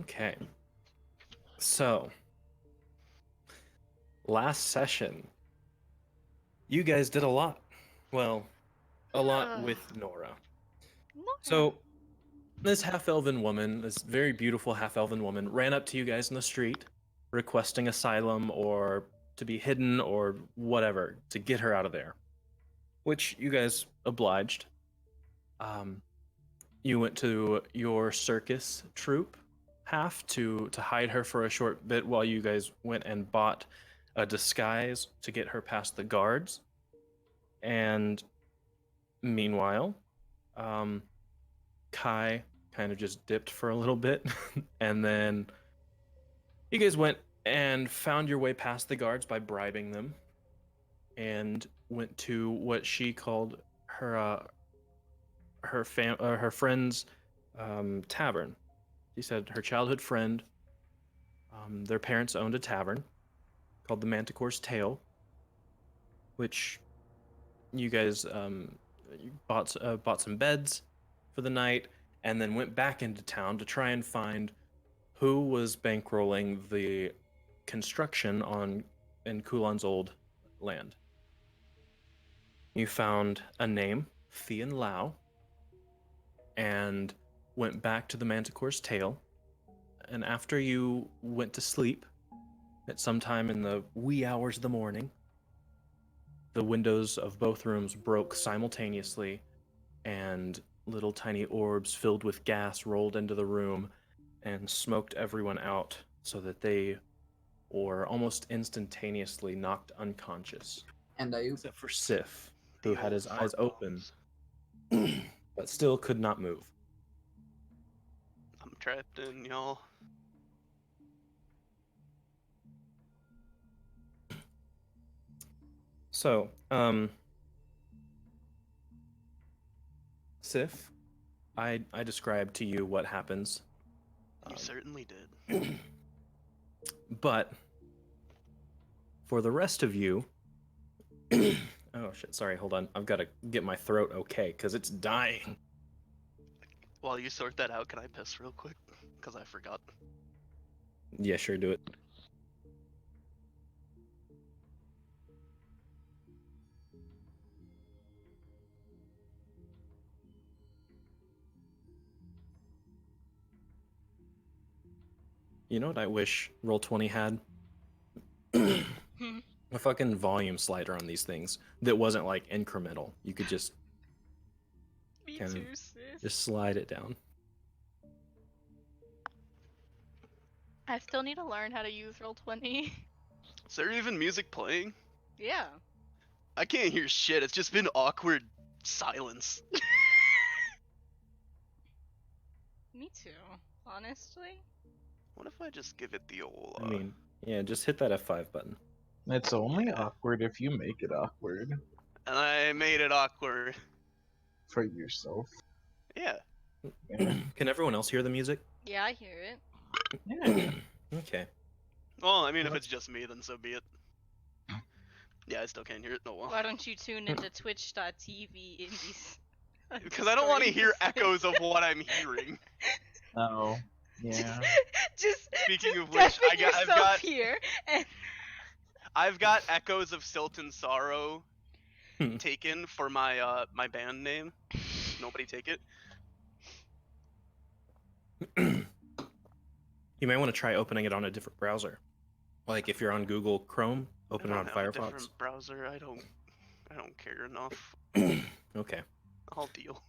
Okay. So, last session, you guys did a lot. Well, a lot with Nora. So, this half-elven woman, this very beautiful half-elven woman, ran up to you guys in the street, requesting asylum or to be hidden or whatever to get her out of there, which you guys obliged. Um, you went to your circus troupe half to hide her for a short bit while you guys went and bought a disguise to get her past the guards. And meanwhile, um, Kai kind of just dipped for a little bit, and then you guys went and found your way past the guards by bribing them, and went to what she called her friend's tavern. She said her childhood friend. Their parents owned a tavern called the Manticore's Tail, which you guys bought some beds for the night, and then went back into town to try and find who was bankrolling the construction on in Kulan's old land. You found a name, Thean Lao, and went back to the Manticore's Tail. And after you went to sleep, at some time in the wee hours of the morning, the windows of both rooms broke simultaneously, and little tiny orbs filled with gas rolled into the room and smoked everyone out so that they were almost instantaneously knocked unconscious. And except for Sif, who had his eyes open, but still could not move. I'm trapped in, y'all. So, Sif, I described to you what happens. You certainly did. But for the rest of you, oh shit! Sorry, hold on. I've got to get my throat okay because it's dying. While you sort that out, can I piss real quick? Because I forgot. Yeah, sure, do it. You know what I wish Roll20 had? A fucking volume slider on these things that wasn't like incremental. You could just Me kind too, of sis. just slide it down. I still need to learn how to use Roll20. Is there even music playing? Yeah. I can't hear shit. It's just been awkward silence. Me too, honestly. What if I just give it the old? I mean, yeah, just hit that F5 button. It's only awkward if you make it awkward And I made it awkward. for yourself. Yeah. Can everyone else hear the music? Yeah, I hear it. Yeah. Okay. Well, I mean, if it's just me, then so be it. Yeah, I still can't hear it. Oh well. Why don't you tune into twitch.tv indies? Because I don't want to hear echoes of what I'm hearing. Oh, yeah. Just Speaking of which, deafen I've yourself got here and I've got echoes of Silt and Sorrow taken for my my band name. Nobody take it. You may want to try opening it on a different browser. Like if you're on Google Chrome, open it I on don't have a Firefox. different browser. I don't care enough. Okay. I'll deal.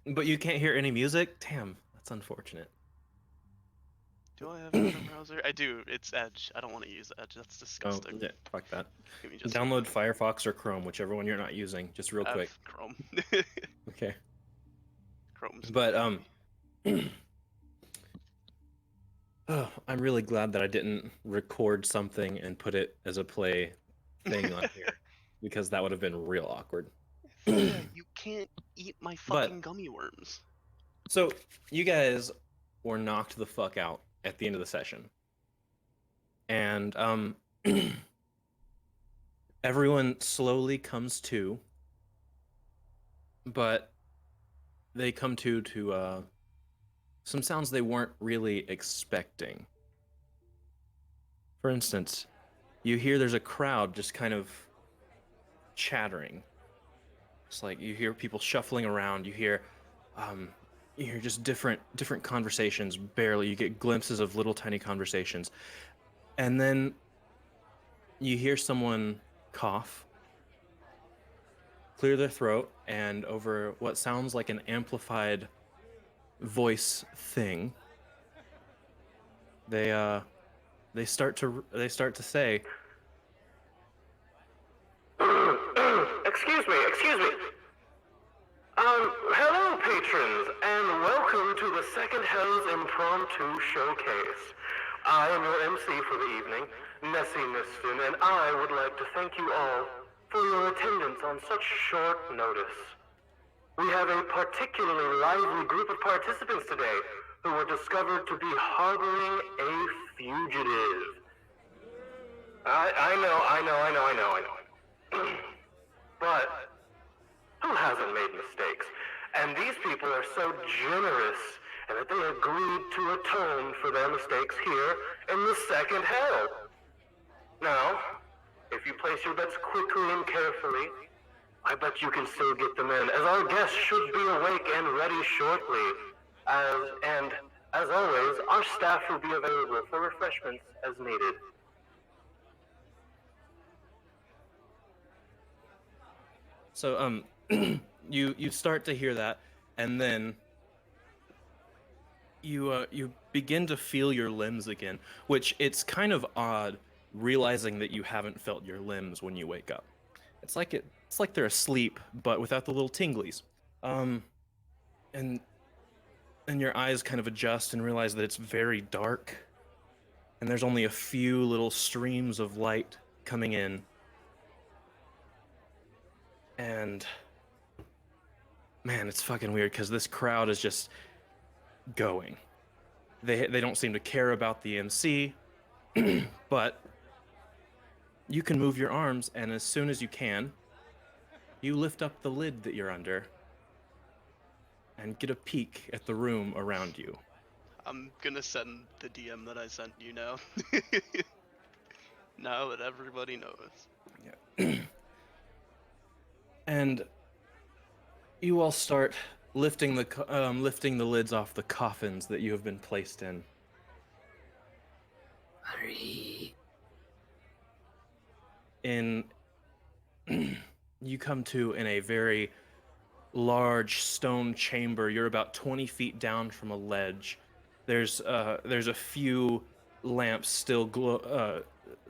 But you can't hear any music? Damn, that's unfortunate. Do I have another browser? I do. It's Edge. I don't want to use Edge. That's disgusting. Oh, yeah, fuck that. Give me just Download Firefox or Chrome, whichever one you're not using, just real quick. Chrome. Okay. Chrome's But oh, I'm really glad that I didn't record something and put it as a play thing on here, because that would have been real awkward. Yeah, you can't eat my fucking gummy worms. So you guys were knocked the fuck out at the end of the session, and everyone slowly comes to, but they come to some sounds they weren't really expecting. For instance, you hear there's a crowd just kind of chattering. It's like you hear people shuffling around. You hear just different conversations. Barely, you get glimpses of little tiny conversations, and then you hear someone cough, clear their throat, and over what sounds like an amplified voice thing, they start to say, Excuse me. Hello, patrons, and welcome to the Second Hell's Impromptu Showcase. I am your MC for the evening, Nessie Niston, and I would like to thank you all for your attendance on such short notice. We have a particularly lively group of participants today who were discovered to be harboring a fugitive. I know. But who hasn't made mistakes? And these people are so generous that they agreed to atone for their mistakes here in the second hell. Now, if you place your bets quickly and carefully, I bet you can still get them in, as our guests should be awake and ready shortly. As always, our staff will be available for refreshments as needed. so you start to hear that, and then you begin to feel your limbs again, which it's kind of odd realizing that you haven't felt your limbs when you wake up. It's like they're asleep, but without the little tinglies. And your eyes kind of adjust and realize that it's very dark, and there's only a few little streams of light coming in. And man, it's fucking weird because this crowd is just going. They don't seem to care about the MC, but you can move your arms, and as soon as you can, you lift up the lid that you're under and get a peek at the room around you. I'm gonna send the DM that I sent you now. Now that everybody knows. Yeah. And you all start lifting the lids off the coffins that you have been placed in. Hurry. You come to in a very large stone chamber. You're about 20 feet down from a ledge. There's a few lamps still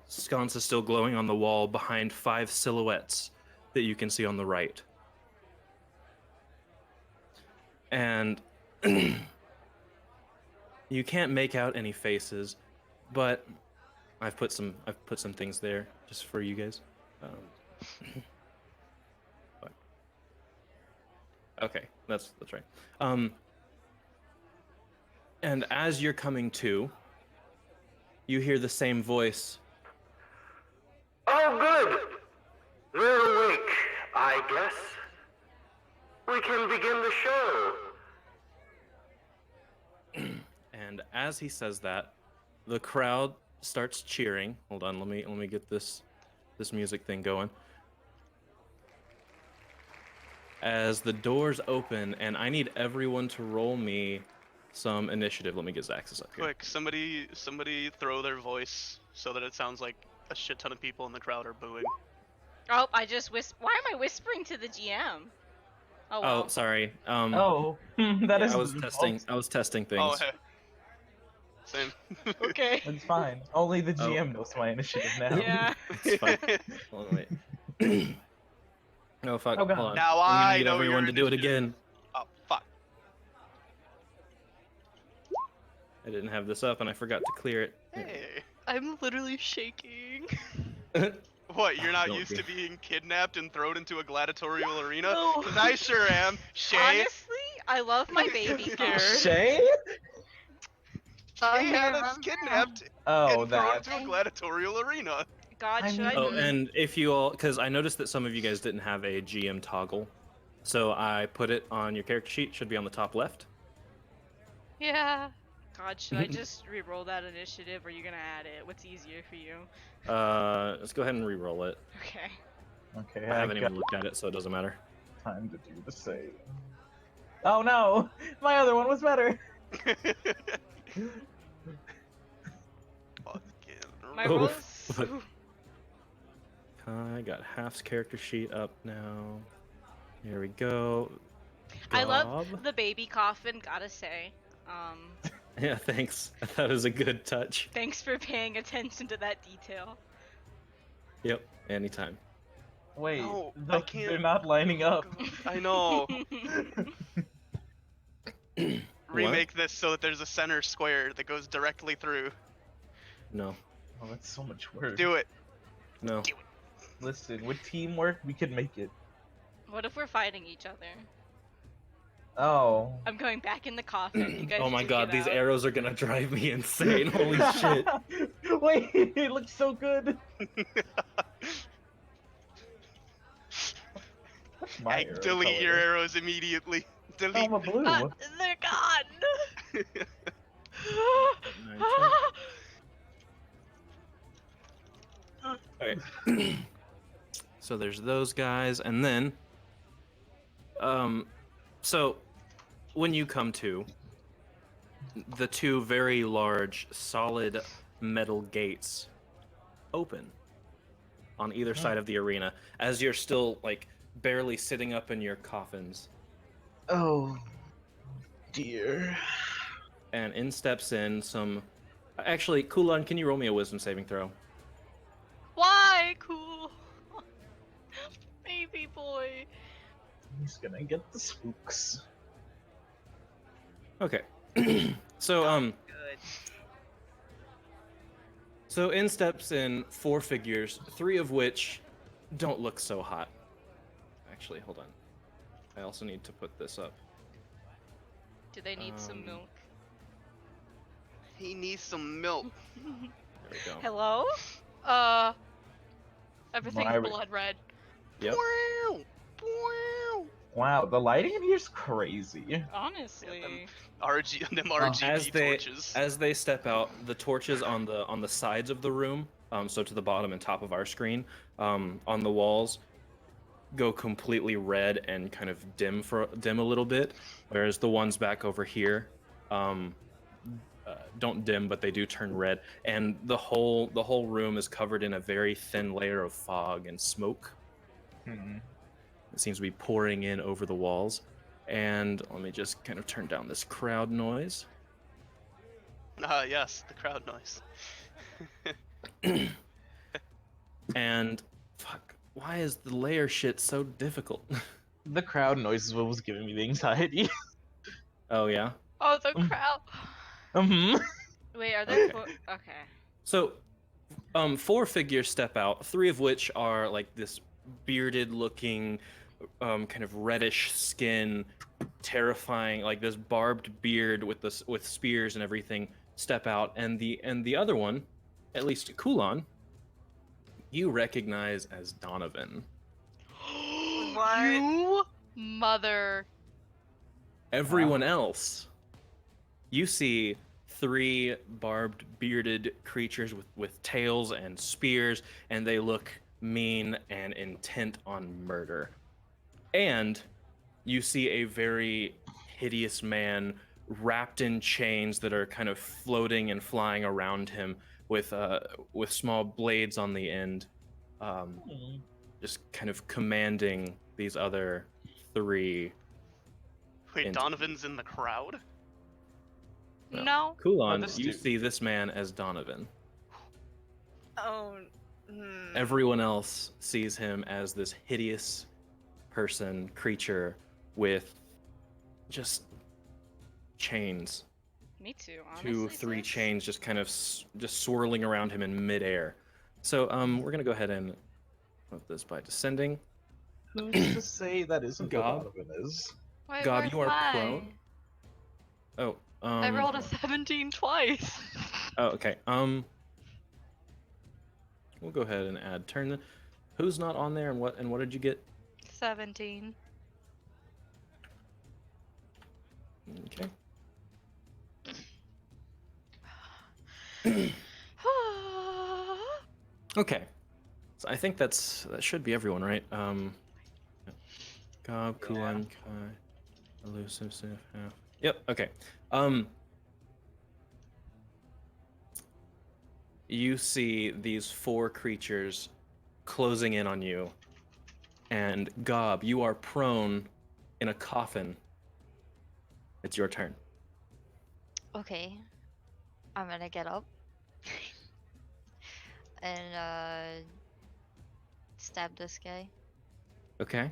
sconces still glowing on the wall behind 5 silhouettes that you can see on the right. And you can't make out any faces, but I've put some things there just for you guys. Okay, that's right. And as you're coming to, you hear the same voice. Oh, good. They're awake, I guess. We can begin the show. And as he says that, the crowd starts cheering. Hold on, let me get this music thing going. As the doors open, and I need everyone to roll me some initiative. Let me get Zax's up here. Quick, somebody throw their voice so that it sounds like a shit ton of people in the crowd are booing. Oh, I just why am I whispering to the GM? Oh, wow. Oh, sorry. That is. I was testing things. Oh, hey. Same. Okay. It's fine. Only the GM knows my initiative now. Yeah. It's fine. Hold on, wait. Oh fuck! Oh, God. Hold on. Now I'm gonna I need know everyone your to do it initiative. again. Oh, fuck. I didn't have this up, and I forgot to clear it. Hey. I'm literally shaking. What, you're not Don't used be. to being kidnapped and thrown into a gladiatorial arena? No. 'Cause I sure am. Shay. Honestly, I love my baby scared. Shay? Shay had us kidnapped Oh, and thrown that. into a gladiatorial arena. God, I should I Oh, be? and if you all, because I noticed that some of you guys didn't have a GM toggle, so I put it on your character sheet. Should be on the top left. Yeah. God, should I just re-roll that initiative, or are you gonna add it? What's easier for you? Let's go ahead and re-roll it. Okay. Okay, I I haven't got even looked at it, so it doesn't matter. time to do the same. Oh no! My other one was better! My Oh, rolls. fuck. I got Half's character sheet up now. Here we go. I love Gob. the baby coffin. Gotta say. Um, Yeah, thanks. That was a good touch. thanks for paying attention to that detail. Yep, anytime. Wait, No, I they're can't. not lining up. I know. What? Remake this so that there's a center square that goes directly through. No. Oh, that's so much work. Do it. No. Do it. Listen, with teamwork, we can make it. What if we're fighting each other? Oh. I'm going back in the coffin. You guys. Oh my duke god, it these out. arrows are gonna drive me insane. Holy shit. Wait, it looks so good. What's my Hey, arrow delete color? your arrows immediately. Oh, Delete. I'm a blue. They're gone. Alright. So there's those guys, and then so when you come to the two very large solid metal gates open on either side of the arena as you're still like barely sitting up in your coffins, Oh, dear. and in steps in some actually Kulan, can you roll me a wisdom saving throw? Why? Cool. Baby boy. He's gonna get the spooks. Okay. So Good. so in steps in four figures, three of which don't look so hot. Actually, hold on. I also need to put this up. Do they need some Um, milk? He needs some milk. There we go. Hello? Everything's My- blood red. Yep. Wow, the lighting in here's crazy. Honestly. Them RGB As they step out, the torches on the sides of the room, so to the bottom and top of our screen, on the walls, go completely red and kind of dim a little bit, whereas the ones back over here, don't dim, but they do turn red, and the whole room is covered in a very thin layer of fog and smoke. It seems to be pouring in over the walls. And let me just kind of turn down this crowd noise. Yes, the crowd noise. And fuck, why is the layer shit so difficult? The crowd noise is what was giving me the anxiety. Oh yeah. Oh, the crowd. Wait, are there four? Okay. So, four figures step out, three of which are like this bearded-looking, kind of reddish skin, terrifying, like this barbed beard with spears and everything, step out, and the other one, at least Kulan, you recognize as Donovan. What? You mother. Everyone else, you see three barbed, bearded creatures with tails and spears, and they look mean and intent on murder. And you see a very hideous man wrapped in chains that are kind of floating and flying around him with small blades on the end, just kind of commanding these other three. Wait, Donovan's in the crowd? No. Kulan, this you dude. see this man as Donovan. Oh. Everyone else sees him as this hideous creature with just chains. Me too, honestly. 2-3 sis. chains just kind of just swirling around him in midair. So we're gonna go ahead and put this by descending. Who's to say that isn't what Gob? Donovan is? Wait, Gob, where's you are mine? prone. Oh, I rolled a 17 twice. Oh, okay. We'll go ahead and add turn. Who's not on there, and what did you get? 17. Okay. Okay. So I think that should be everyone, right? Gob, Yeah. Kulan, Kai, elusive, Sif, half. Yep. Okay. Um. You see these 4 creatures closing in on you, and Gob, you are prone in a coffin. It's your turn. Okay. I'm gonna get up. And stab this guy. Okay.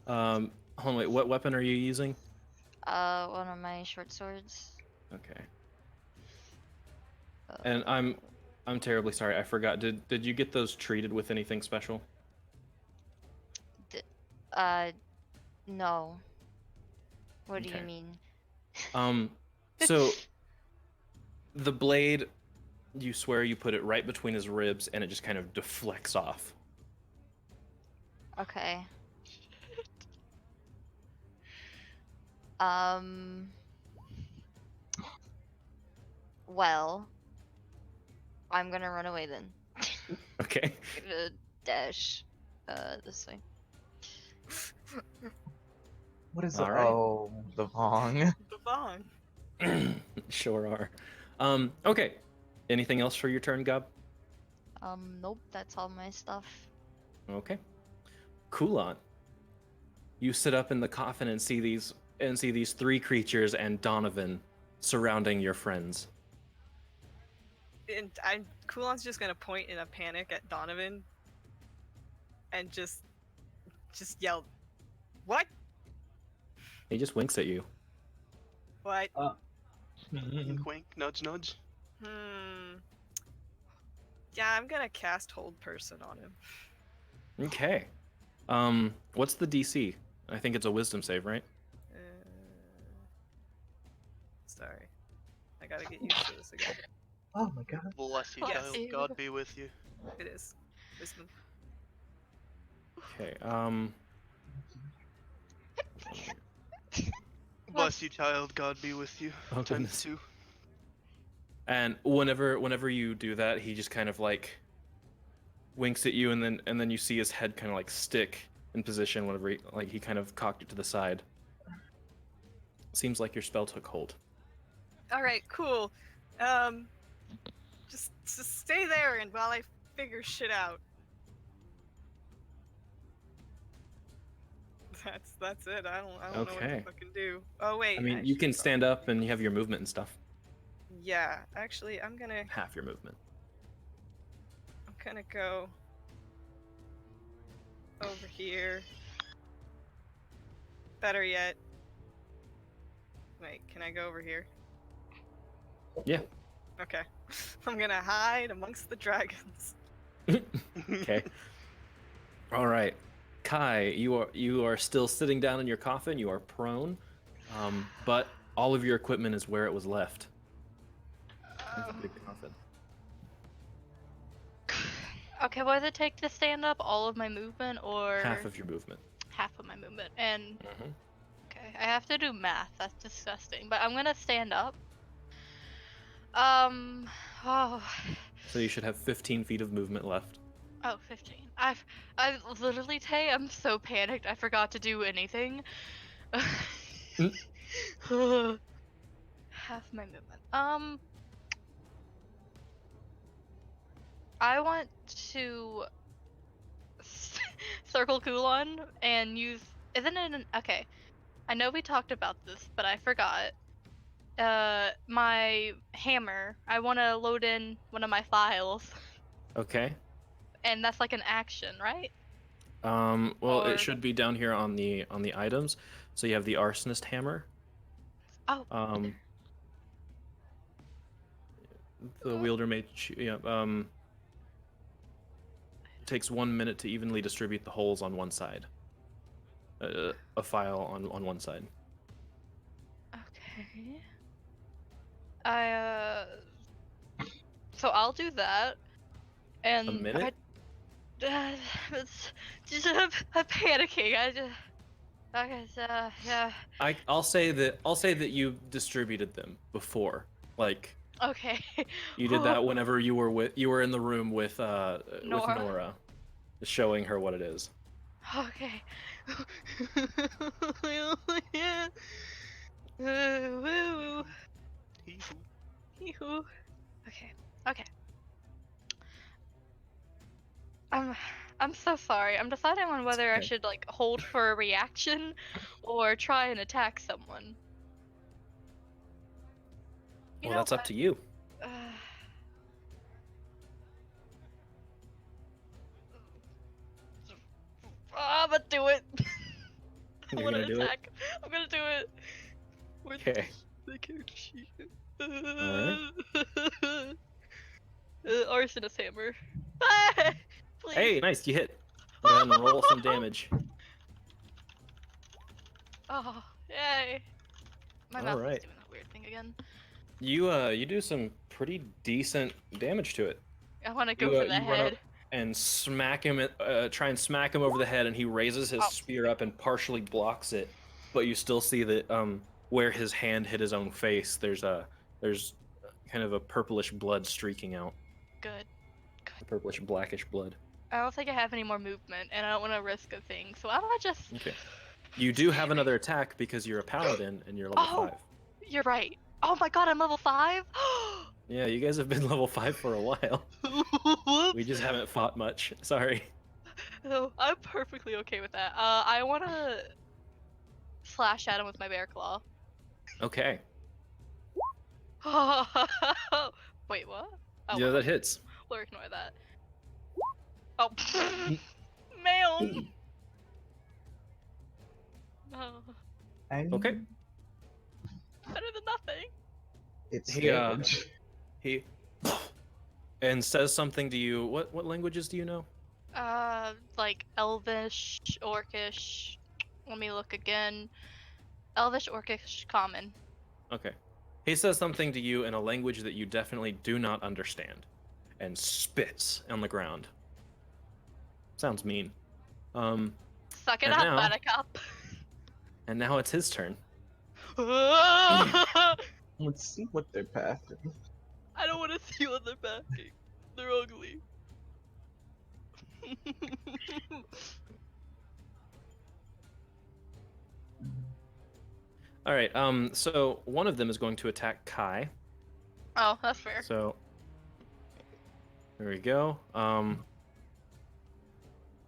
Hold on, wait. What weapon are you using? One of my short swords. Okay. Uh, And I'm terribly sorry. I forgot. Did you get those treated with anything special? uh, no. What do you Okay. mean? So the blade, you swear you put it right between his ribs, and it just kind of deflects off. Okay. Um. Well, I'm gonna run away then. Okay. Gonna dash. This way. What is All right. Oh, the Vong. The Vong. Sure are. Okay. Anything else for your turn, Gob? Nope. That's all my stuff. Okay. Kulan. You sit up in the coffin and see these 3 creatures and Donovan surrounding your friends. And Kulan's just gonna point in a panic at Donovan and just yell, "What? He just winks at you. What? Wink, wink, nudge, nudge. Yeah, I'm gonna cast Hold Person on him. Okay. What's the DC? I think it's a wisdom save, right? Sorry. I gotta get used to this again. Oh my god. Bless you, Yes. child. Ew. God be with you. It is. Wisdom. Okay. Bless you, child. God be with you. Oh, Times goodness. 2. And whenever you do that, he just kind of like winks at you, and then you see his head kind of like stick in position whenever he kind of cocked it to the side. Seems like your spell took hold. Alright, cool. Just stay there and while I figure shit out. That's it. I don't know what Okay. to fucking do. Oh wait. I mean, I you should can probably- stand up and you have your movement and stuff. Yeah, actually I'm gonna Half your movement. go over here. Better yet. Wait, can I go over here? Yeah. Okay. I'm gonna hide amongst the dragons. Okay. All right. Kai, you are still sitting down in your coffin. You are prone, but all of your equipment is where it was left. It's a big coffin. Okay, what does it take to stand up? All of my movement or Half of your movement. half of my movement? And Mhm. okay, I have to do math. That's disgusting. But I'm gonna stand up. Oh, So you should have 15 feet of movement left. oh, 15. I literally, Tay, I'm so panicked. I forgot to do anything. Half my movement. I want to circle Kulon and use. Isn't it an okay? I know we talked about this, but I forgot. My hammer. I want to load in one of my files, Okay. and that's like an action, right? Well, Or- it should be down here on the items. So you have the arsonist hammer. Oh. The wielder may takes 1 minute to evenly distribute the holes on one side. A file on one side. Okay. So I'll do that. And A minute? it's just I'm panicking. Okay, so yeah. I'll say that you distributed them before. Like Okay. You did that whenever you were in the room with Nora. Nora, showing her what it is. Okay. Woo. Hee-hoo. Yoo-hoo. Okay. Okay. I'm so sorry. I'm deciding on whether I okay. should like hold for a reaction or try and attack someone. You Well, know that's up what? to you. I'm gonna do it. I You're wanna gonna do it. attack. I'm gonna do it. Where's Okay. the character sheet? All right. Arsonist hammer. Please. Hey, nice. You hit. Go ahead and roll some damage. Oh, yay. My All mouse is right. doing that weird thing again. You do some pretty decent damage to it. I want to go You for the you run up head. and smack him. Try and smack him over the head, and he raises his Oh. spear up and partially blocks it. But you still see that where his hand hit his own face, there's kind of a purplish blood streaking out. Good. A purplish blackish blood. I don't think I have any more movement, and I don't want to risk a thing, so I'm gonna just. Okay. You do have another attack because you're a paladin and you're level 5. You're right. Oh my god, I'm level 5? Yeah, you guys have been level 5 for a while. Whoops. We just haven't fought much. Sorry. Oh, I'm perfectly okay with that. I want to slash at him with my bear claw. Okay. Wait, what? Yeah, well, that hits. we'll ignore that. Oh, man. Oh, Okay. better than nothing. It's He damage. he and says something to you. What languages do you know? Like Elvish, Orcish. Let me look again. Elvish, Orcish, Common. Okay. He says something to you in a language that you definitely do not understand, and spits on the ground. Sounds mean. Suck it And up, now- Buttercup. And now it's his turn. I Let's see what they're packing. don't want to see what they're packing. They're ugly. All right. So one of them is going to attack Kai. Oh, that's fair. So there we go.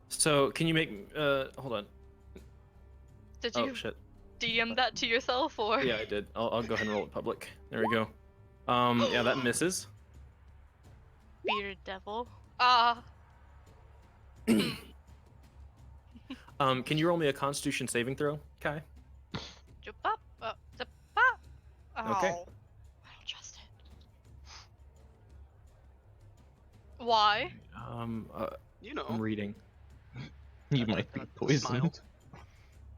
So can you make? Hold on. Did Oh you shit. DM that to yourself or? Yeah, I did. I'll go ahead and roll it public. There we go. Yeah, that misses. Bearded devil. Can you roll me a Constitution saving throw, Kai? Jupop. Zipop. Oh, Okay. I don't trust it. Why? You know. I'm reading. You might be Smile. poisoned.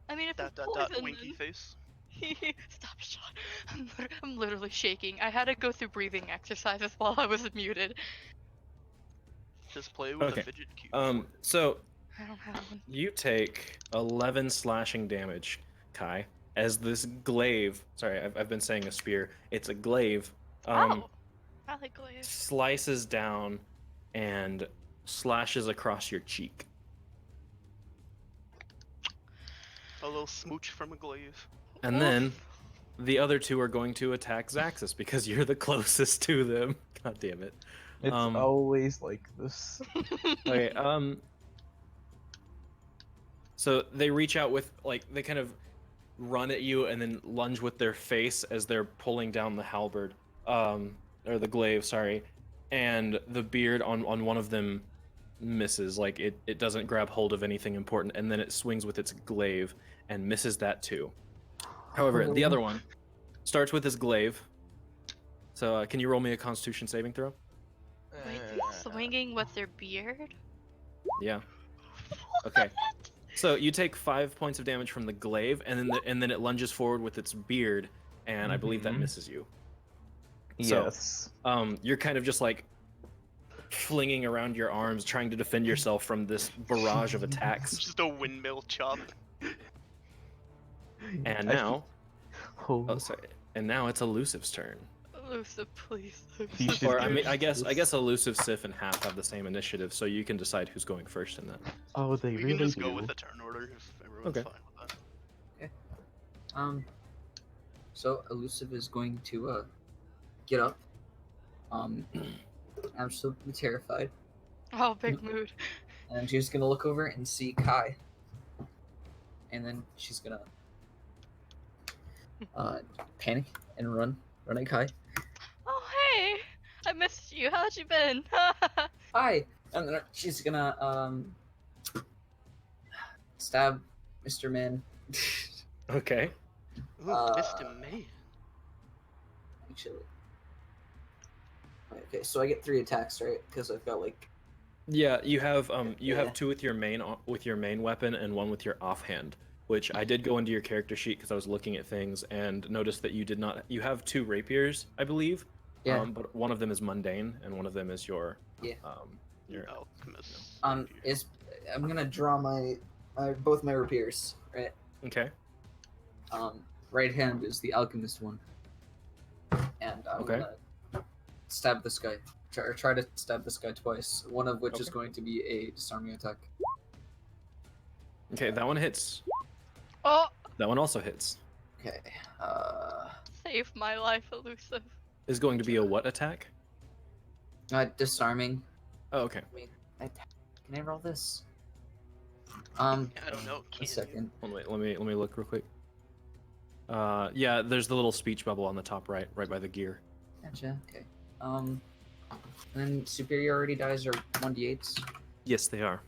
I mean, if Dot it's dot dot poison, winky then- face. Stop, Sean. I'm literally shaking. I had to go through breathing exercises while I was muted. Just play with Okay. a fidget cube. So I don't have one. you take 11 slashing damage, Kai, as this glaive. Sorry, I've been saying a spear. It's a glaive. Oh, I like glaze. Slices down and slashes across your cheek. A little smooch from a glaive. And then the other two are going to attack Zaxxas because you're the closest to them. God damn it. It's always like this. Okay, so they reach out with, like, they kind of run at you and then lunge with their face as they're pulling down the halberd, or the glaive, sorry. And the beard on one of them misses, like it doesn't grab hold of anything important, and then it swings with its glaive and misses that too. However, the other one starts with his glaive. So can you roll me a Constitution saving throw? Wait, they're swinging with their beard? Yeah. Okay. So you take 5 points of damage from the glaive, and then it lunges forward with its beard, and I believe that Mhm. misses you. So, Yes. You're kind of just like flinging around your arms, trying to defend yourself from this barrage of attacks. Just a windmill chop. And I- now, Oh, oh sorry, and now it's Elusive's turn. Elusive, please. He should Or I get mean, I guess this. Elusive, Sif, and Half have the same initiative, so you can decide who's going first in that. Oh, they We really can just do. go with the turn order if everyone's Okay. fine with that. So Elusive is going to get up, absolutely terrified, Oh, big mood. and she's gonna look over and see Kai, and then she's gonna panic and run at Kai. Oh, hey! I missed you. How'd you been? Hi, and then she's gonna stab Mr. Man. Okay. Ooh, Mr. Man. Actually, okay, so I get 3 attacks, right? Because I've got like Yeah, you have Yeah. have 2 with your main weapon and 1 with your offhand. Which I did go into your character sheet because I was looking at things and noticed that you have 2 rapiers, I believe. Yeah. But one of them is mundane and one of them is your Yeah. your Alchemist. I'm gonna draw my both my rapiers, right? okay. Right hand is the alchemist one, and I'm Okay. gonna stab this guy. Try to stab this guy twice. One of which is Okay. going to be a disarming attack. Okay, that one hits. Oh, That one also hits. Okay. save my life, Elusive. Is going to be a what attack? Disarming. Oh, okay. Can I roll this? I don't know. A second. Wait, let me look real quick. Yeah, there's the little speech bubble on the top right by the gear. Gotcha. Okay. And then superiority dies are 1d8s. Yes, they are.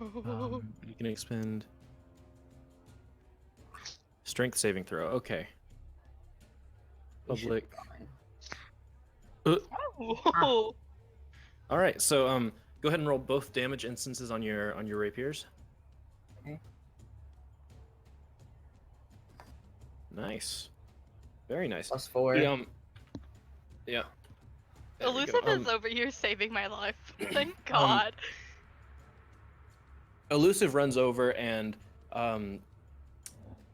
You can expend strength saving throw. Okay. We should Public. be fine. Oh. All right, so go ahead and roll both damage instances on your rapiers. Okay. Nice. Very nice. +4. Yeah. There we go. Elusive is over here saving my life. Thank God. Elusive runs over and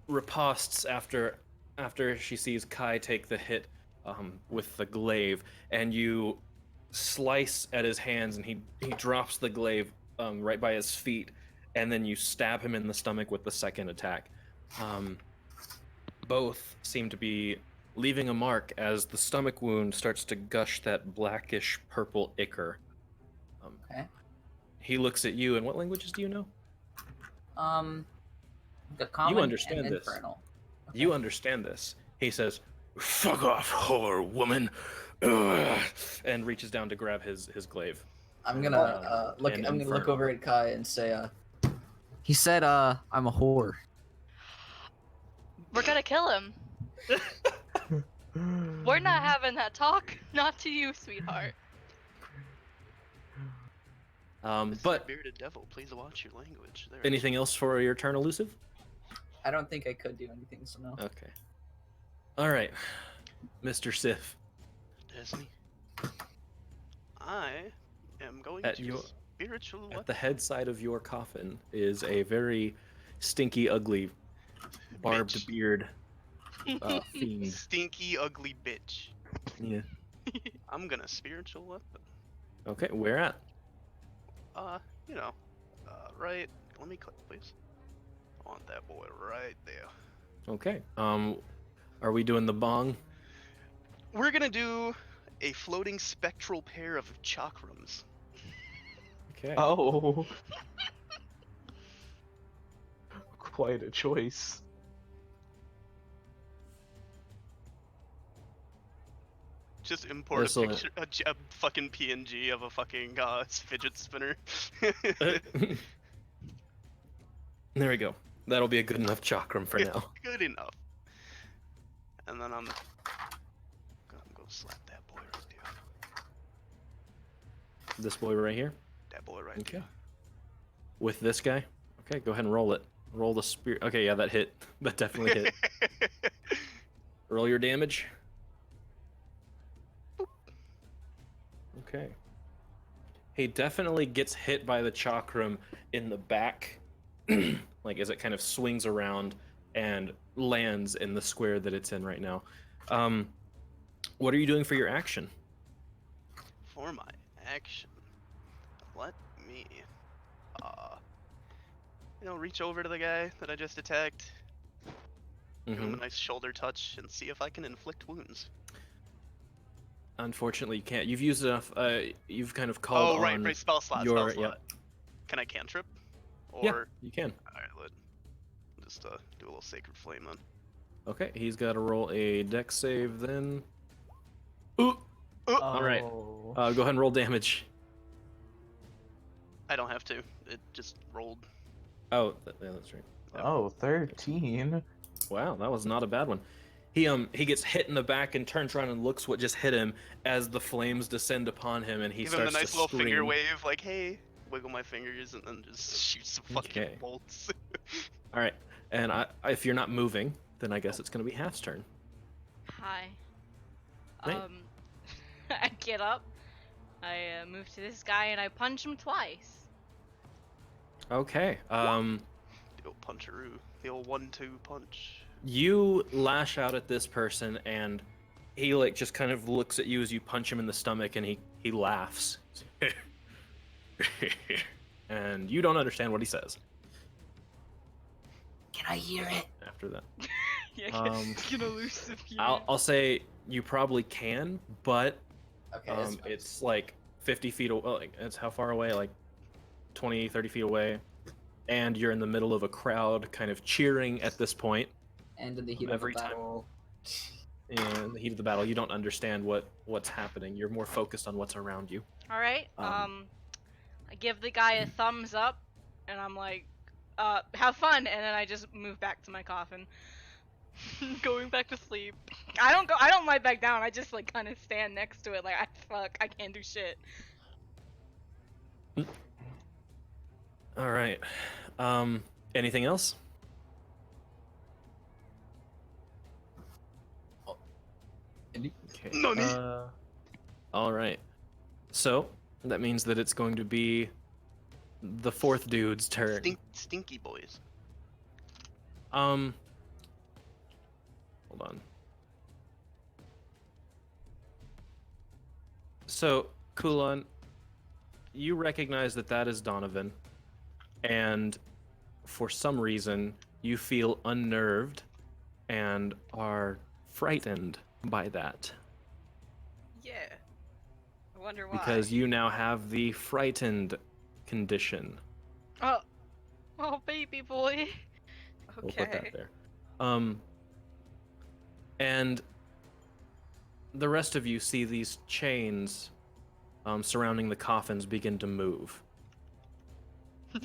riposts after she sees Kai take the hit with the glaive, and you slice at his hands, and he drops the glaive right by his feet, and then you stab him in the stomach with the second attack. Both seem to be leaving a mark as the stomach wound starts to gush that blackish purple ichor. Okay. He looks at you, and what languages do you know? The common understand and this. infernal. Okay. You understand this. He says, "Fuck off, whore woman," Ugh, and reaches down to grab his glaive. I'm gonna look. and I'm gonna look infernal. over at Kai and say, He said, I'm a whore. We're gonna kill him. We're not having that talk. Not to you, sweetheart. But Bearded devil, please watch your language. There. anything else for your turn, Elusive? I don't think I could do anything, so no. Okay. All right, Mr. Sif. Disney. I am going At to your- spiritual At the head side of your coffin is a very stinky, ugly, barbed Bitch. beard fiend. Stinky, ugly bitch. Yeah. I'm gonna spiritual weapon. Okay, where at? Right. Let me click, please. I want that boy right there. Okay. Are we doing the bong? We're gonna do a floating spectral pair of chakrams. Okay. Oh. Quite a choice. Just import This'll- a picture, a fucking PNG of a fucking fidget spinner. There we go. That'll be a good enough chakram for now. Good enough. And then I'm gonna go slap that boy right there. This boy right here. That boy right Okay. With this guy. Okay, go ahead and roll it. Roll the spear. Okay, yeah, that hit. That definitely hit. there. Roll your damage. Okay. He definitely gets hit by the chakram in the back, like as it kind of swings around, and lands in the square that it's in right now. What are you doing for your action? For my action, let me, reach over to the guy that I just attacked, give him a nice shoulder touch, and see if I can inflict wounds. Unfortunately, you can't. You've used enough. You've kind of called Oh, right, on right, spell slot, your. spell slot. Yep. Can I cantrip? Yeah, Or, you can. alright, just do a little Sacred Flame then. Okay, he's got to roll a dex save then. Ooh. All right. Oh. Go ahead and roll damage. I don't have to. It just rolled. Oh, yeah, that's right. Oh, 13. Wow, that was not a bad one. He gets hit in the back and turns around and looks what just hit him as the flames descend upon him, and he Give him the starts nice to little scream. finger wave, like, hey, wiggle my fingers, and then just shoot some fucking Okay. bolts. All right, and if you're not moving, then I guess it's gonna be Half's turn. Hi. Right. I get up. I move to this guy and I punch him twice. Okay. The old puncheroo. The old 1-2 punch. You lash out at this person, and he like just kind of looks at you as you punch him in the stomach, and he laughs. And you don't understand what he says. Can I hear it? After that, Yeah, Um, lose the few. I'll say you probably can, but Okay, that's fine. it's like 50 feet away. Like, it's how far away? Like 20, 30 feet away. And you're in the middle of a crowd kind of cheering at this point. And in the heat of the every time. battle. In the heat of the battle, you don't understand what's happening. You're more focused on what's around you. All right. I give the guy a thumbs up, and I'm like, have fun, and then I just move back to my coffin. Going back to sleep. I don't lie back down. I just like kind of stand next to it, like I can't do shit. All right. Anything else? Okay. Nani? All right. So that means that it's going to be the fourth dude's turn. Stinky boys. Hold on. So, Kulon, you recognize that that is Donovan, and for some reason, you feel unnerved and are frightened by that. Yeah. I wonder why. Because you now have the frightened condition. Oh, baby boy. We'll put that Okay. there. And the rest of you see these chains surrounding the coffins begin to move.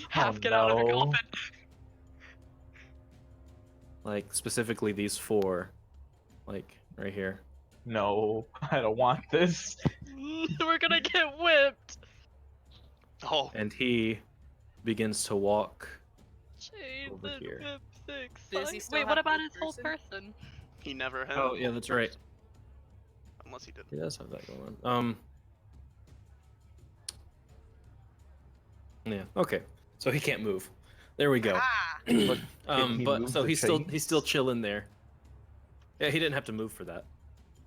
Half get out of the no. coffin. Like, specifically these four. Like, right here. No, I don't want this. We're gonna get whipped. Oh, And he begins to walk. Chains Over and here. whip six. Does he still Wait, what have about one his whole person? person? he never had. Oh, yeah, that's right. Unless he did. He does have that going on. Yeah, okay. So he can't move. There we go. Ah! Can he But move so the he's chains? still chilling there. Yeah, he didn't have to move for that.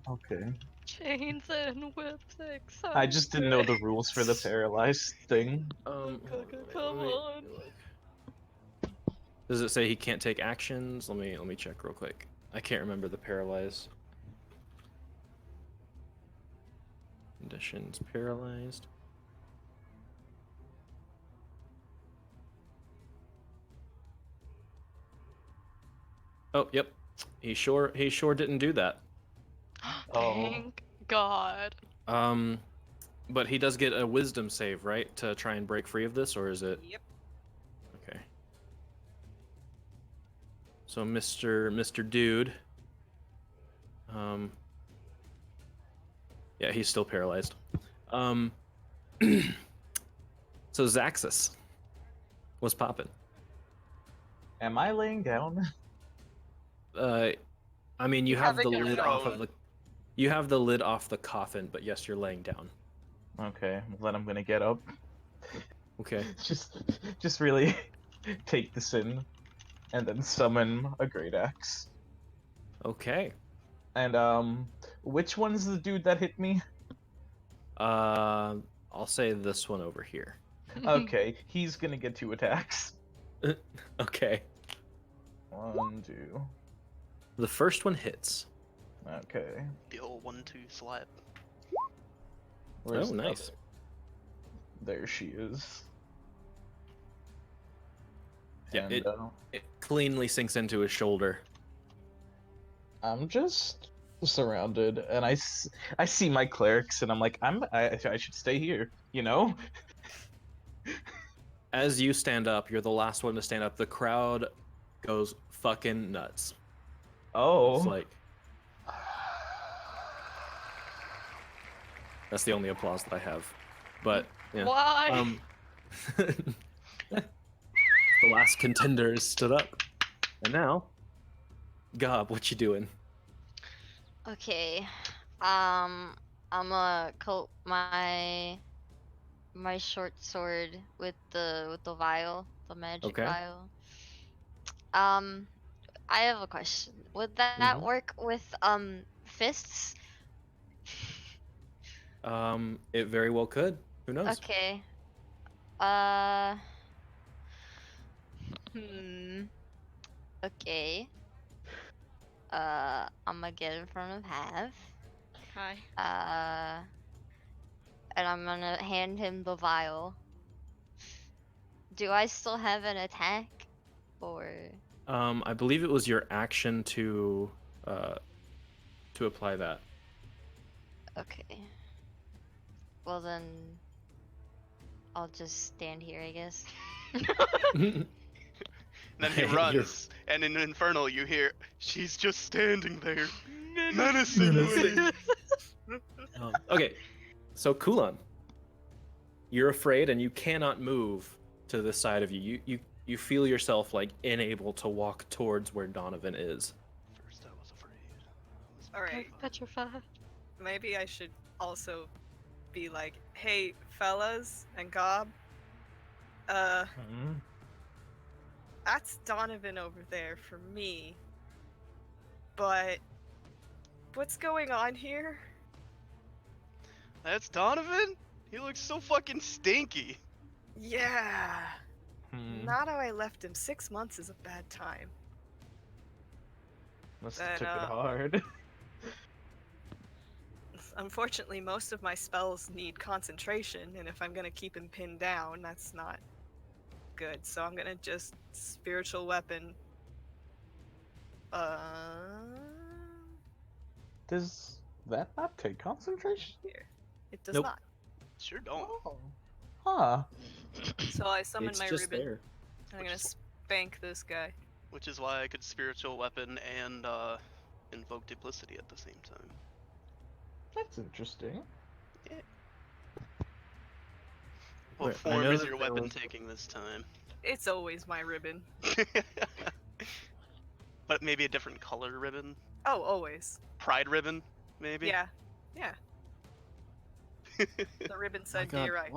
Okay. Chains and whip six. I just didn't know the rules for the paralyzed thing. Come let me- on. Does it say he can't take actions? Let me check real quick. I can't remember the paralyzed. Conditions paralyzed. Oh, yep. He sure didn't do that. Thank God. But he does get a wisdom save, right, to try and break free of this, or is it? Yep. Okay. So Mr. Dude. Yeah, he's still paralyzed. So Zaxxus was popping. Am I laying down? I mean, you have the think you're lid off prone. of the. You have the lid off the coffin, but yes, you're laying down. Okay, well then I'm gonna get up. Okay. Just really take this in. and then summon a great axe. Okay. And which one's the dude that hit me? I'll say this one over here. Okay, he's gonna get 2 attacks. Okay. 1, 2. The first one hits. Okay. The old 1-2 slap. Where's Oh, the nice. other? There she is. Yeah, And it cleanly sinks into his shoulder. I'm just surrounded, and I see my clerics, and I'm like, I should stay here, you know? As you stand up, you're the last one to stand up. The crowd goes fucking nuts. Oh. It's like that's the only applause that I have. But yeah. Why? The last contender is stood up. And now, Gob, what you doing? Okay. I'm gonna coat my short sword with the vial, the magic Okay. vial. I have a question. Would that Mhm. work with fists? It very well could. Who knows? Okay. Uh. Hmm. Okay. I'm gonna get in front of Half. Hi. And I'm gonna hand him the vial. Do I still have an attack? Or I believe it was your action to apply that. okay. Well then I'll just stand here, I guess. And then he You're- runs, and in Infernal you hear, she's just standing there, menacingly. Okay, so Kulan, you're afraid and you cannot move to the side of you. You feel yourself like unable to walk towards where Donovan is. First I was afraid. Alright, Petrified. maybe I should also be like, hey, fellas and Gob, Mhm. that's Donovan over there for me. But what's going on here? That's Donovan? He looks so fucking stinky. Yeah. Hmm. Not how I left him. 6 months is a bad time. Must But, have took it hard. Unfortunately, most of my spells need concentration, and if I'm gonna keep him pinned down, that's not good. So I'm gonna just spiritual weapon. Does that not take concentration? Here. It does Nope. not. Sure don't. Oh. Huh. So I summon It's my just ribbon, there. and I'm gonna spank this guy. Which is why I could spiritual weapon and invoke duplicity at the same time. That's interesting. What Wait, I form know is that your there weapon was- taking this time? It's always my ribbon. But maybe a different color ribbon? Oh, always. Pride ribbon, maybe? Yeah. Yeah. The ribbon My said God, gay right.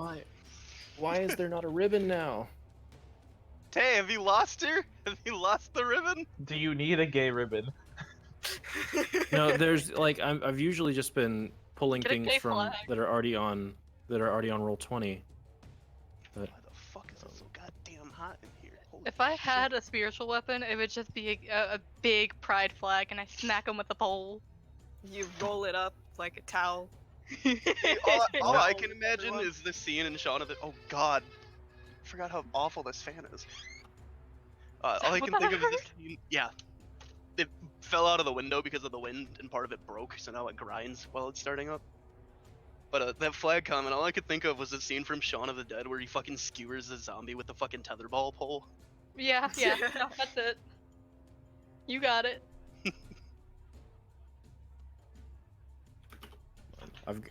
why is there not a ribbon now? Hey, have you lost her? Have you lost the ribbon? Do you need a gay ribbon? No, there's like I've usually just been pulling Get a things gay from flag. that are already on Roll20. But Why the fuck is it so goddamn hot in here? Holy If I shit. had a spiritual weapon, it would just be a big pride flag, and I smack him with a pole. You roll it up like a towel. all I No, can imagine everyone. is this scene in Shaun of the. Oh God, I forgot how awful this fan is. All I can think of is this scene. Yeah, it fell out of the window because of the wind, and part of it broke, so now it grinds while it's starting up. But that flag comment, all I could think of was the scene from Shaun of the Dead where he fucking skewers the zombie with the fucking tetherball pole. Yeah, no, that's it. You got it.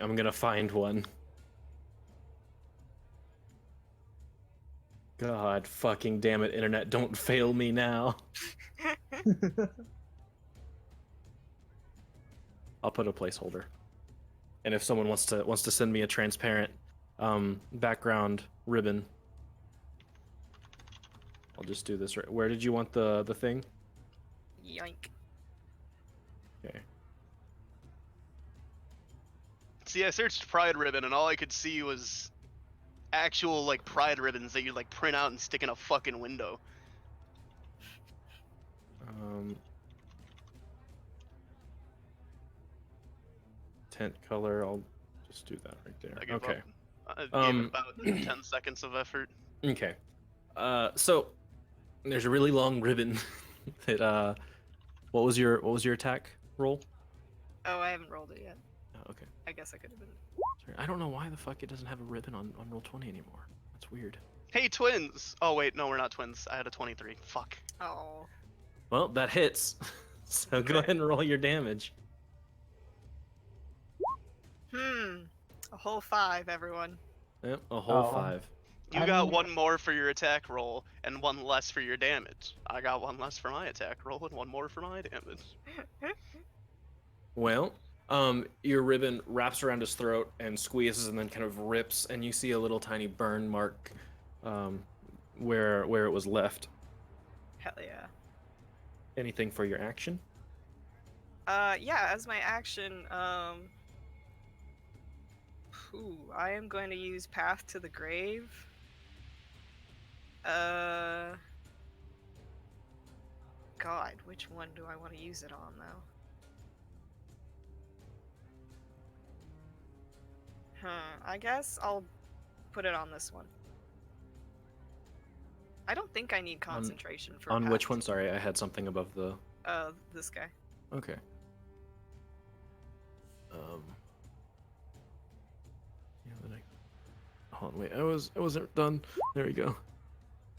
I'm gonna find one. God fucking damn it, internet, don't fail me now. I'll put a placeholder. And if someone wants to send me a transparent background ribbon, I'll just do this right. Where did you want the thing? Yoink. Okay. See, I searched pride ribbon, and all I could see was actual like pride ribbons that you like print out and stick in a fucking window. Tent color. I'll just do that right there. I give Okay. up. I gave it about 10 seconds of effort. Okay. So there's a really long ribbon that what was your attack roll? Oh, I haven't rolled it yet. Oh, okay. I guess I could have been. Sorry, I don't know why the fuck it doesn't have a ribbon on Roll20 anymore. That's weird. Hey, twins! Oh wait, no, we're not twins. I had a 23. Fuck. Oh. Well, that hits. So go ahead and roll your damage. A whole 5, everyone. Yep, a whole Oh. 5. You got one more for your attack roll and one less for your damage. I got one less for my attack roll and one more for my damage. Well, your ribbon wraps around his throat and squeezes and then kind of rips, and you see a little tiny burn mark where it was left. Hell yeah. Anything for your action? Yeah, as my action, I am going to use Path to the Grave. God, which one do I want to use it on, though? I guess I'll put it on this one. I don't think I need concentration for On Path which to- one? Sorry, I had something above the... This guy. Okay. Yeah, then hold on, wait, I wasn't done. There we go.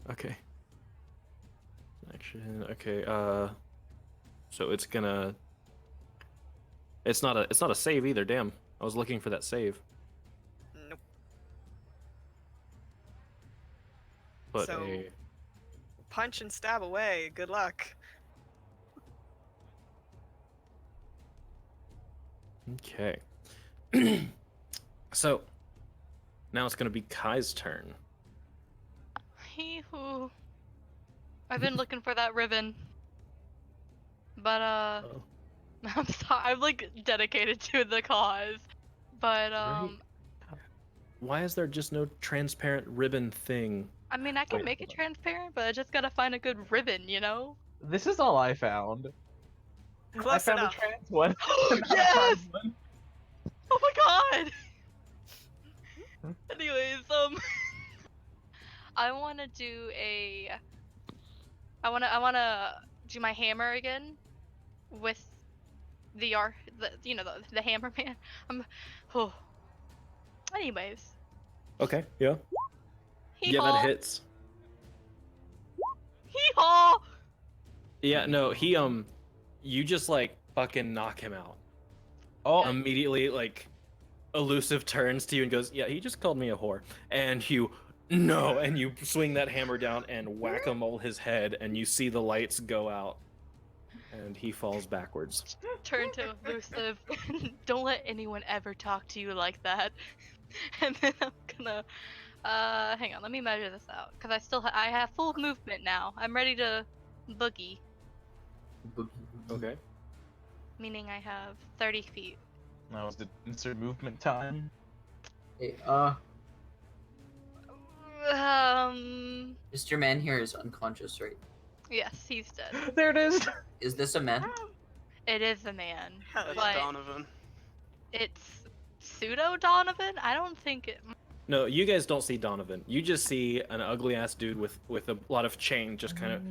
Okay. Action. Okay. So it's gonna. It's not a save either. Damn. I was looking for that save. Nope. But So- Punch and stab away. Good luck. Okay. So now it's gonna be Kai's turn. Hee-hoo. I've been looking for that ribbon. But, Oh. I'm sorry, I'm like dedicated to the cause. But, Why is there just no transparent ribbon thing? I mean, I can Wait, make it hold transparent, but I just gotta find a good ribbon, you know? This is all I found. I Close found enough. a trans one. not a Yes! pride one. Oh my god! Anyways, I wanna do a... I wanna do my hammer again with the the hammer man. Oh. Anyways. Okay. Yeah. Yeah, Hee-haw! that hits. Hee-haw! Yeah. No. He you just like fucking knock him out. Oh, Immediately, like, elusive turns to you and goes, "Yeah, he just called me a whore." And you, no, and you swing that hammer down and whack-a-mole his head, and you see the lights go out, and he falls backwards. Turn to elusive. Don't let anyone ever talk to you like that. And then I'm gonna, hang on, let me measure this out, cause I have full movement now. I'm ready to boogie, Okay. meaning I have 30 feet. that was the insert movement time. Hey, Mr. Man here is unconscious, right? Yes, he's dead. There it is. Is this a man? It is a man, Hell That's but Donovan. it's pseudo Donovan. I don't think it. No, you guys don't see Donovan. You just see an ugly-ass dude with a lot of chain just kind of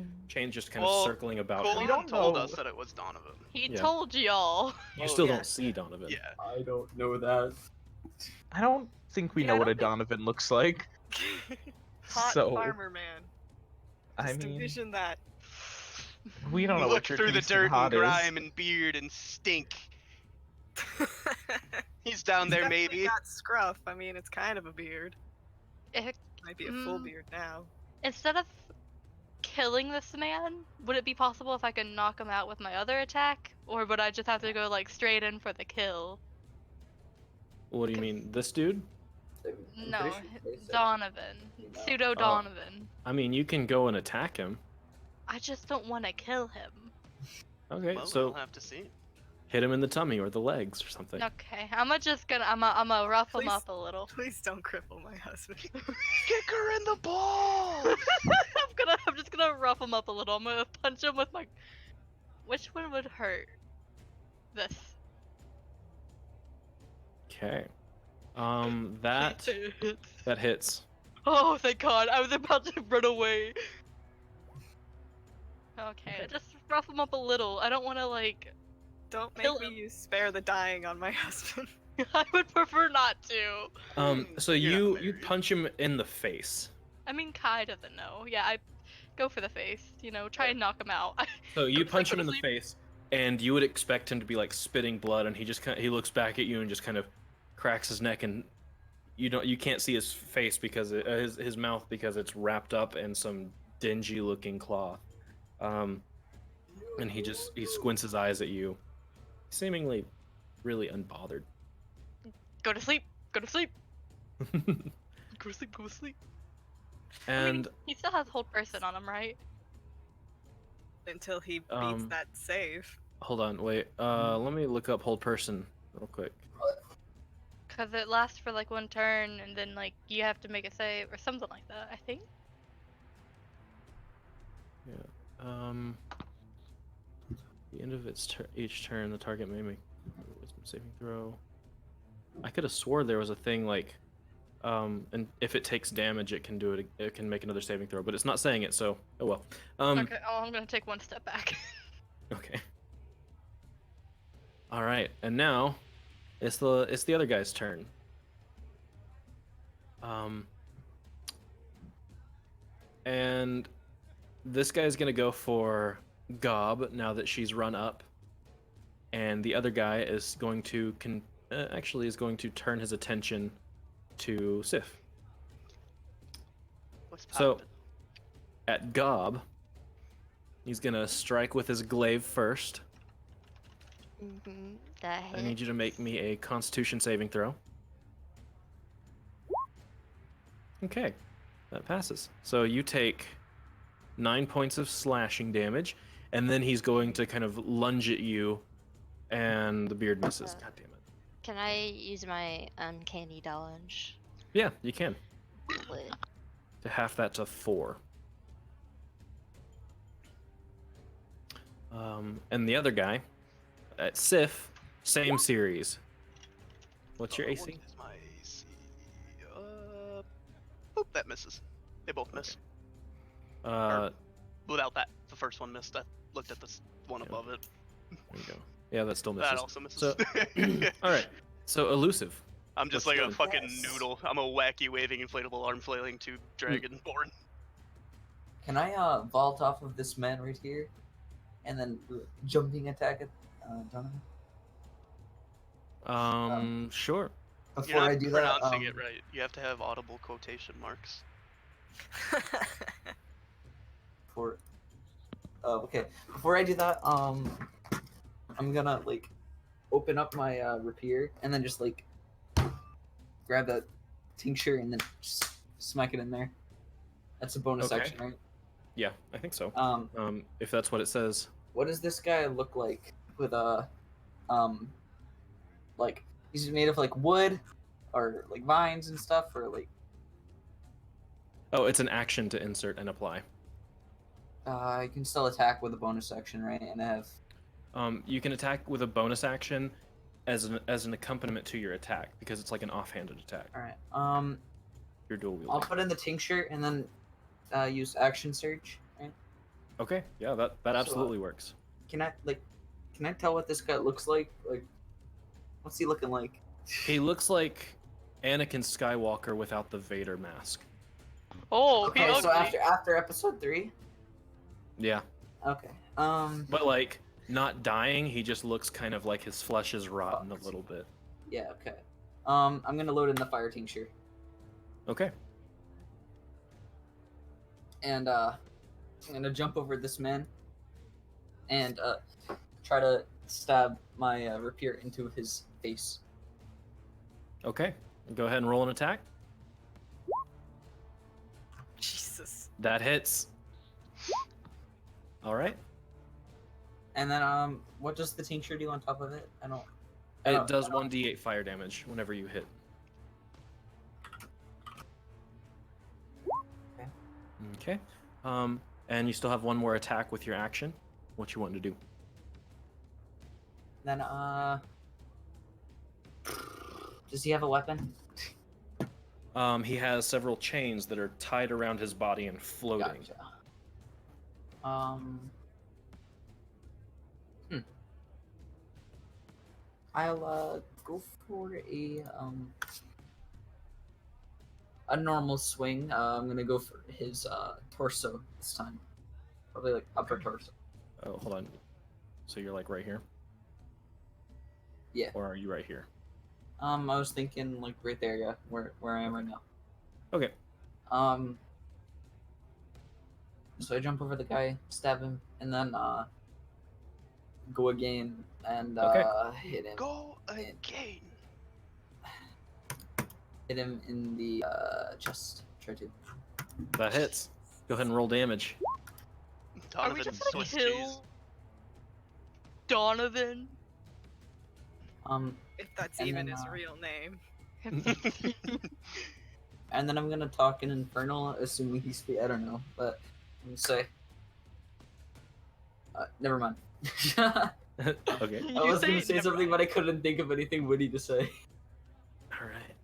Well, circling about Colin him. don't told know. us that it was Donovan. He Yeah. told y'all. You Oh, still yeah. don't see Donovan. Yeah. I don't know that. I don't think we Yeah, know I what a don't think- Donovan looks like. Hot So, farmer man. I Just mean, envision that. we don't know Look what your through the decent dirt and hot is. grime and beard and stink. He's down there, Definitely maybe. got scruff. I mean, it's kind of a beard. Might be a full Mm. beard now. Instead of killing this man, would it be possible if I could knock him out with my other attack, or would I just have to go like straight in for the kill? What do you mean, this dude? I'm No, pretty sure they said, Donovan. you know. Pseudo Donovan. I mean, you can go and attack him. I just don't want to kill him. Okay, Well, so we'll have to see. hit him in the tummy or the legs or something. Okay, I'm gonna rough him Please. up a little. Please don't cripple my husband. Kick her in the balls! I'm just gonna rough him up a little. I'm gonna punch him with my. Which one would hurt? This. Okay. That hits. Oh, thank God! I was about to run away. Okay, just rough him up a little. I don't want to like. Don't Kill make me use spare the dying on my husband. I would prefer not to. So You're not you married. punch him in the face. I mean, Kai doesn't know. Yeah, I go for the face. You know, try and knock him out. So you Just punch go him in to the sleep. face, and you would expect him to be like spitting blood, and he looks back at you and just kind of cracks his neck, and you can't see his face because his mouth because it's wrapped up in some dingy looking cloth, and he squints his eyes at you, seemingly really unbothered. Go to sleep. Go to sleep. Go to sleep. Go to sleep. I mean, And he still has hold person on him, right? Until he beats Um, that save. hold on, wait. Let me look up hold person real quick. Because it lasts for like one turn, and then like you have to make a save or something like that. I think. The end of each turn, the target may make a wisdom saving throw. I could have swore there was a thing like, and if it takes damage, it can do it. It can make another saving throw, but it's not saying it, so oh well. Okay. Oh, I'm gonna take one step back. Okay. All right, and now it's the other guy's turn. And this guy's gonna go for Gob now that she's run up, and the other guy is going to actually is going to turn his attention to Sif. What's So poppin'? at Gob, he's gonna strike with his glaive first. That I need hit. you to make me a Constitution saving throw. Okay, that passes. So you take 9 points of slashing damage, and then he's going to kind of lunge at you, and the beard misses. God damn it. Can I use my uncanny dodge? Yeah, you can. Lit. To half that to 4. And the other guy, at Sif, same series. What's your What AC? is my AC? Boop, that misses. They both miss. Without that, the first one missed. I looked at this one Yeah. above it. There you go. Yeah, that still misses. That also misses. So, all right. So elusive. I'm just What's like a good? fucking Yes. noodle. I'm a wacky waving inflatable arm flailing tube dragonborn. Can I vault off of this man right here, and then jumping attack at Donovan? Sure. Before You're not I do pronouncing that, it right. You have to have audible quotation marks. Okay. Before I do that, I'm gonna like open up my rapier and then just like grab that tincture and then just smack it in there. That's a bonus Okay. action, right? Yeah, I think so. If that's what it says. What does this guy look like with a like he's made of like wood or like vines and stuff, or like Oh, it's an action to insert and apply. I can still attack with a bonus action, right? And I have You can attack with a bonus action as an accompaniment to your attack because it's like an offhanded attack. all right. You're dual I'll wielding. put in the tincture and then use action surge. Right? Okay, yeah, that absolutely works. Can I tell what this guy looks like? Like, what's he looking like? He looks like Anakin Skywalker without the Vader mask. Oh, Okay, he so ugly. after episode 3. Yeah, Okay. but like not dying. He just looks kind of like his flesh is rotten a little bit. Yeah. Okay. I'm gonna load in the fire tincture Okay. and I'm gonna jump over this man and try to stab my rapier into his face. Okay. Go ahead and roll an attack. Jesus. That hits. All right. And then what does the tincture do on top of it? I don't. It does 1d8 fire damage whenever you hit. Okay. Okay. And you still have one more attack with your action. What you want to do? Then does he have a weapon? He has several chains that are tied around his body and floating. Gotcha. I'll go for a normal swing. I'm gonna go for his torso this time. Probably like upper torso. Oh, hold on. So you're like right here? Yeah. Or are you right here? I was thinking like right there, yeah, where I am right now. Okay. So I jump over the guy, stab him, and then go again and hit him. Go again. Hit him in the chest. Try to. That hits. Go ahead and roll damage. Are we Donovan just gonna Swiss cheese. kill Donovan? If that's And even then, his real name. and then I'm gonna talk in Infernal, assuming he speaks. I don't know, but I'm gonna say. Never mind. I Okay. was gonna say something, but I couldn't think of anything witty to say. All right.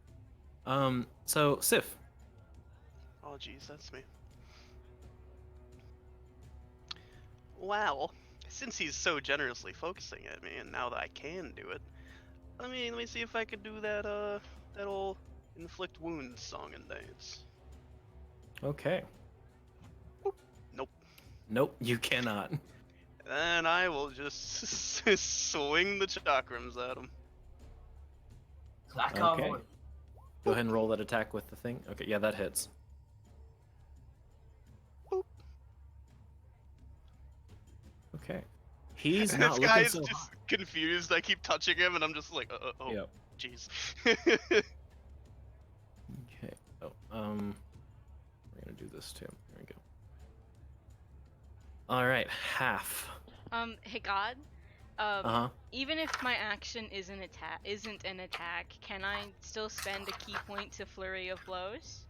So Sif. Oh jeez, that's me. Wow. Since he's so generously focusing at me, and now that I can do it, let me see if I could do that that old inflict wounds song and dance. Okay. Nope. Nope, you cannot. And I will just swing the chakrams at him. Clack Okay. on. Go ahead and roll that attack with the thing. Okay, yeah, that hits. Boop. Okay. He's And not this looking guy's so just confused. I keep touching him, and I'm just like, oh, Yep. jeez. Okay. Oh, we're gonna do this too. There we go. All right, half. Hey God. Uh-huh. Even if my action isn't an attack, can I still spend a key point to Flurry of Blows?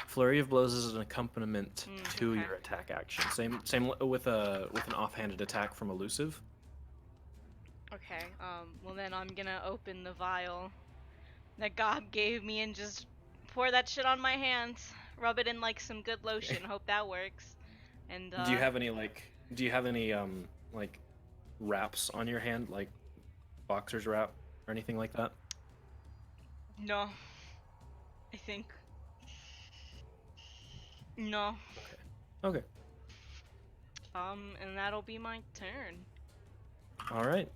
Flurry of Blows is an accompaniment to okay. your attack action. Same with an offhanded attack from elusive. Okay. Well then I'm gonna open the vial that Gob gave me and just pour that shit on my hands. Rub it in like some good lotion. Hope that works. And Do you have any like wraps on your hand, like boxer's wrap or anything like that? No. I think. No. Okay. And that'll be my turn. All right.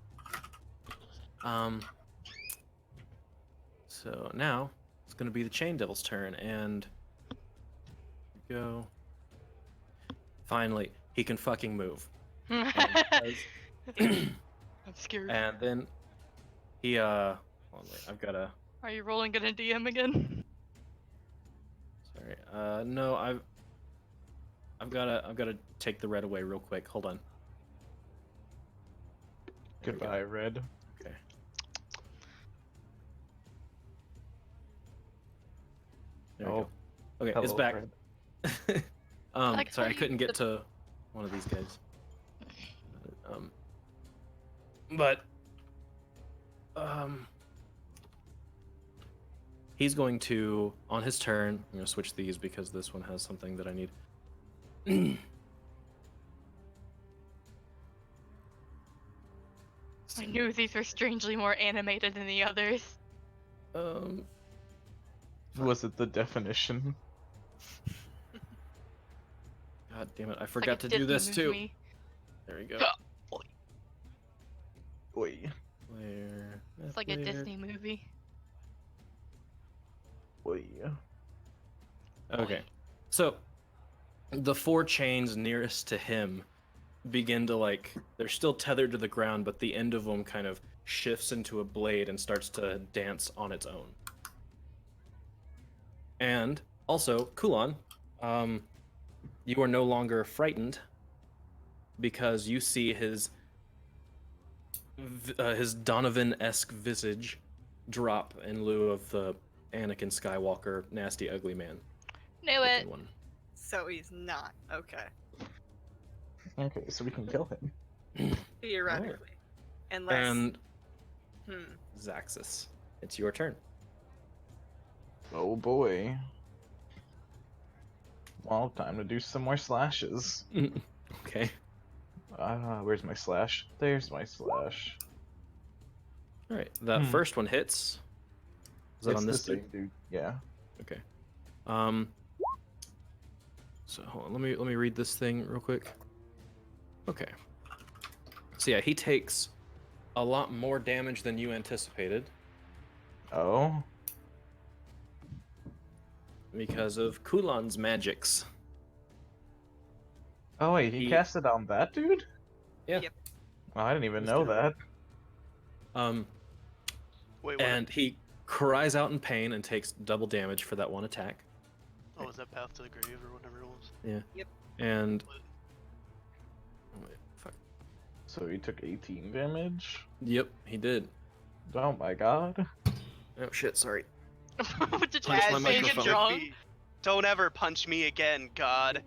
So now it's gonna be the Chain Devil's turn, and go. Finally, he can fucking move. And I'm scared. and then he hold on, wait, I've gotta. Are you rolling it into DM again? Sorry. No, I've gotta take the red away real quick. Hold on. There we go. Goodbye, Red. Okay. There we go. Okay, it's Hello, back. Red. Like Sorry, I how couldn't you- get to one of these guys. But he's going to, on his turn, I'm gonna switch these because this one has something that I need. I knew these were strangely more animated than the others. Was it the definition? God damn it, I Like forgot a to do Disney this too. movie. There we go. Oi. Where? It's like a Disney movie. Oi. Okay. So the four chains nearest to him begin to, like, they're still tethered to the ground, but the end of them kind of shifts into a blade and starts to dance on its own. And also, Kulon, you are no longer frightened because you see his Donovan-esque visage drop in lieu of the Anakin Skywalker nasty ugly man Knew it. looking one. So he's not. Okay. Okay, so we can kill him. Theoretically. Unless. And Hmm. Zaxxas, it's your turn. Oh boy. Well, time to do some more slashes. Okay. Where's my slash? There's my slash. All right. That first one hits. Is that It's on this the dude? same dude. Yeah. Okay. So hold on, let me read this thing real quick. Okay. So yeah, he takes a lot more damage than you anticipated Oh. because of Kulon's magics. Oh wait, he cast it on that dude? Yeah. Yep. Well, I didn't even He's know dead. that. Wait, what? And he cries out in pain and takes double damage for that one attack. Oh, was that Path to the Grave or whatever it was? Yeah. Yep. And oh, wait, fuck. So he took 18 damage? Yep, he did. Oh my god. Oh shit, sorry. Did you Punch my say it microphone. wrong? Don't ever punch me again, God.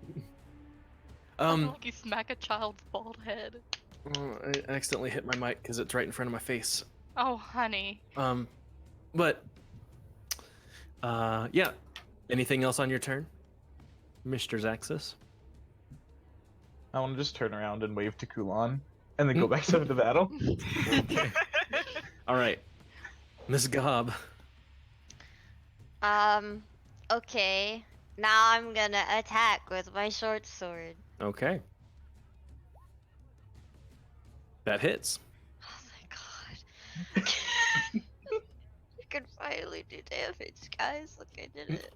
Like you smack a child's bald head. I accidentally hit my mic because it's right in front of my face. Oh, honey. But yeah. Anything else on your turn, Mr. Zaxxas? I want to just turn around and wave to Kulon, and then go back to the battle. Okay. All right, Miss Gob. Okay. Now I'm gonna attack with my short sword. Okay. That hits. Oh my god. You can finally do damage, guys. Look, I did it.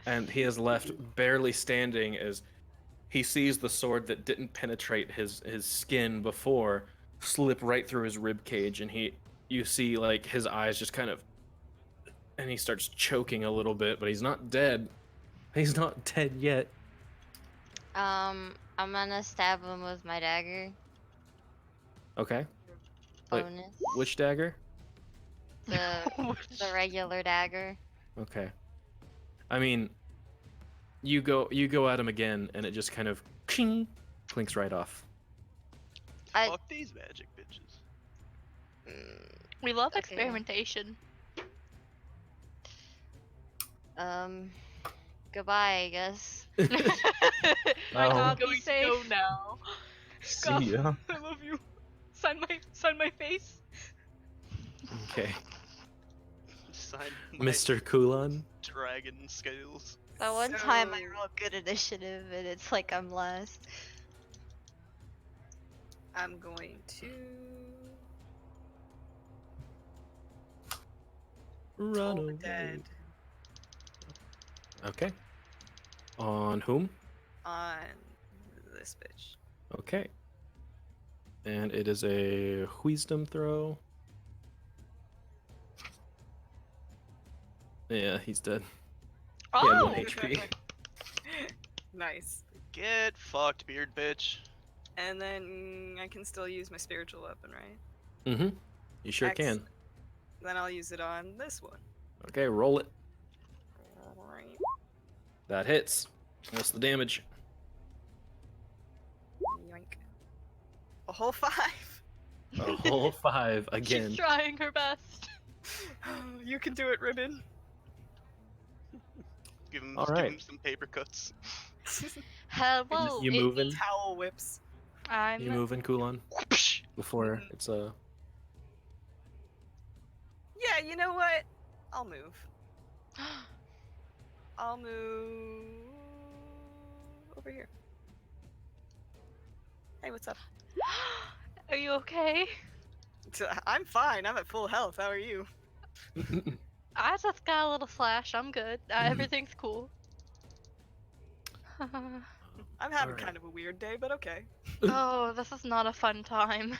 And he is left barely standing as he sees the sword that didn't penetrate his skin before slip right through his rib cage, and you see like his eyes just kind of, and he starts choking a little bit, but he's not dead. He's not dead yet. I'm gonna stab him with my dagger. Okay. Wait, Bonus. which dagger? The regular dagger. Okay. I mean, you go at him again, and it just kind of clinks right off. Fuck these magic bitches. We love Okay. experimentation. Goodbye, I guess. My Oh. God, be Going to safe. go now. See ya. I love you. Sign my face. Okay. Sign my Mr. Kulon. dragon scales. That one time I So- roll good initiative and it's like I'm last. I'm going to Run toll the away. dead Okay. On whom? on this bitch. Okay. And it is a wisdom throw. Yeah, he's dead. He had Oh, 1 HP. Nice. Get fucked, beard bitch. And then I can still use my spiritual weapon, right? Mm-hmm. You sure can. Excellent. Then I'll use it on this one. Okay, roll it. Right. That hits. What's the damage? Yoink. A whole 5. A whole 5 again. she's trying her best. You can do it, Ribbon. Give him, All give right. him some paper cuts. Hello. You moving? Towel whips. I'm You moving, Kulon? Before it's a. Yeah, you know what? I'll move. I'll move over here. Hey, what's up? Are you okay? I'm fine. I'm at full health. How are you? I just got a little slash. I'm good. Everything's cool. I'm having Alright. kind of a weird day, but okay. Oh, this is not a fun time.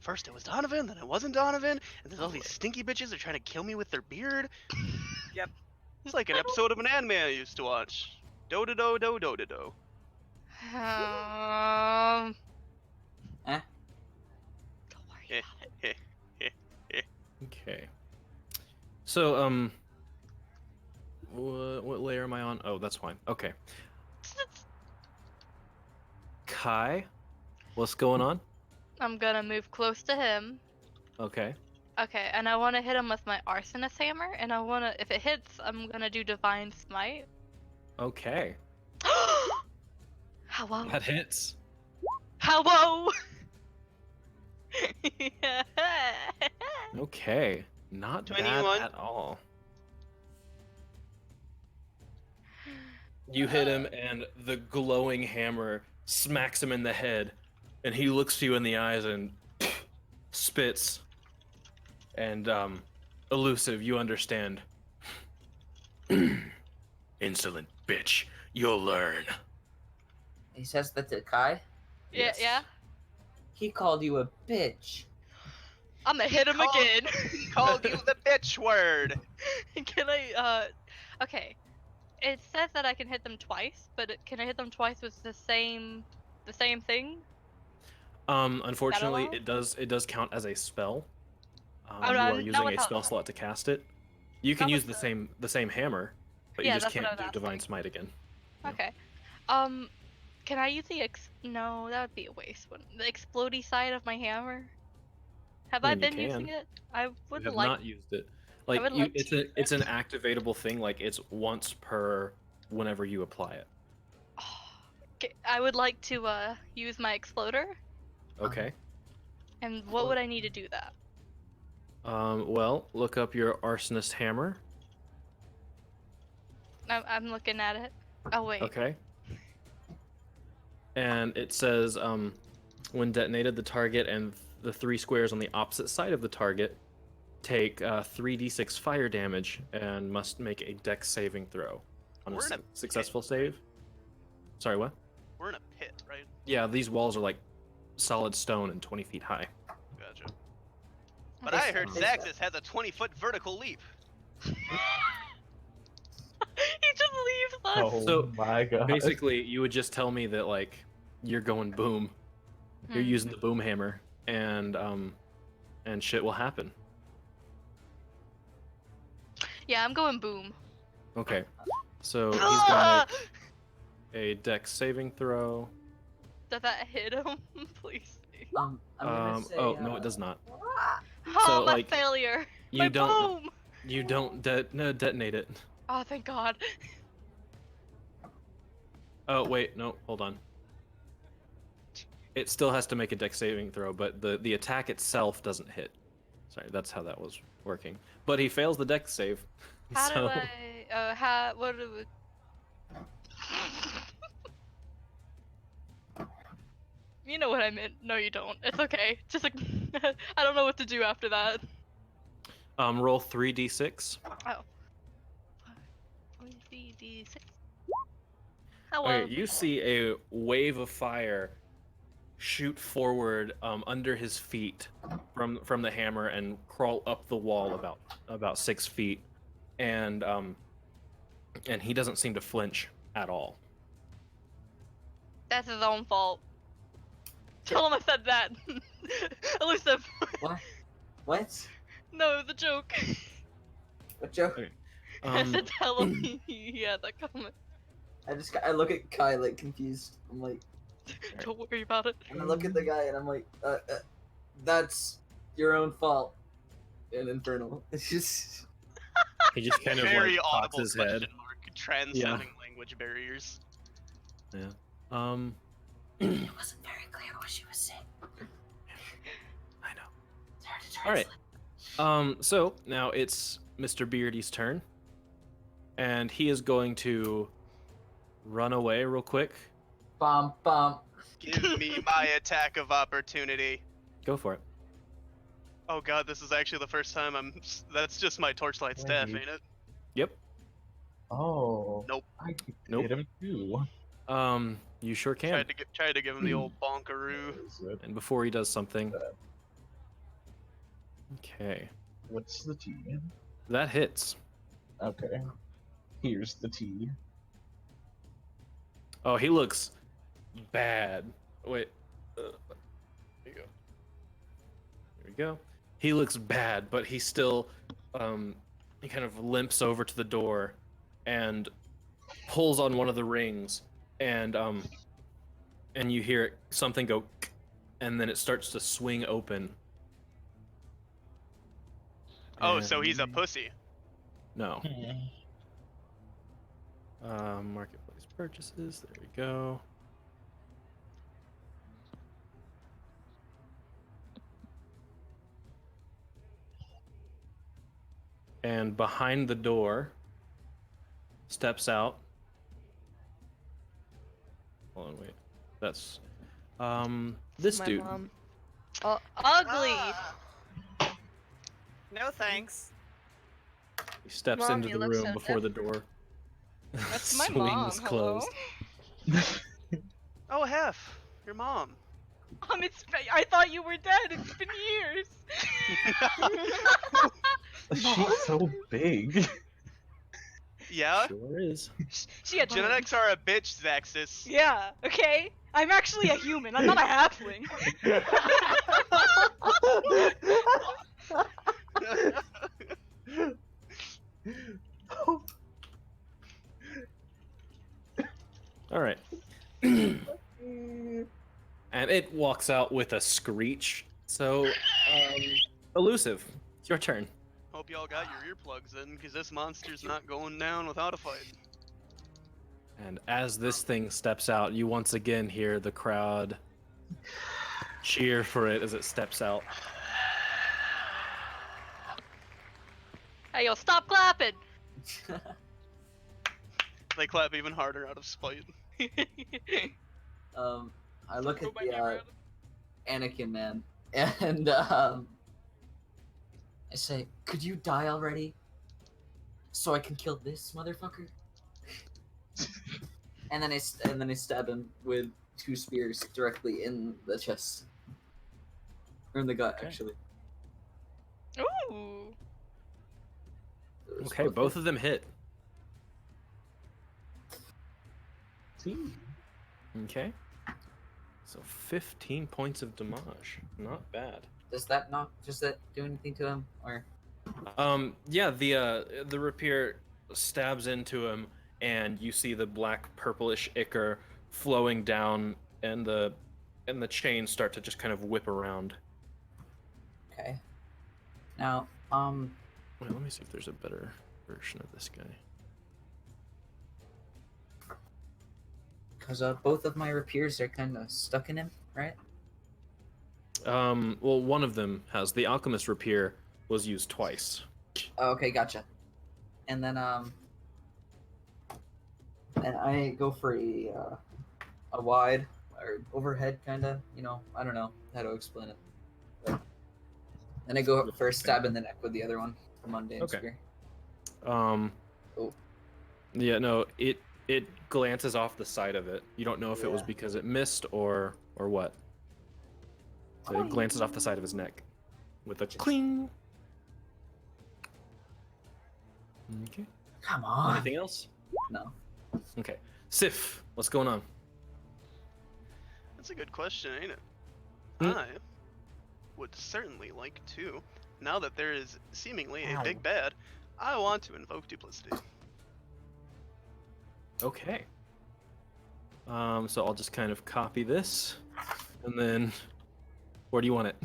First it was Donovan, then it wasn't Donovan, and then all these stinky bitches are trying to kill me with their beard. It's like an episode of an anime I used to watch. Do do do do do do do. Um. Eh? Don't worry Eh, about it. Okay. So, what layer am I on? Oh, that's fine. Okay. Kai, what's going on? I'm gonna move close to him. Okay. Okay, and I want to hit him with my arsonist hammer, and I want to, if it hits, I'm gonna do divine smite. Okay. Hello. That hits. Hello. Okay. Not bad 21. at all. You hit him, and the glowing hammer smacks him in the head, and he looks you in the eyes and spits. And, elusive, you understand. Insolent bitch, you'll learn. He says that to Kai. Yeah, yeah. He called you a bitch. I'm gonna hit him Call- again. He called you the bitch word. Can I? Okay. It says that I can hit them twice, but can I hit them twice with the same thing? Unfortunately, allowed? it does count as a spell. Oh, You no, are not using a without spell that. slot to cast it. You can Not use with the same hammer, but Yeah, you just that's what can't I do was divine asking. smite again. Yeah. Okay. Can I use the No, that would be a waste. The explodey side of my hammer. Have I I mean, you been using can. it? I You would have like. not used it. I would like to use It's it. an activatable thing. Like it's once per whenever you apply it. I would like to use my exploder. Okay. And what would I need to do that? Well, look up your arsonist hammer. I'm looking at it. Oh wait. Okay. And it says, when detonated, the target and the 3 squares on the opposite side of the target take 3d6 fire damage and must make a dex saving throw. On We're in a successful save. Sorry, what? We're in a pit, right? Yeah, these walls are like solid stone and 20 feet high. Gotcha. But I heard Is- Zaxxas has a 20-foot vertical leap. He just leaves us. Oh So, my god. Basically, you would just tell me that like you're going boom. You're Hmm. using the boom hammer, and shit will happen. Yeah, I'm going boom. Okay. So he's gonna make a dex saving throw. Does that hit him? Please. I'm gonna say. Oh no, it does not. Oh, So, my like, failure. You My don't boom. you don't detonate it. Oh, thank God. Oh wait, no, hold on. It still has to make a dex saving throw, but the attack itself doesn't hit. Sorry, that's how that was working. But he fails the dex save. How so do I? What do we... You know what I meant. No, you don't. It's okay. Just like, I don't know what to do after that. roll 3d6. Oh. 3d6. Hello. Okay, you see a wave of fire shoot forward under his feet from the hammer and crawl up the wall about 6 feet, and he doesn't seem to flinch at all. That's his own fault. Tell him I said that. Elusive. What? What? No, it was a joke. What joke? Okay. I said tell him he had that comment. I look at Kai like confused. I'm like, Don't worry about it. and I look at the guy and I'm like, that's your own fault. And Infernal. It's just. He just kind of Very like cocks audible his question head. mark, transcending language barriers. Yeah. It wasn't very clear what she was saying. I know. It's hard to All right. translate. So now it's Mr. Beardy's turn, and he is going to run away real quick. Bum bum. Give me my attack of opportunity. Go for it. Oh god, this is actually the first time I'm. That's just my torchlight staff, Wait. ain't it? Yep. Oh. Nope. I could Nope. hit him too. You sure can. Tried to give him the old bonkaroo. Is it? And before he does something. Okay. What's the team? That hits. Okay. Here's the tea. Oh, he looks bad. Wait. There you go. There we go. He looks bad, but he still, he kind of limps over to the door and pulls on one of the rings, and you hear something go, and then it starts to swing open. Oh, so he's a And- pussy. No. Marketplace purchases. There we go. And behind the door steps out. Hold on, wait. That's this My dude. mom. Oh, ugly. Ah. No thanks. He steps Mom, into you the look room so before the door That's my swings mom. Hello. closed. Oh, Hef, your mom. I thought you were dead. It's been years. She's so big. Yeah? Sure is. She had Genetics are a bitch, Zaxis. Yeah. Okay. I'm actually a human. I'm not a halfling. All right. And it walks out with a screech. So, elusive. It's your turn. Hope y'all got your earplugs in, because this monster's not going down without a fight. And as this thing steps out, you once again hear the crowd cheer for it as it steps out. Hey, yo, stop clapping. They clap even harder out of spite. I look at Throw my the name around. Anakin man, and I say, "Could you die already, so I can kill this motherfucker?" and then I stab him with 2 spears directly in the chest, or in the gut, Okay. actually. Ooh. Those Okay, both of them hit. See? Okay. So 15 points of damage. Not bad. Does that do anything to him, or? Yeah, the rapier stabs into him, and you see the black purplish ichor flowing down, and the chains start to just kind of whip around. Okay. Now, Wait, let me see if there's a better version of this guy. because both of my rapiers are kind of stuck in him, right? Well, one of them has the alchemist rapier was used twice. Oh, okay, gotcha. And then and I go for a wide or overhead kind of, I don't know how to explain it. But then I go for a stab in the neck with the other one, the mundane Okay. spear. Oh. Yeah, no, it It glances off the side of it. You don't know if it was Yeah. because it missed or what. But it glances off the side of his neck with a cling. Okay. Come on. Anything else? No. Okay. Sif, what's going on? That's a good question, ain't it? Hmm. I would certainly like to, now that there is seemingly a Ow. big bad, I want to invoke duplicity. Okay. So I'll just kind of copy this, and then where do you want it?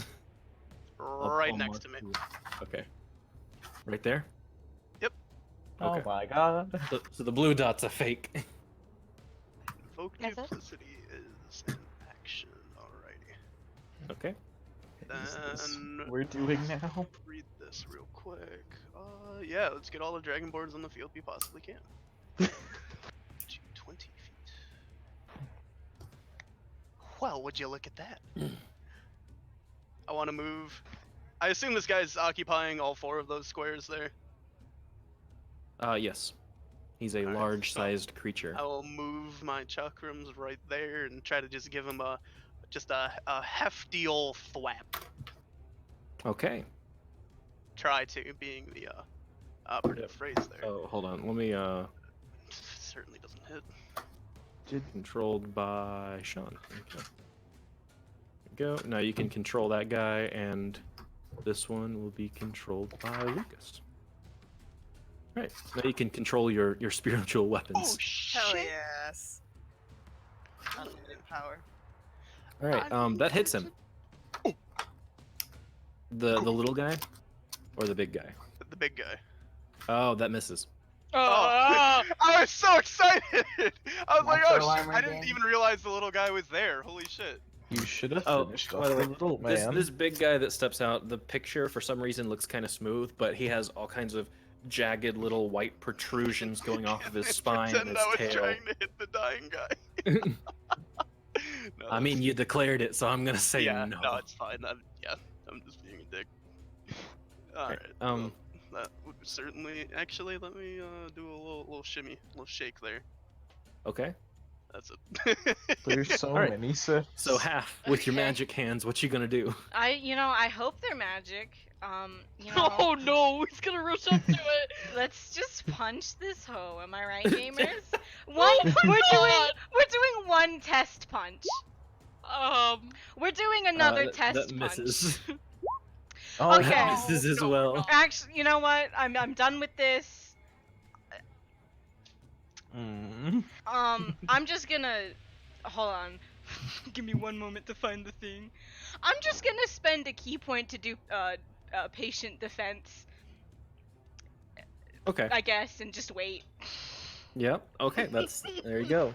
Right I'll next mark to me. you. Okay. Right there. Yep. Okay. Oh my god. So the blue dot's a fake. Invoke Yes, sir. duplicity is an action. Alrighty. Okay. Is this Then we're doing now? read this real quick. Yeah, let's get all the dragon boards on the field we possibly can. 20 feet. Well, would you look at that? I want to move. I assume this guy's occupying all 4 of those squares there. Yes. He's a Alright, so large-sized creature. I will move my chakrams right there and try to just give him a hefty ol' thwap. Okay. Try to, being the operative phrase there. Oh, hold on. Let me certainly doesn't hit. Controlled by Sean. Okay. There you go. Now you can control that guy, and this one will be controlled by Lucas. Right. Now you can control your spiritual weapons. Oh shit! Hell yes. Unlimited power. All right. That hits him. The little guy, or the big guy? The big guy. Oh, that misses. Oh, I was so excited! I was like, That's oh our shit! armor I didn't game. even realize the little guy was there. Holy shit! You should have Oh, finished by off the the way, little this man. this big guy that steps out, the picture for some reason looks kind of smooth, but he has all kinds of jagged little white protrusions going off of his spine and Pretend his I was tail. trying to hit the dying guy. No, I mean, you declared it, so I'm gonna say yeah, no. no, it's fine. I'm just being a dick. All right. Um, well, that would certainly. Actually, let me do a little shimmy, little shake there. Okay. That's it. There's so Alright. many sets. So half with your Okay. magic hands, what you gonna do? I hope they're magic. You know, Oh no, he's gonna rush up to it. let's just punch this hoe. Am I right, gamers? Oh my God. We're doing one test punch. We're doing another that test punch. misses. Oh, Okay. That misses as No, well. no. Actually, you know what? I'm done with this. I'm just gonna hold on. Give me one moment to find the thing. I'm just gonna spend a key point to do patient defense, Okay. I guess, and just wait. Yep. Okay. There you go.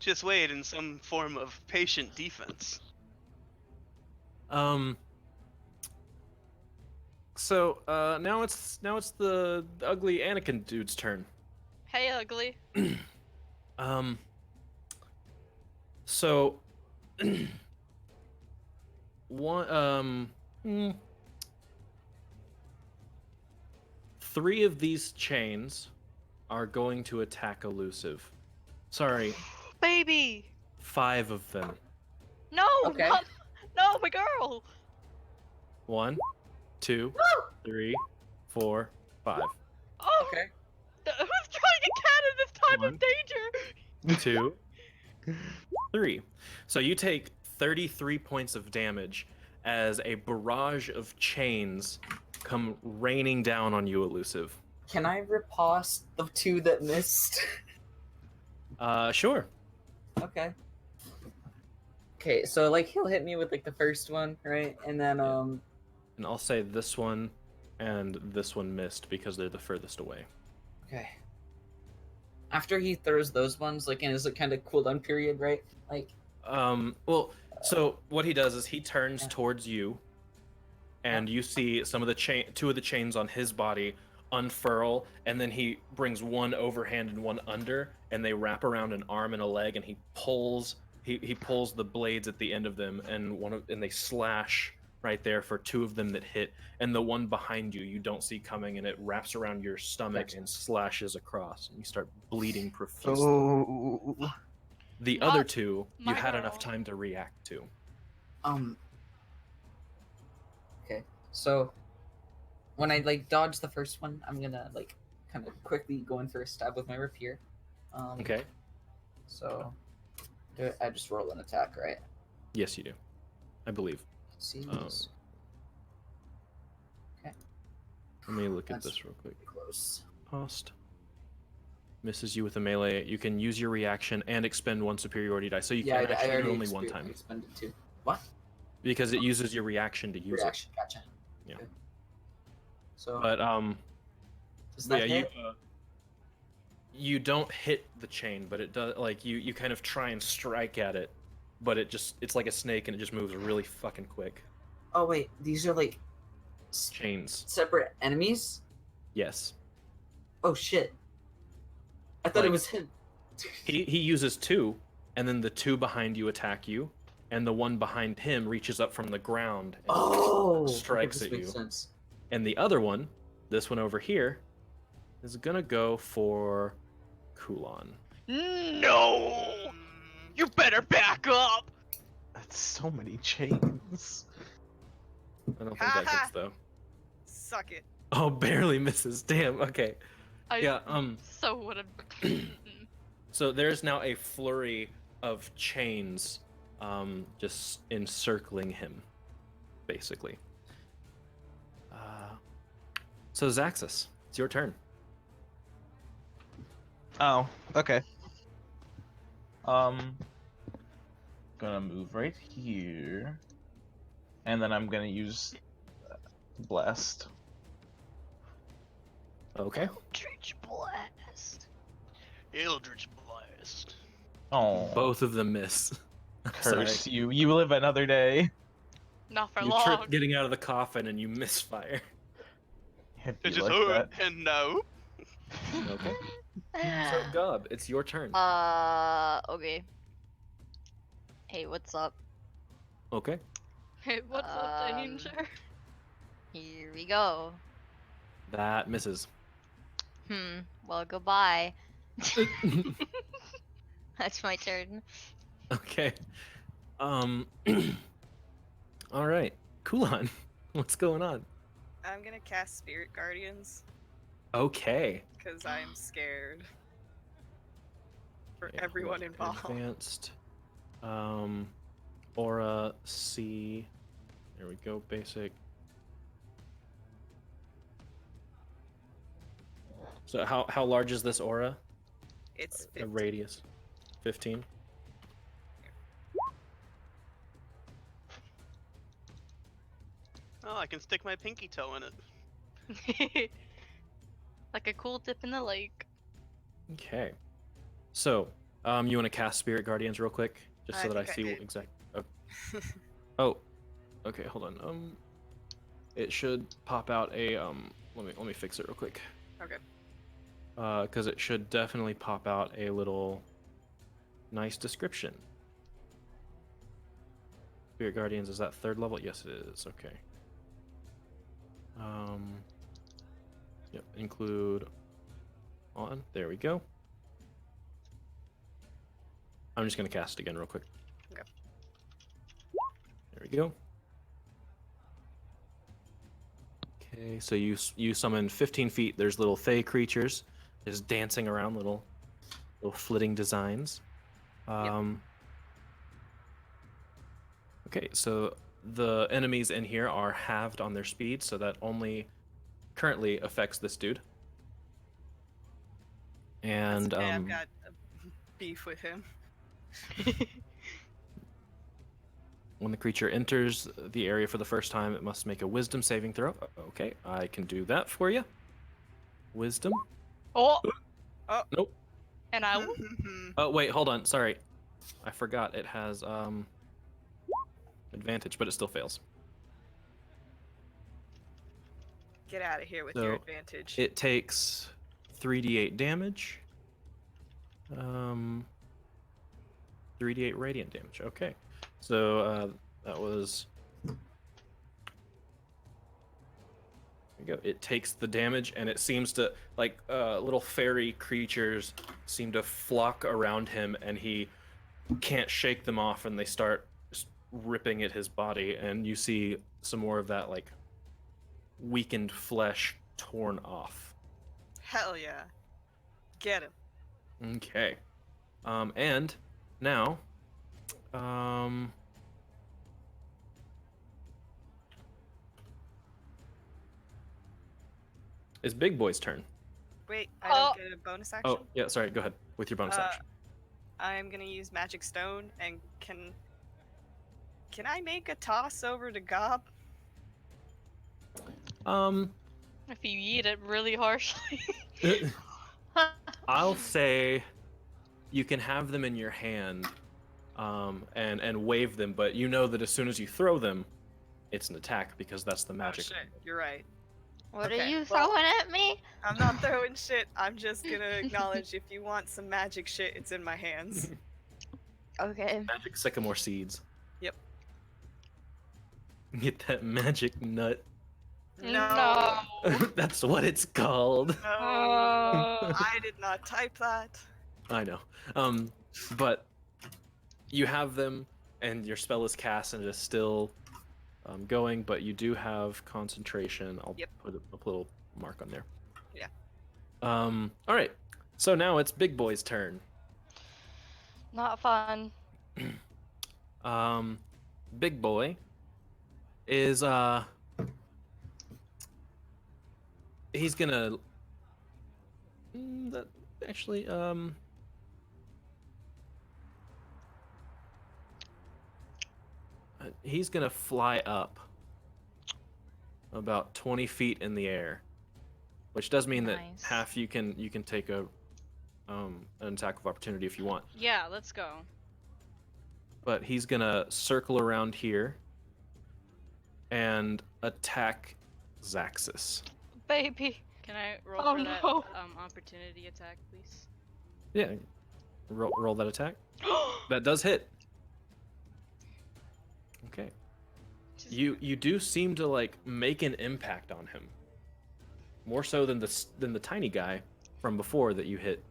Just wait in some form of patient defense. So now it's the ugly Anakin dude's turn. Hey, ugly. So one three of these chains are going to attack Elusive. Sorry, Baby. 5 of them. No, Okay. no, my girl. 1, 2, 3, 4, 5. Oh, Okay. who's trying to cat in this time One. of danger? 2, 3. So you take 33 points of damage as a barrage of chains come raining down on you, Elusive. Can I riposte the 2 that missed? Sure. Okay. Okay, so like he'll hit me with like the first one, right? And then Yeah. And I'll say this one and this one missed because they're the furthest away. okay. After he throws those ones, like in his like, kind of cooldown period, right? Like Well, so what he does is he turns Yeah. towards you, and you see some of the 2 of the chains on his body unfurl, and then he brings one overhand and one under, and they wrap around an arm and a leg, and he pulls the blades at the end of them, and they slash right there for 2 of them that hit, and the one behind you don't see coming, and it wraps around your stomach Gotcha. and slashes across, and you start bleeding profusely. Oh. The Not other 2 you my had girl. enough time to react to. Okay. So when I like dodge the first one, I'm gonna like kind of quickly go in for a stab with my rapier. Okay. So I just roll an attack, right? Yes, you do. I believe. See. Let me look at That's this real quick. close. Cost. Misses you with a melee. You can use your reaction and expend 1 superiority die. So you Yeah, can I actually already do only 1 time. expended 2. What? Because it uses your reaction to use Reaction. Gotcha. Yeah. Okay. So it. But does that yeah, hit? you don't hit the chain, but it does, like, you kind of try and strike at it, but it's like a snake and it just moves really fucking quick. Oh wait, these are like Chains. separate enemies? Yes. Oh shit. I thought it Like- was him. He uses 2, and then the 2 behind you attack you, and the one behind him reaches up from the ground and Oh, strikes okay, at this makes you. sense. And the other one, this one over here, is gonna go for Kulon. No! You better back up! That's so many chains. I don't think that hits though. Suck it. Oh, barely misses. Damn. Okay. I Yeah, so would have. So there's now a flurry of chains just encircling him, basically. So Zaxxas, it's your turn. Oh, okay. Gonna move right here, and then I'm gonna use blast. Okay. Eldritch blast. Eldritch Blast. Oh, Both of them miss. Sorry. curse you! You live another day. Not for You long. trip getting out of the coffin and you misfire. It'd be It just like hurt, that. and no. Okay. So Gob, it's your turn. Okay. Hey, what's up? Okay. Hey, what's up, danger? Here we go. That misses. Well, goodbye. That's my turn. Okay. All right. Kulon, what's going on? I'm gonna cast Spirit Guardians Okay. because I'm scared for Yeah, everyone hold on. involved. Advanced. Aura C. There we go. Basic. So how large is this aura? It's A 15. radius. 15. Oh, I can stick my pinky toe in it. Like a cool dip in the lake. Okay. So, you want to cast Spirit Guardians real quick, just so that I think I see did. what exact. Oh, okay. Hold on. It should pop out a Let me fix it real quick. Okay. Because it should definitely pop out a little nice description. Spirit Guardians, is that 3rd level? Yes, it is. Okay. Yep. Include on. There we go. I'm just gonna cast it again real quick. Okay. There we go. Okay, so you summon 15 feet. There's little fey creatures just dancing around, little flitting designs. Okay, so the enemies in here are halved on their speed, so that only currently affects this dude. And That's okay, I've got a beef with him. when the creature enters the area for the first time, it must make a wisdom saving throw. Okay, I can do that for you. Wisdom. Oh, Nope. and I. Oh, wait, hold on. Sorry. I forgot it has advantage, but it still fails. Get out of here with So, your advantage. It takes 3d8 damage. 3d8 radiant damage. Okay. So that was. There you go. It takes the damage, and it seems to little fairy creatures seem to flock around him, and he can't shake them off, and they start just ripping at his body, and you see some more of that weakened flesh torn off. Hell yeah. Get him. Okay. And now, it's Big Boy's turn. Wait, I don't get a bonus action? Oh, yeah, sorry, go ahead with your bonus action. I'm gonna use Magic Stone, and can I make a toss over to Gob? If you eat it really harshly. I'll say you can have them in your hand, and wave them, but you know that as soon as you throw them, it's an attack because that's the magic. Oh shit, you're right. What Okay, are you well- throwing at me? I'm not throwing shit. I'm just gonna acknowledge if you want some magic shit, it's in my hands. Okay. Magic sycamore seeds. Yep. Get that magic nut. No. That's what it's called. No. I did not type that. I know. But you have them, and your spell is cast, and it is still going, but you do have concentration. I'll Yep. put a little mark on there. Yeah. All right. So now it's Big Boy's turn. Not fun. Big Boy is he's gonna that actually he's gonna fly up about 20 feet in the air, which does mean that Nice. half you can take a an attack of opportunity if you want. Yeah, let's go. But he's gonna circle around here and attack Zaxxas. Baby. Can I roll Oh, for that no. opportunity attack, please? Yeah, roll that attack. That does hit. Okay. Just- You do seem to like make an impact on him, more so than the tiny guy from before that you hit.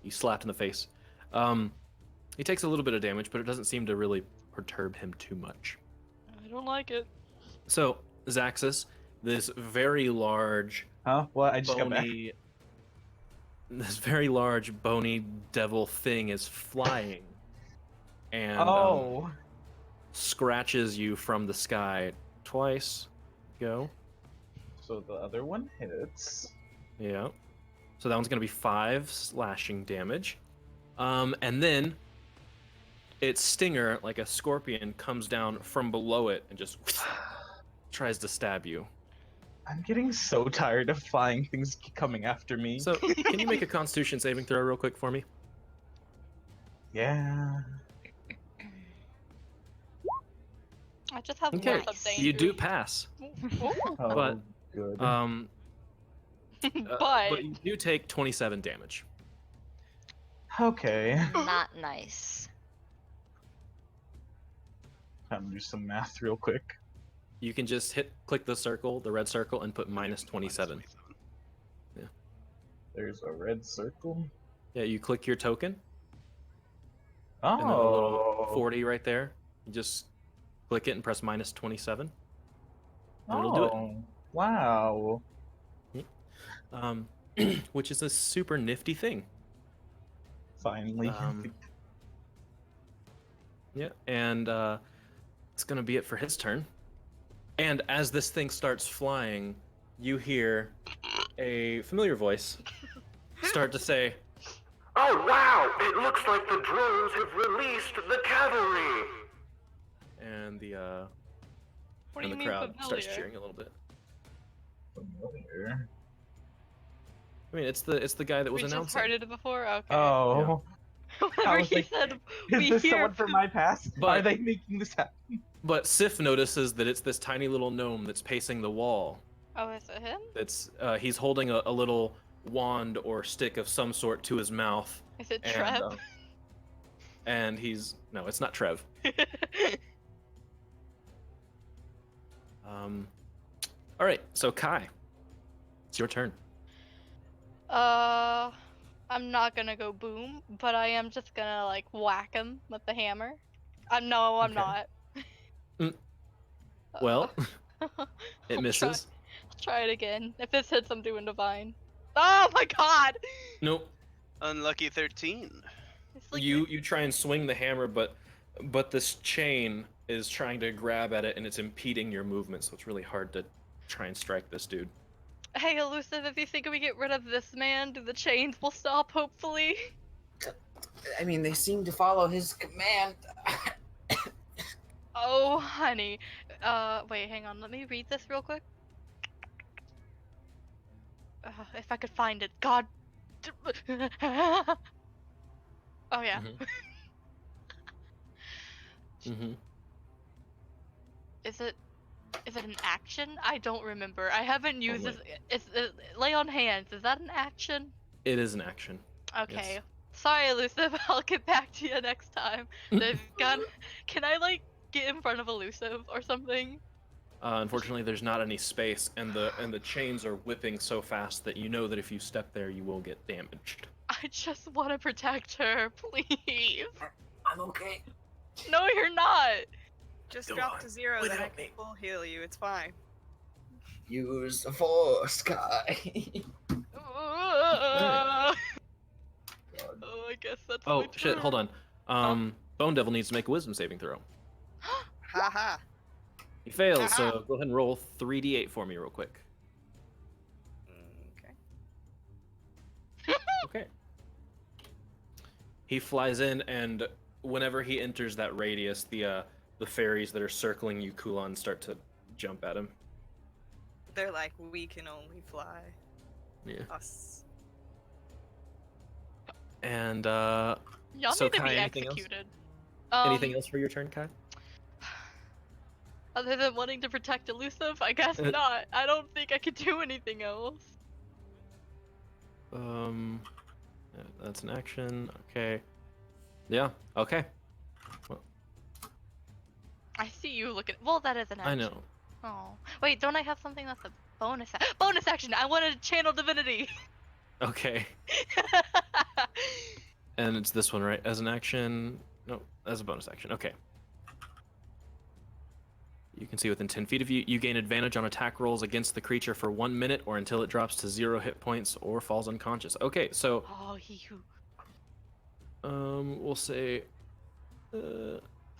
You slapped in the face. He takes a little bit of damage, but it doesn't seem to really perturb him too much. I don't like it. So Zaxxas, this very large, Huh? What? I just got back. bony, this very large bony devil thing is flying, and Oh. scratches you from the sky twice. Go. So the other one hits. Yeah. So that one's gonna be 5 slashing damage. And then its stinger, like a scorpion, comes down from below it and just tries to stab you. I'm getting so tired of flying things coming after me. So can you make a Constitution saving throw real quick for me? Yeah. I just have Okay, lots of danger. you do pass. Oh, But, good. But you do take 27 damage. Okay. Not nice. I'm gonna do some math real quick. You can just click the circle, the red circle, and put minus 27. There's a red circle. Yeah, you click your token, Oh. and then a little 40 right there. You just click it and press minus 27. And it'll do it. Oh, wow. Which is a super nifty thing. Finally. Yeah, and it's gonna be it for his turn. And as this thing starts flying, you hear a familiar voice start to say, Oh wow! It looks like the drones have released the cavalry! and the What do and you the mean crowd starts familiar? cheering a little bit. Familiar. I mean, it's the guy that was We just announcing. heard it before? Okay. Oh. I Whenever was he like, said, Is we this hear someone from my past? Are But- they making this happen? But Sif notices that it's this tiny little gnome that's pacing the wall. Oh, is it him? That's he's holding a little wand or stick of some sort to his mouth, Is it And, Trev? and no, it's not Trev. All right, so Kai, it's your turn. I'm not gonna go boom, but I am just gonna like whack him with the hammer. No, I'm Okay. not. Well, I'll it misses. try it again. If this hits, I'm doing divine. Oh my god! Nope. Unlucky 13. It's like You try and swing the hammer, but this chain is trying to grab at it and it's impeding your movement, so it's really hard to try and strike this dude. Hey, Elusive, if you think we get rid of this man, the chains will stop, hopefully. I mean, they seem to follow his command. Oh, honey. Wait, hang on. Let me read this real quick. If I could find it. God. Oh, yeah. Mm-hmm. Is it an action? I don't remember. I haven't used wait. this. Lay on hands. Is that an action? It is an action. Okay. Yes. Sorry, Elusive. I'll get back to you next time. They've got. Can I like get in front of Elusive or something? Unfortunately, there's not any space, and the chains are whipping so fast that you know that if you step there, you will get damaged. I just want to protect her, please. I'm okay. No, you're not. Just Go drop on, to 0, then I without can me. full heal you. It's fine. Use the force, Kai. Oh, I guess that's Oh my shit! Hold turn. on. Bone Devil needs to make a Wisdom saving throw. Haha. He fails, so go ahead and roll 3d8 for me real quick. Okay. Okay. He flies in, and whenever he enters that radius, the fairies that are circling you, Kulon, start to jump at him. They're like, we can only fly. Yeah. Us. And Y'all so need to Kai, be anything else? executed. Anything else for your turn, Kai? Other than wanting to protect Elusive, I guess not. I don't think I could do anything else. Yeah, that's an action. Okay. Yeah. Okay. Well, I see you looking. Well, that is an action. I know. Oh, wait, don't I have something that's a bonus action? I wanted to channel divinity. Okay. And it's this one, right? As an action. No, as a bonus action. Okay. You can see within 10 feet of you, you gain advantage on attack rolls against the creature for 1 minute or until it drops to 0 hit points or falls unconscious. Okay, so Oh, he who. we'll say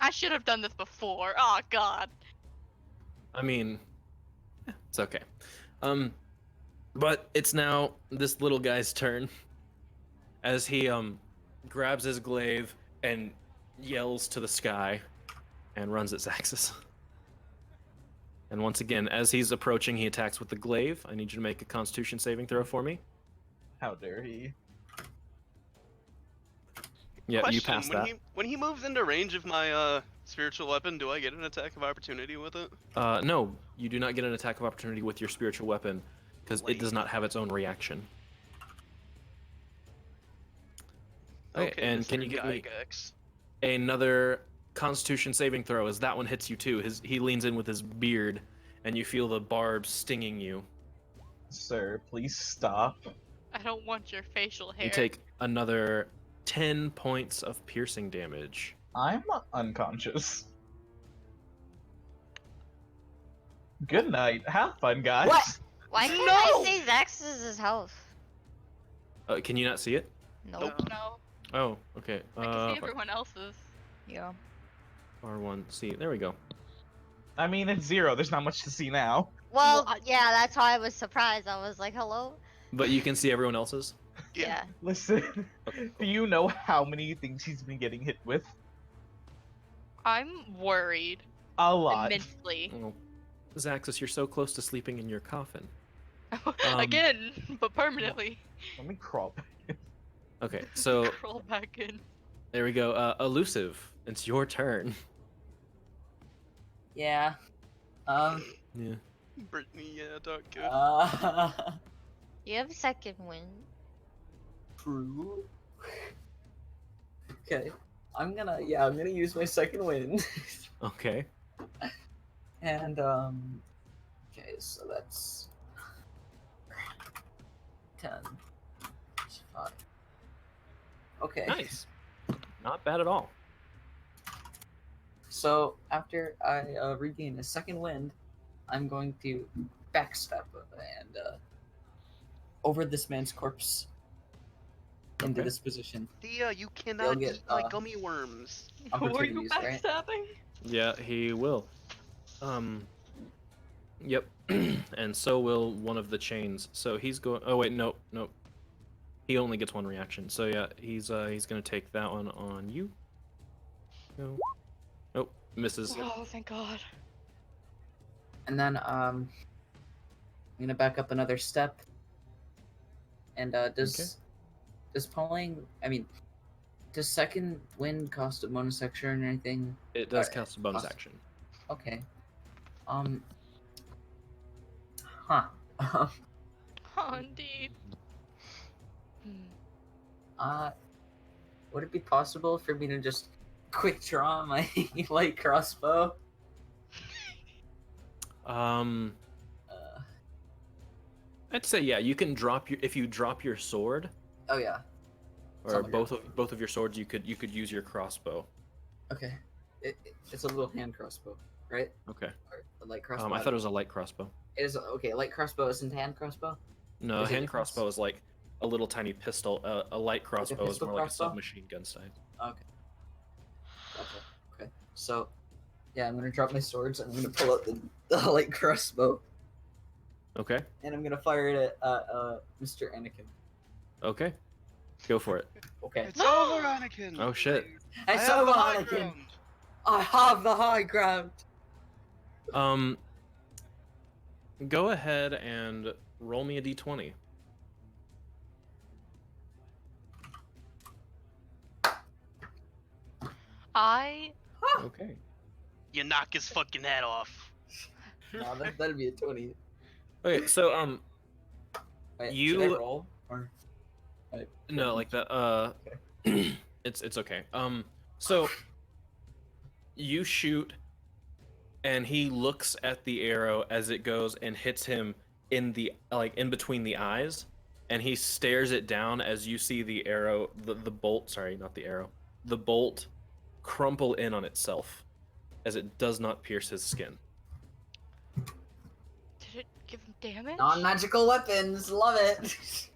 I should have done this before. Oh God. I mean, it's okay. But it's now this little guy's turn as he grabs his glaive and yells to the sky and runs at Zaxxas. And once again, as he's approaching, he attacks with the glaive. I need you to make a Constitution saving throw for me. How dare he? Yeah, Question, you passed that. When he moves into range of my spiritual weapon, do I get an attack of opportunity with it? No, you do not get an attack of opportunity with your spiritual weapon because it does not have its own reaction. Okay, and Mr. can you give me Gygax. another Constitution saving throw as that one hits you too? He leans in with his beard, and you feel the barbs stinging you. Sir, please stop. I don't want your facial hair. You take another 10 points of piercing damage. I'm unconscious. Good night. Have fun, guys. What? Why can't I see Zaxxas' health? Can you not see it? Nope. No, Oh, okay. I can see everyone else's. Yeah. R1, see, there we go. I mean, it's 0. There's not much to see now. Well, Well, yeah, that's why I was surprised. I was like, hello? But you can see everyone else's? Yeah. Listen, Okay, do you know how many things he's been getting hit with? I'm worried A lot. immensely. Well, Zaxxas, you're so close to sleeping in your coffin. Again, but permanently. Let me crawl back. Okay, so Crawl back in. there we go. Elusive, it's your turn. Yeah. Yeah. Brittany, yeah, not good. You have second wind. True. Okay. I'm gonna use my second wind. Okay. And okay, so that's 10. 5. Okay. Nice. Not bad at all. So after I regain a second wind, I'm going to backstep and over this man's corpse into Okay. this position. Thea, you cannot get, eat my gummy worms. Were you Opportunities, right? backstabbing? Yeah, he will. Yep. And so will one of the chains. So he's going. Oh wait, nope. He only gets one reaction. So yeah, he's gonna take that one on you. No. Nope. Misses. Oh, thank God. And then I'm gonna back up another step. And does pulling? I mean, does second wind cost a bonus action or anything? It does Alright, cast a bonus awesome. action. Okay. Huh. Oh, indeed. Would it be possible for me to just quick draw my light crossbow? I'd say yeah. You can drop your if you drop your sword Oh yeah. or Someone both of your swords. You could use your crossbow. Okay. It's a little hand crossbow, right? Okay. Or a light crossbow. I thought it was a light crossbow. It is okay. Light crossbow isn't hand crossbow. No, Is it hand different? crossbow is like a little tiny pistol. A light crossbow is pistol more like a crossbow? submachine gun sight. Okay. Gotcha. Okay. So, yeah, I'm gonna drop my swords and I'm gonna pull out the light crossbow Okay. and I'm gonna fire it at Mr. Anakin. Okay. Go for it. Okay. It's over, Anakin. Oh shit. And I so have the on, high Anakin. ground. I have the high ground. Go ahead and roll me a d20. Okay. You knock his fucking head off. No, that'd be a 20. Okay, so Wait, You- should I roll? Or... no, like the it's okay. So you shoot and he looks at the arrow as it goes and hits him in the in between the eyes, and he stares it down as you see the arrow, the bolt, sorry, not the arrow, the bolt crumple in on itself as it does not pierce his skin. Did it give him damage? Non-magical weapons, love it.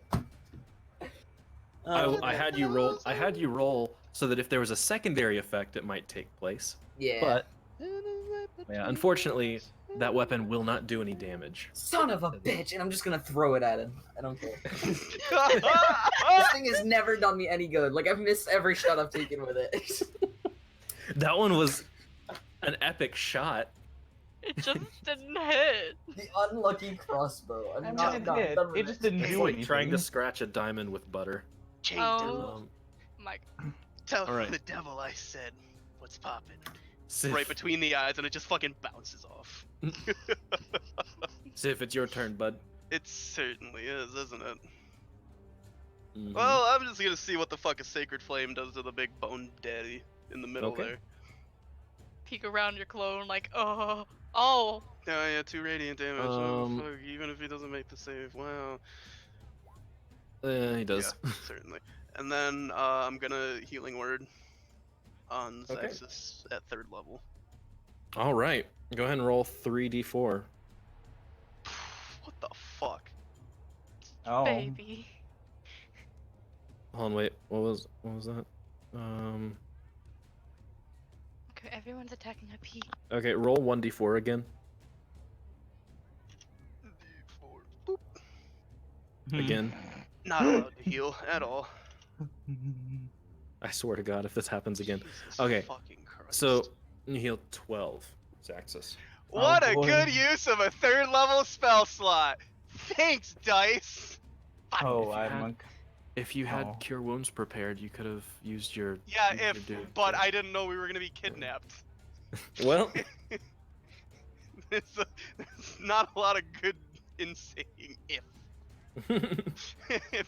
I had you roll so that if there was a secondary effect it might take place. Yeah. But yeah, unfortunately that weapon will not do any damage. Son of a bitch, and I'm just gonna throw it at him. I don't care. This thing has never done me any good. Like, I've missed every shot I've taken with it. That one was an epic shot. It just didn't hit. The unlucky crossbow. I'm I not mean, done it with just didn't It's do like anything. trying to scratch a diamond with butter. Jade, Oh. Um, tell alright. the devil I said what's poppin'. Sif, Right between the eyes, and it just fucking bounces off. Sif, it's your turn, bud. It certainly is, isn't it? Mhm. Well, I'm just gonna see what the fuck a sacred flame does to the big bone daddy in the middle Okay. there. Peek around your clone like, oh. Oh yeah, 2 radiant damage. Oh Um, fuck, even if he doesn't make the save, wow. He does. Yeah, certainly. And then I'm gonna healing word on Okay. Zaxxas at 3rd level. All right, go ahead and roll 3d4. What the fuck? Oh. Baby. Hold on, wait. What was that? Okay, everyone's attacking a P. Okay, roll 1d4 again. D4. Boop. Again. Not allowed to heal at all. I swear to God, if this happens again. Jesus Okay, fucking Christ. So you heal 12, Zaxxas. What Oh, a boy. good use of a 3rd level spell slot. Thanks, Dice. Oh, If you had- I'm If you had Oh. cure wounds prepared, you could have used your. Yeah, used your if, dude but to- I didn't know we were gonna be kidnapped. Well, There's not a lot of good in saying if.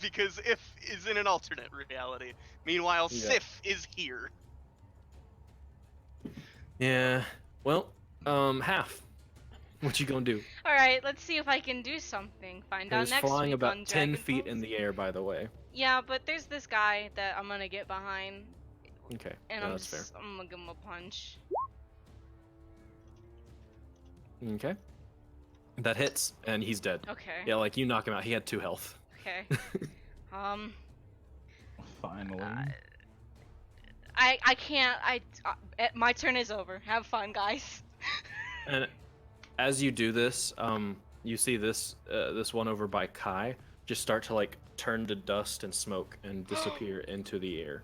Because if is in an alternate reality. Meanwhile, Yeah. Sif is here. yeah. Well, half. What you gonna do? All right, let's see if I can do something. Find out He's next flying week about on 10 Dragon feet Balls. in the air, by the way. Yeah, but there's this guy that I'm gonna get behind, Okay, and yeah, I'm that's fair. just I'm gonna give him a punch. Okay. That hits, and he's dead. Okay. Yeah, like you knock him out. He had 2 health. Okay. Um, Finally. I can't. My turn is over. Have fun, guys. And as you do this, you see this this one over by Kai just start to like turn to dust and smoke and disappear into the air.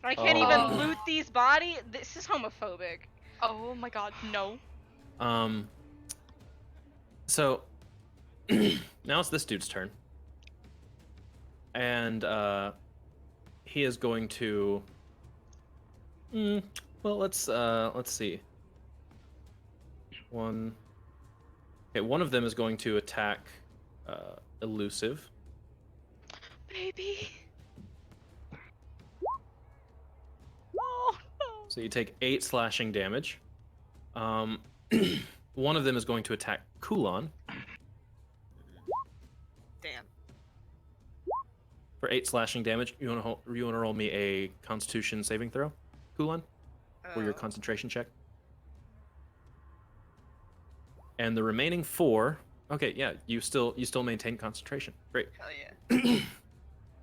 I can't Oh. even loot these bodies. This is homophobic. Oh my god, no. So now it's this dude's turn, and he is going to. Well, let's see. One. Okay, one of them is going to attack elusive. Baby. Oh no. So you take 8 slashing damage. One of them is going to attack Kulon Damn. for 8 slashing damage. You want to roll me a Constitution saving throw, Kulon, or your Oh. concentration check. And the remaining 4 Okay, yeah, you still maintain concentration. Great. Hell yeah.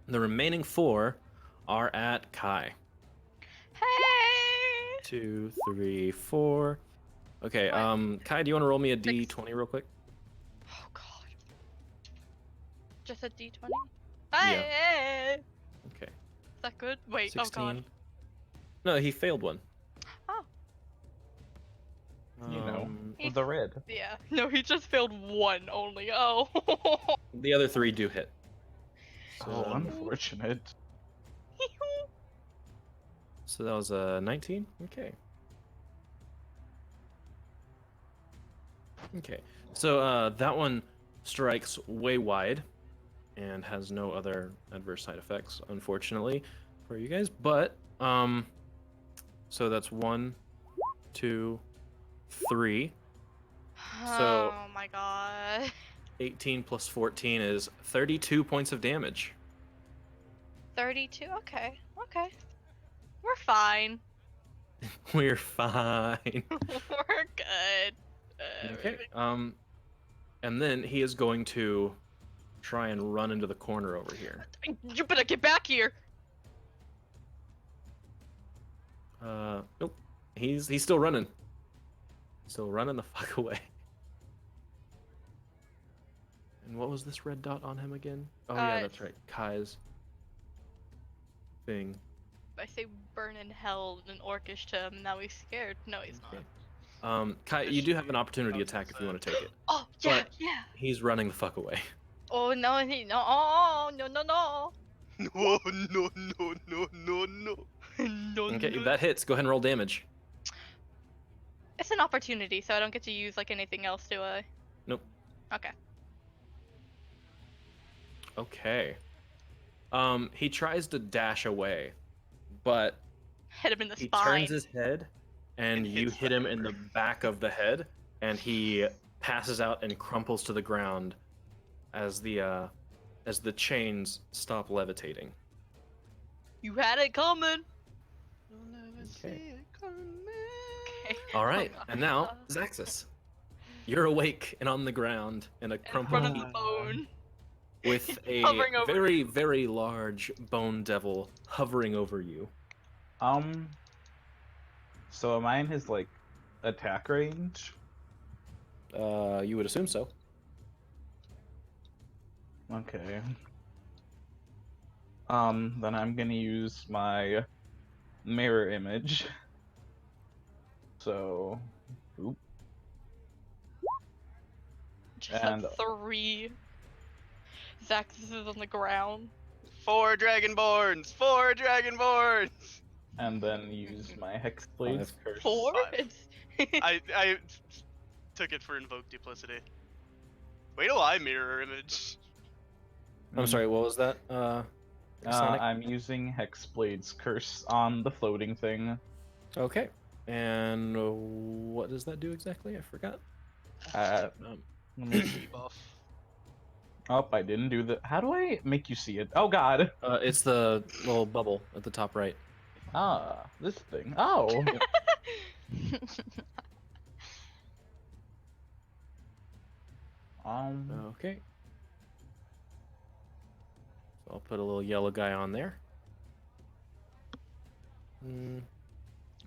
The remaining 4 are at Kai. Hey! 2, 3, 4. Okay, What? Kai, do you want to roll me a Six. d20 real quick? Oh god. Just a d20? Yeah. Hey! Okay. Is that good? Wait, 16. oh god. No, he failed one. Oh. You know, He- the red. Yeah. No, he just failed one only. Oh. The other 3 do hit. Oh, So, unfortunate. so that was a 19? Okay. Okay. So that one strikes way wide and has no other adverse side effects, unfortunately, for you guys. But so that's 1, 2, 3. So Oh my god. 18 plus 14 is 32 points of damage. 32? Okay. Okay. We're fine. We're fine. We're good. Okay. And then he is going to try and run into the corner over here. You better get back here. Nope. He's still running. Still running the fuck away. And what was this red dot on him again? Oh yeah, that's right. Kai's thing. I say burn in hell in orcish to him, and now he's scared. No, he's not. Kai, you do have an opportunity attack if you want to take it. Oh, yeah, But yeah. he's running the fuck away. Oh, no, no, oh, no, no, no. No, no, no, no, no, no. No, Okay, no. that hits. Go ahead and roll damage. It's an opportunity, so I don't get to use, like, anything else, do I? Nope. Okay. Okay. He tries to dash away, but Hit him in the he spine. turns his head, and And you hits hit the him in the back of the head, and he passes out and crumples to the ground as the chains stop levitating. You had it coming. You'll never see Okay. it coming. Okay. All right, and now Zaxxas, you're awake and on the ground in a In crumpled front of the heap bone. with a Hovering over very, very large bone devil hovering over you. So am I in his like attack range? You would assume so. Okay. Then I'm gonna use my mirror image. So, oop. Just And- like 3 Zaxxas is on the ground. 4 dragonborns! 4 dragonborns! And then use my Hexblade's curse. 4? 5. It's I took it for invoke duplicity. Wait till I mirror image. I'm sorry, what was that? Sonic? I'm using Hexblade's curse on the floating thing. Okay. And what does that do exactly? I forgot. Let me see. Debuff. Oh, I didn't do the. How do I make you see it? Oh God. It's the little bubble at the top right. Ah, this thing. Oh. Okay. So I'll put a little yellow guy on there.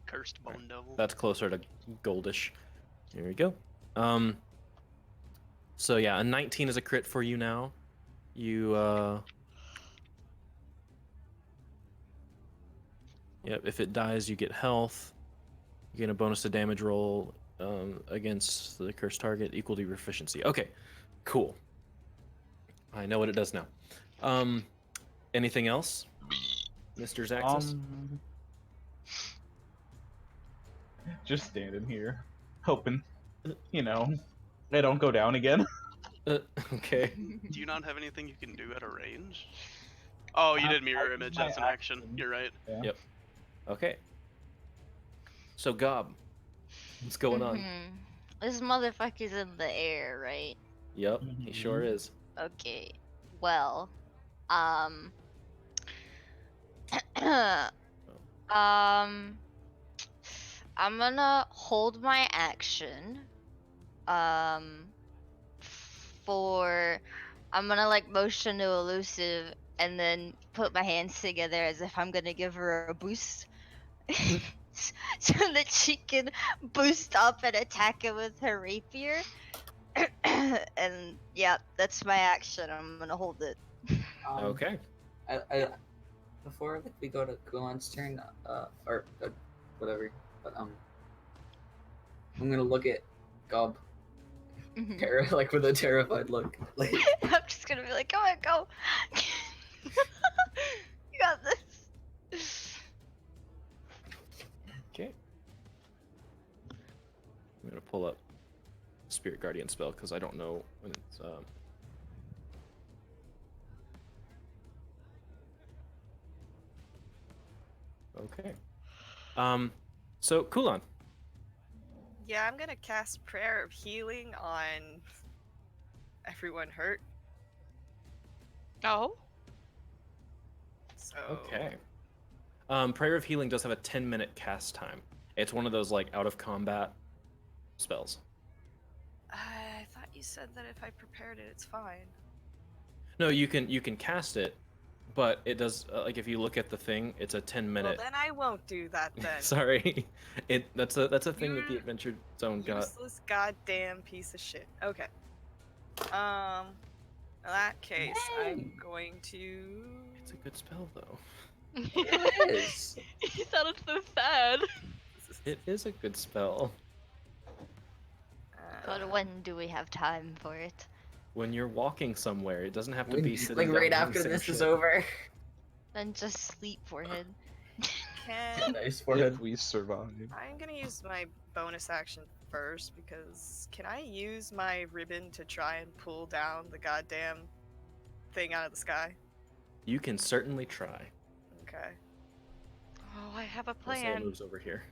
Cursed bone devil. That's closer to goldish. Here we go. So yeah, a 19 is a crit for you now. You Yep, if it dies, you get health. You get a bonus to damage roll against the cursed target equal to your efficiency. Okay, cool. I know what it does now. Anything else, Mr. Zaxxas? Just standing here, hoping, you know, I don't go down again. Okay. Do you not have anything you can do at a range? Oh, you did mirror image. That's an action. You're right. Yeah. Yep. Okay. So Gob, what's going on? This motherfucker's in the air, right? Yep, he sure is. Okay. Well, I'm gonna hold my action. for. I'm gonna like motion to elusive and then put my hands together as if I'm gonna give her a boost. So that she can boost up and attack it with her rapier. And yeah, that's my action. I'm gonna hold it. Okay. I before like we go to Kulan's turn, or whatever, but I'm gonna look at Gob, like with a terrified look. Like, I'm just gonna be like, come on, go. You got this. Okay. I'm gonna pull up Spirit Guardian spell because I don't know when it's Okay. So Kulan. Yeah, I'm gonna cast Prayer of Healing on everyone hurt. Oh. So Okay. Prayer of Healing does have a 10-minute cast time. It's one of those like out of combat spells. I thought you said that if I prepared it, it's fine. No, you can cast it, but it does like if you look at the thing, it's a 10-minute. Well, then I won't do that then. Sorry, that's a thing that the You Adventure Zone got. Useless goddamn piece of shit. Okay. In that case, I'm going to. It's a good spell though. it is. He sounded so sad. It is a good spell. But when do we have time for it? When you're walking somewhere, it doesn't have to When- be sitting like down right doing after the same this is shit. over. Then just sleep, forehead. Can If Nice forehead. we survive. I'm gonna use my bonus action first because can I use my ribbon to try and pull down the goddamn thing out of the sky? You can certainly try. Okay. Oh, I have a We'll see how it plan. moves over here.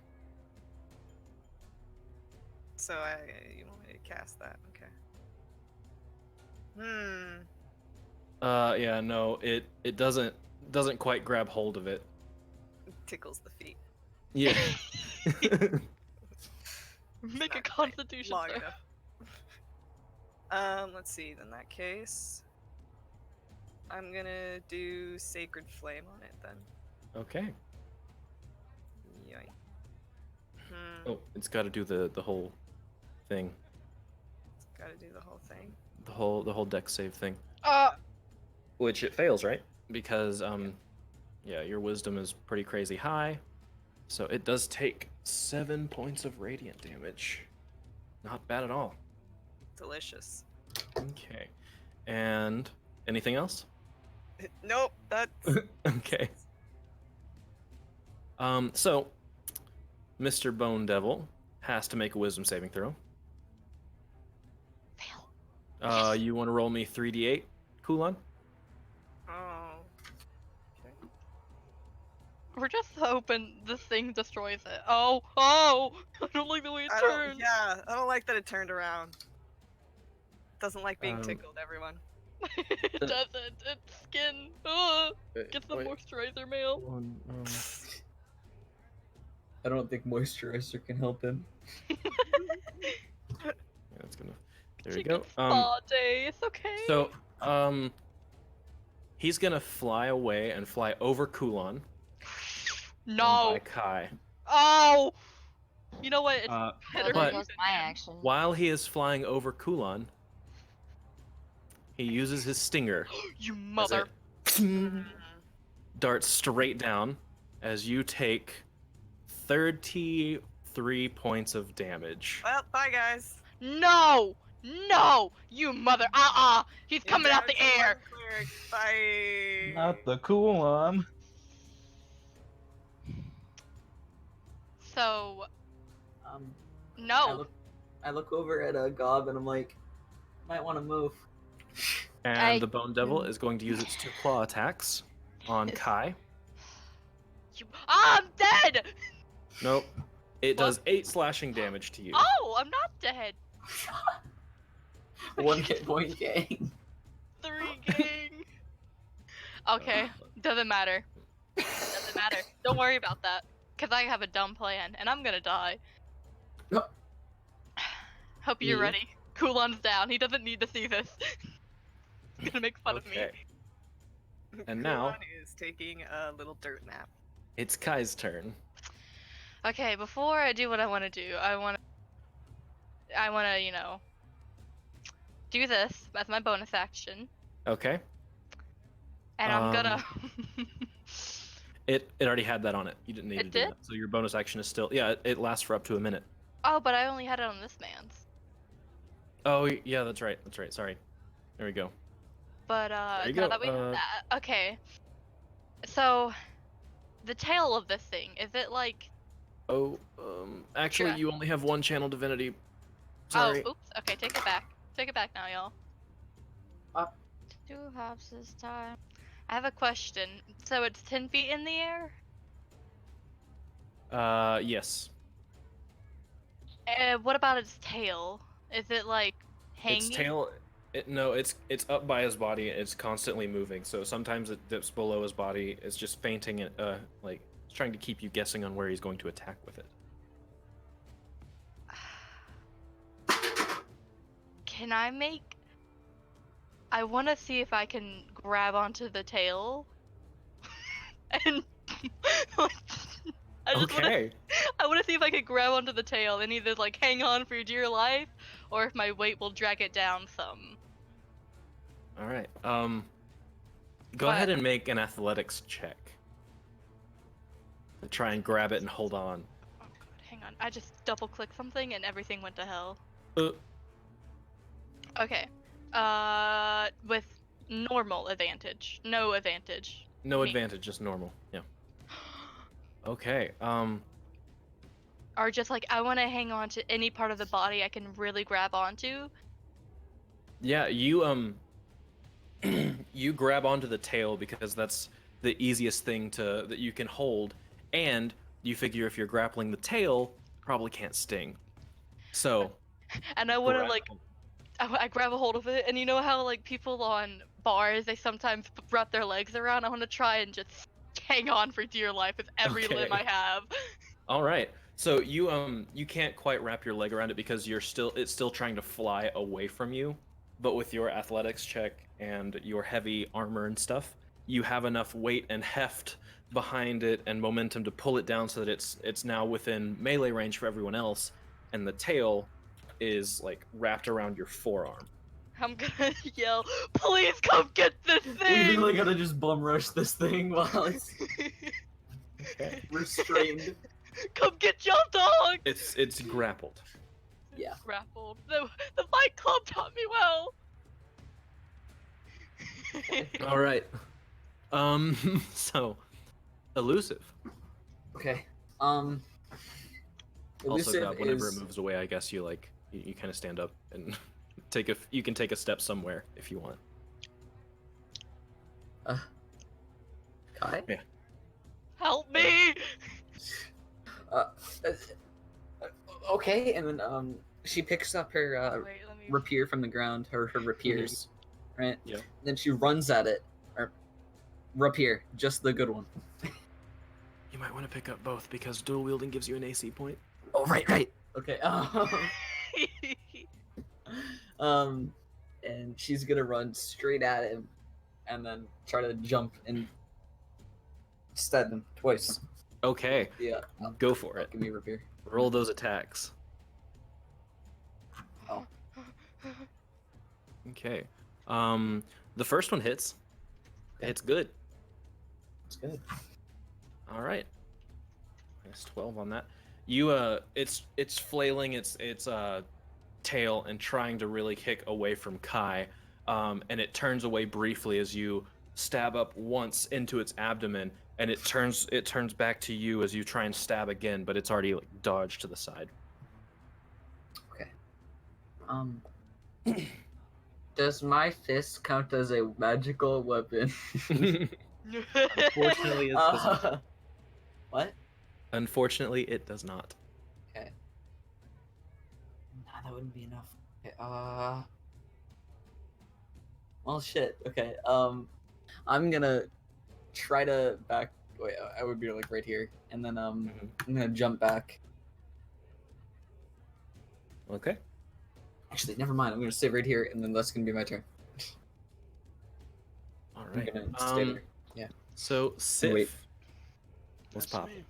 So you want me to cast that? Okay. Yeah, no, it doesn't quite grab hold of it. Tickles the feet. Yeah. Make a Not quite constitution long save. enough. Let's see. In that case, I'm gonna do Sacred Flame on it then. Okay. Yoink. Oh, it's got to do the whole thing, Gotta do the whole thing. the whole deck save thing, Uh, which it fails, right? Because yeah, your wisdom is pretty crazy high, so it does take 7 points of radiant damage. Not bad at all. Delicious. Okay. And anything else? Nope, that's Okay. So Mr. Bone Devil has to make a wisdom saving throw. Fail. You want to roll me 3d8, Kulan? oh. we're just hoping this thing destroys it. Oh, I don't like the way it turns. I don't like that it turned around. Doesn't like being Um, tickled, everyone. It doesn't. It's skin. Get some Wait. moisturizer, mail. I don't think moisturizer can help him. Yeah, it's gonna. There we She go. gets spa day. It's okay. So, he's gonna fly away and fly over Kulan. and No. by Kai. Oh. You know what? It's So better but- there to goes use my it. action. While he is flying over Kulan, he uses his stinger. You as mother. it darts straight down as you take 33 points of damage. Well, bye guys. No. No. You mother. He's You're coming out down the to air. one cleric. Bye. Not the cool one. So I no. look over at Gob and I'm like, might want to move. And I- the Bone Devil is going to use its 2 claw attacks on Kai. I'm dead. Nope. It does 8 slashing damage to you. Oh, I'm not dead. 1 hit point gang. 3 gang. Okay, doesn't matter. Doesn't matter. Don't worry about that. Cause I have a dumb plan, and I'm gonna die. No. Hope you're Me? ready. Kulon's down. He doesn't need to see this. He's gonna make fun of me. Okay. And now- Kulon is taking a little dirt nap. It's Kai's turn. Okay, before I do what I want to do, I want to, you know, do this as my bonus action, Okay. and I'm gonna. It already had that on it. You didn't need It to do did? that. So your bonus action is still it lasts for up to a minute. Oh, but I only had it on this man's. Oh yeah, that's right. That's right. Sorry. There we go. But There you now go. that we okay, so the tail of this thing, is it like? Oh, actually, Sure. you only have one channel divinity. Sorry. Oh, oops. Okay, take it back. Take it back now, y'all. Uh. 2 hops this time. I have a question. So it's 10 feet in the air? Yes. What about its tail? Is it like hanging? Its tail. No, it's up by his body. It's constantly moving. So sometimes it dips below his body. It's just fainting. Like it's trying to keep you guessing on where he's going to attack with it. Can I make? I want to see if I can grab onto the tail. And I just Okay. I want to see if I could grab onto the tail and either like hang on for dear life, or if my weight will drag it down some. All right. Go But- ahead and make an athletics check. To try and grab it and hold on. Oh god, hang on. I just double clicked something and everything went to hell. Uh, Okay. With normal advantage. No advantage. no Me. advantage, just normal. Yeah. Okay. Or just like I want to hang on to any part of the body I can really grab onto. Yeah, you you grab onto the tail because that's the easiest thing that you can hold, and you figure if you're grappling the tail, probably can't sting. So And I want to grab- like I grab a hold of it, and you know how like people on bars they sometimes wrap their legs around. I want to try and just hang on for dear life with every limb I Okay. have. All right. So you can't quite wrap your leg around it because it's still trying to fly away from you. But with your athletics check and your heavy armor and stuff, you have enough weight and heft behind it and momentum to pull it down so that it's now within melee range for everyone else, and the tail is like wrapped around your forearm. I'm gonna yell, please come get this We thing! literally gotta just bum rush this thing while it's Okay. restrained. Come get your dog! It's grappled. Yeah. Grappled. The Fight Club taught me well! All right. So elusive. Okay. Also, Elusive God, whenever is it moves away, I guess you like you kind of stand up and you can take a step somewhere if you want. Kai. Help me! Okay, and then she picks up her Wait, let me. rapier from the ground, her rapiers, right? Yeah. Then she runs at it. Or rapier, just the good one. You might want to pick up both because dual wielding gives you an AC point. Oh, right. Okay. And she's gonna run straight at him, and then try to jump and stab him twice. Okay, Yeah. go for it. Give me a rapier. Roll those attacks. Oh. Okay. The first one hits. It's good. That's good. All right. -12 on that. You it's flailing its tail and trying to really kick away from Kai, and it turns away briefly as you stab up once into its abdomen, and it turns back to you as you try and stab again, but it's already like dodged to the side. Does my fist count as a magical weapon? Unfortunately, it does not. What? Unfortunately, it does not. Okay. Nah, that wouldn't be enough. Okay, well, shit. Okay. I'm gonna try to back. Wait, I would be like right here, and then I'm gonna jump back. Okay. Actually, never mind. I'm gonna stay right here, and then that's gonna be my turn. All I'm right. gonna stay there. Yeah. So Sif, wait. what's That's poppin'? me.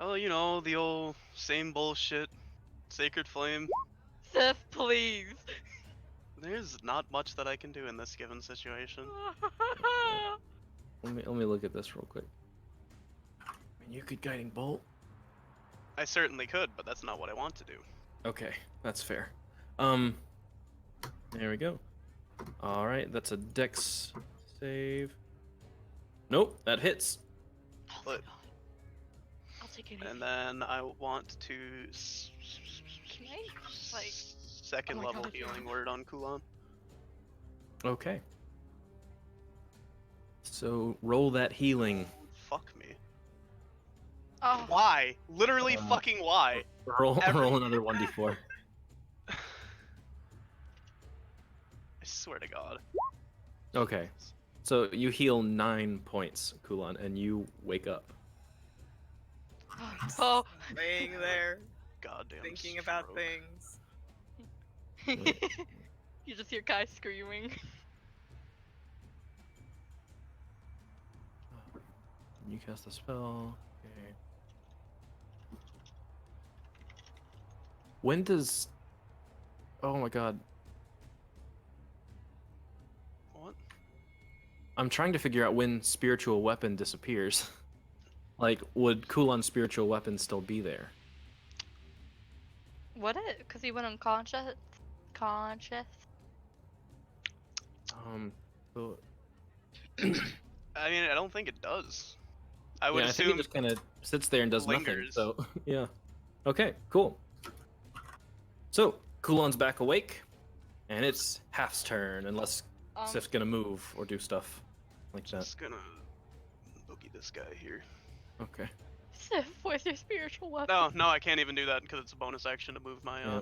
Oh, you know, the old same bullshit. Sacred Flame. Sif, please. There's not much that I can do in this given situation. Let me look at this real quick. I mean, you could guiding bolt. I certainly could, but that's not what I want to do. Okay, that's fair. There we go. All right, that's a Dex save. Nope, that hits. But I'll take it. and then I want to Can I, like, second oh my level God. healing word on Kulon. Okay. So roll that healing. Fuck me. Oh, Why? Literally fucking why? Roll Every- roll another 1d4. I swear to God. Okay. So you heal 9 points, Kulon, and you wake up. oh. Laying there, Goddamn. thinking about stroke. things. You just hear Kai screaming. You cast a spell. Okay. When does... Oh my god. What? I'm trying to figure out when spiritual weapon disappears. Like, would Kulon's spiritual weapon still be there? Would it? Because he went unconscious? Conscious? So, I mean, I don't think it does. I would yeah, I think assume it just kind of sits there and does nothing. lingers. So, yeah. Okay, cool. So, Kulon's back awake, and it's Half's turn, unless Sif's gonna move or do stuff like that. just gonna boogie this guy here. Okay. Sif, where's your spiritual weapon? No, I can't even do that because it's a bonus action to move my. Yeah.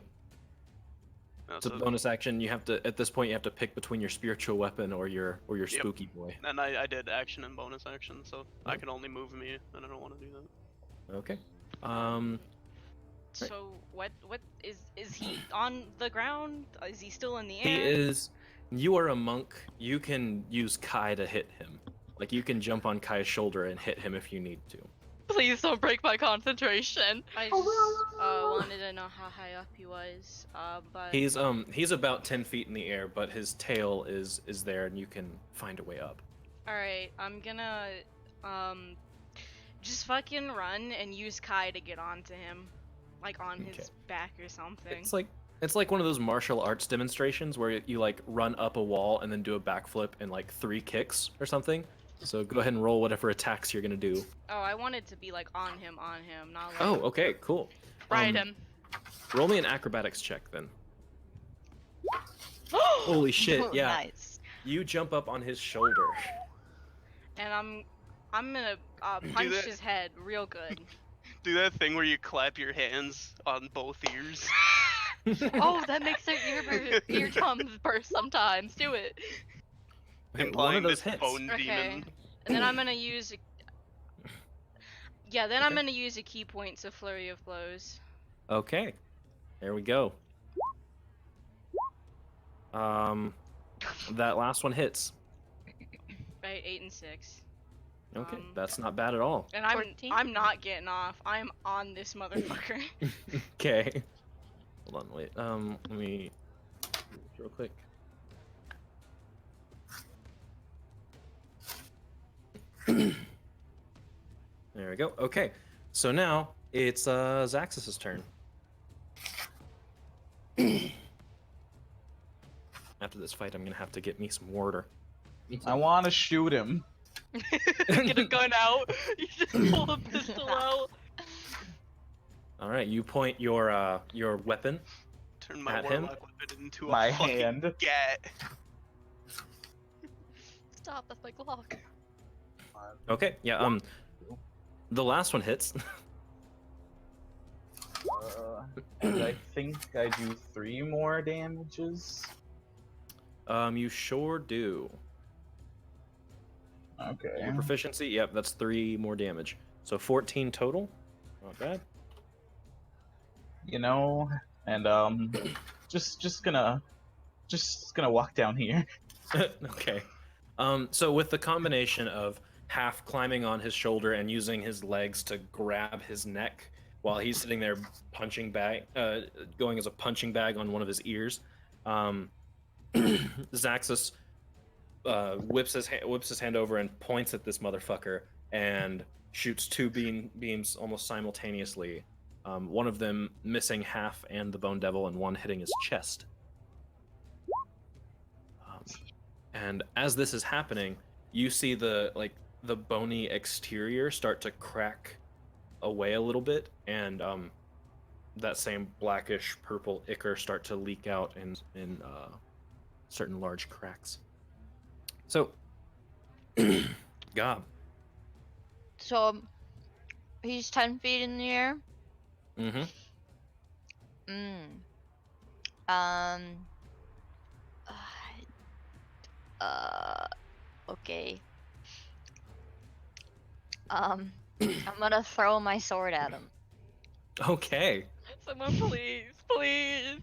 No, It's a so- bonus action. You have to, at this point, you have to pick between your spiritual weapon or your spooky boy. And I did action and bonus action, so I Oh. can only move me, and I don't want to do that. Okay. So what is he on the ground? Is he still in the air? He is. You are a monk. You can use Kai to hit him. Like, you can jump on Kai's shoulder and hit him if you need to. Please don't break my concentration. I just wanted to know how high up he was. But He's about 10 feet in the air, but his tail is there, and you can find a way up. all right, I'm gonna just fucking run and use Kai to get onto him, like on Okay. his back or something. It's like one of those martial arts demonstrations where you like run up a wall and then do a backflip and like 3 kicks or something. So go ahead and roll whatever attacks you're gonna do. Oh, I wanted to be like on him, not like. Oh, okay, cool. Ride him. Roll me an acrobatics check then. Holy shit! Yeah, Nice. you jump up on his shoulder. And I'm gonna punch that. his head real good. Do that thing where you clap your hands on both ears. Oh, that makes their ear drums burst sometimes. Do it. Okay, one Implying of those this hits. bone Okay. demon. And then I'm gonna use. I'm gonna use a key point, so flurry of blows. Okay, there we go. That last one hits. Right, 8 and 6. Okay, that's not bad at all. And 14? I'm not getting off. I'm on this motherfucker. Okay. Hold on, wait. Let me do this real quick. There we go. Okay, so now it's Zaxxus's turn. After this fight, I'm gonna have to get me some water. Me too. I want to shoot him. Get a gun out. You just pull the pistol out. All right, you point your weapon. Turn my At him? warlock weapon into My a fucking hand. gat. Stop, that's my Glock. Okay, yeah. The last one hits. And I think I do 3 more damages. You sure do. Okay. Your proficiency, yep, that's 3 more damage. So 14 total. Not bad. You know, and just gonna walk down here. Okay. So with the combination of half climbing on his shoulder and using his legs to grab his neck while he's sitting there punching bag, going as a punching bag on one of his ears, Zaxus whips his hand over and points at this motherfucker and shoots two beams almost simultaneously. One of them missing half and the Bone Devil, and one hitting his chest. And as this is happening, you see the bony exterior start to crack away a little bit, and that same blackish purple ichor start to leak out in certain large cracks. So, Gob. So he's 10 feet in the air. Mm-hmm. Okay. I'm gonna throw my sword at him. Okay. Someone please, please.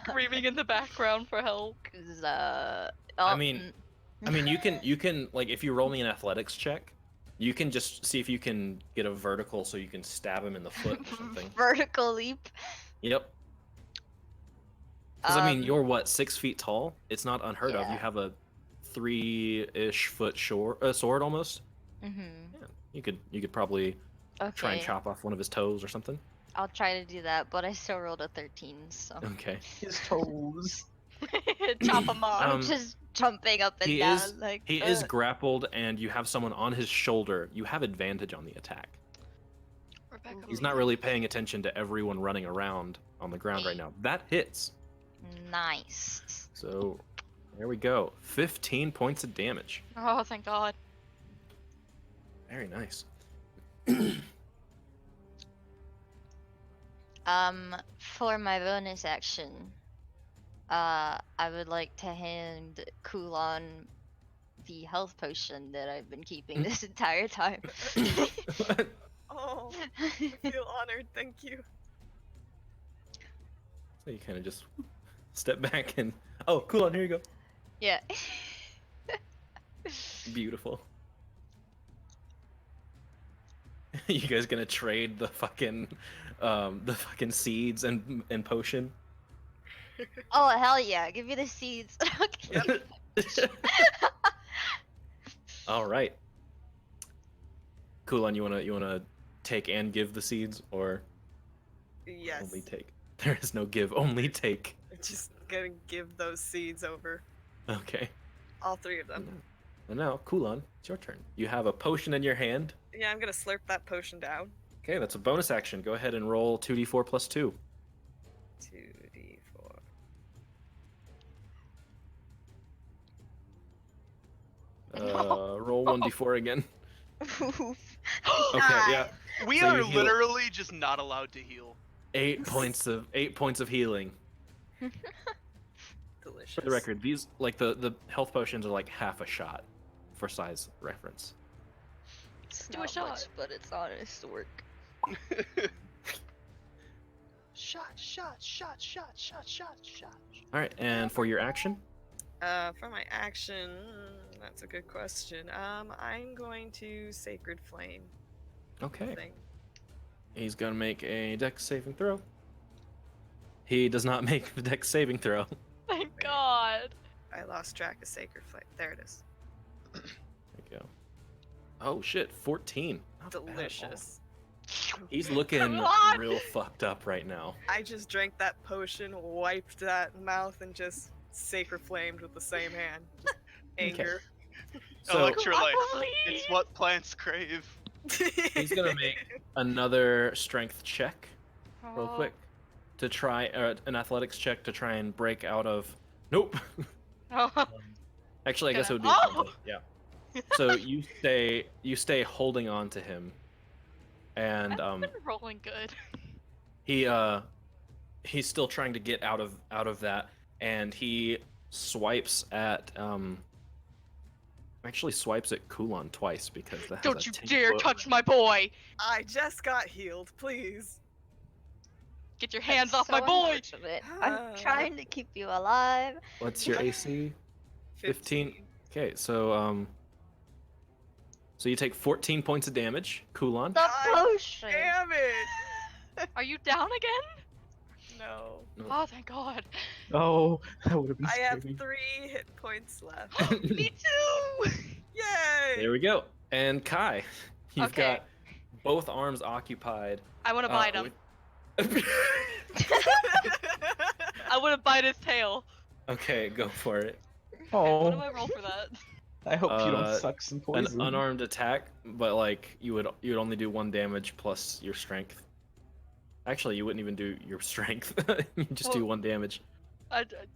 Screaming in the background for help. 'Cause, I mean, you can like, if you roll me an athletics check, you can just see if you can get a vertical so you can stab him in the foot or something. vertical leap. Yep. Because I mean, you're what, 6 feet tall? It's not unheard of. Yeah. You have a 3-ish foot sword almost. Mm-hmm. Yeah, you could probably try and Okay. chop off one of his toes or something. I'll try to do that, but I still rolled a 13, so. Okay. His toes. Chop him off. I'm just jumping up and He down is like. he is grappled, and you have someone on his shoulder. You have advantage on the attack. Rebecca, He's not really paying attention to everyone running around on the ground right now. That hits. Nice. So there we go. 15 points of damage. Oh, thank God. Very nice. For my bonus action, I would like to hand Kulon the health potion that I've been keeping this entire time. Oh, I feel honored. Thank you. So you kind of just step back and, oh, cool, on here you go. Yeah. Beautiful. You guys gonna trade the fucking seeds and potion? Oh hell yeah! Give me the seeds. Okay. All right. Cool, you wanna take and give the seeds, or Yes. only take? There is no give, only take. I'm just gonna give those seeds over. Okay. All 3 of them. And now, Kulon, it's your turn. You have a potion in your hand. Yeah, I'm gonna slurp that potion down. Okay, that's a bonus action. Go ahead and roll 2d4 plus 2. 2d4. Roll 1d4 again. Okay, yeah. We So are you heal. literally just not allowed to heal. 8 points of healing. Delicious. For the record, these the health potions are like half a shot, for size reference. It's Do a not shot. much, but it's honest work. Shot. All right, and for your action, For my action, that's a good question. I'm going to Sacred Flame. okay, Thing. he's gonna make a dex saving throw. He does not make the dex saving throw. Thank God. I lost track of Sacred Flame. There it is. There you go. Oh shit, 14. Not bad at all. Delicious. He's looking Come on! real fucked up right now. I just drank that potion, wiped that mouth, and just Sacred Flamed with the same hand. Just anger. So Electrolyte. Please. It's what plants crave. he's gonna make another strength check real Oh. quick to try an athletics check to try and break out of. Nope. Oh. Actually, I guess it would be. Oh! something, yeah. So you stay holding on to him, and I've been rolling good. he's still trying to get out of that, and he swipes at actually swipes at Kulon twice because that has Don't a you 10 dare foot touch my boy! I just got healed, please. Get your hands That's off my so boy! unfortunate. I'm trying to keep you alive. What's your AC? 15. Okay, so so you take 14 points of damage, Kulon. The God potion. Damn it! Are you down again? No. Oh, thank God. Oh, that would have been I have scary. 3 hit points left. Me too! Yay! There we go. And Kai, you've Okay. got both arms occupied. I want to bite him. with- I want to bite his tail. Okay, go for it. Okay, what do Oh, I roll for that? I hope you don't Uh, suck some An poison. unarmed attack, but like you would only do 1 damage plus your strength. Actually, you wouldn't even do your strength. You just do Well- 1 damage.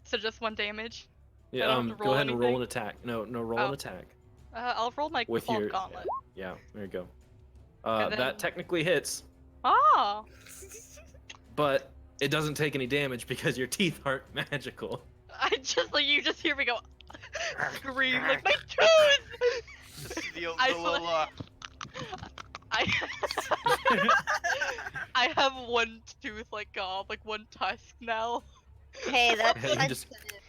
So just 1 damage. Yeah, don't have to go roll ahead and roll anything? an attack. No, roll Oh. an attack. I'll roll my With Vault your- Gauntlet. Yeah, there you go. And then- That technically hits, Oh! but it doesn't take any damage because your teeth aren't magical. I just like you just hear me go scream like my tooth. I little, I I have 1 tooth like Gob, like 1 tusk now. Hey, that's You just- sensitive.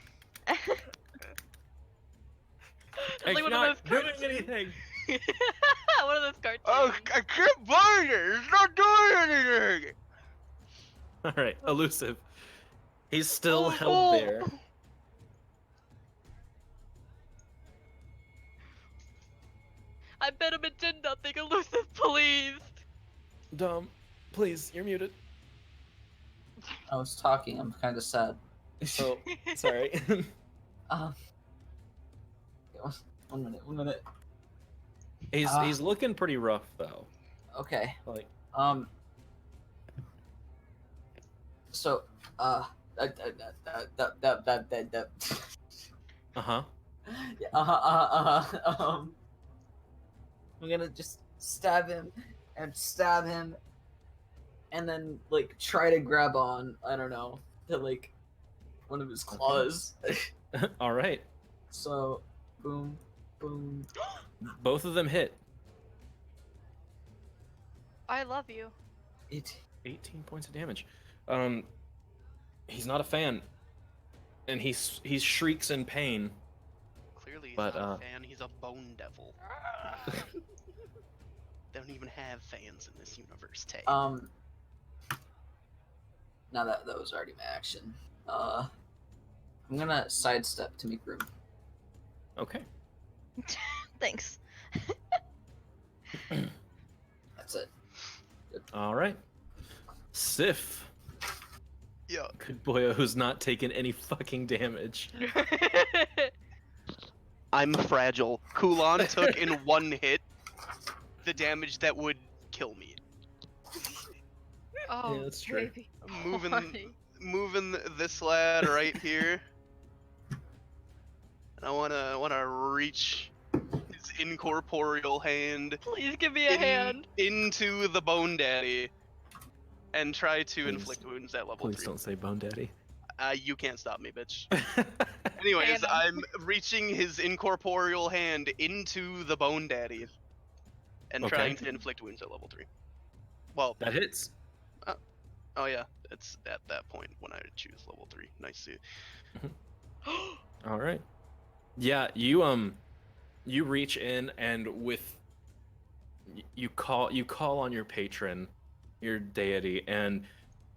It's It's like one not of those doing cartoons. anything. One of those cartoons. Oh, I can't find it. It's not doing anything. All right, elusive. He's still Oh, held oh. there. I bet him it did nothing. Elusive, please. Dumb. Please, you're muted. I was talking. I'm kind of sad. Oh, sorry. Um, 1 minute. 1 minute. He's looking pretty rough though. Okay. Like So, that. uh-huh. Yeah, I'm gonna just stab him, and then like try to grab on. I don't know, to like one of his claws. All right. So, boom, boom. Both of them hit. I love you. 18 points of damage. He's not a fan, and he shrieks in pain. Clearly, he's But, not a fan. He's a bone devil. They don't even have fans in this universe, Tay. Now that was already my action. I'm gonna sidestep to make room. Okay. Thanks. That's it. All right. Sif. Yeah. Good boy, who's not taken any fucking damage. I'm fragile. Kulon took in 1 hit the damage that would kill me. Oh, that's true. baby. I'm moving, Boy. moving this lad right here, and I wanna reach his incorporeal hand Please give me a hand. into the Bone Daddy, and try to Please. inflict wounds at level Please 3. don't say Bone Daddy. You can't stop me, bitch. Anyways, Hand him. I'm reaching his incorporeal hand into the Bone Daddy, and Okay. trying to inflict wounds at level 3. Well, That hits. oh yeah, it's at that point when I choose level 3. Nice to see. All right. Yeah, you reach in and with you call on your patron, your deity, and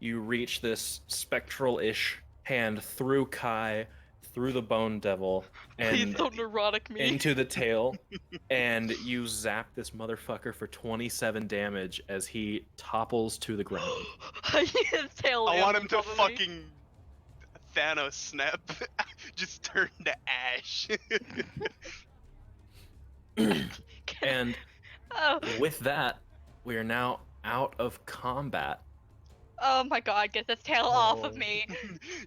you reach this spectral-ish hand through Kai, through the Bone Devil, Please and don't neurotic me. into the tail, and you zap this motherfucker for 27 damage as he topples to the ground. His tail. I want landed him to on me. fucking Thanos snap, just turn to ash. And Oh. with that, we are now out of combat. Oh my god, get this tail off of Oh. me.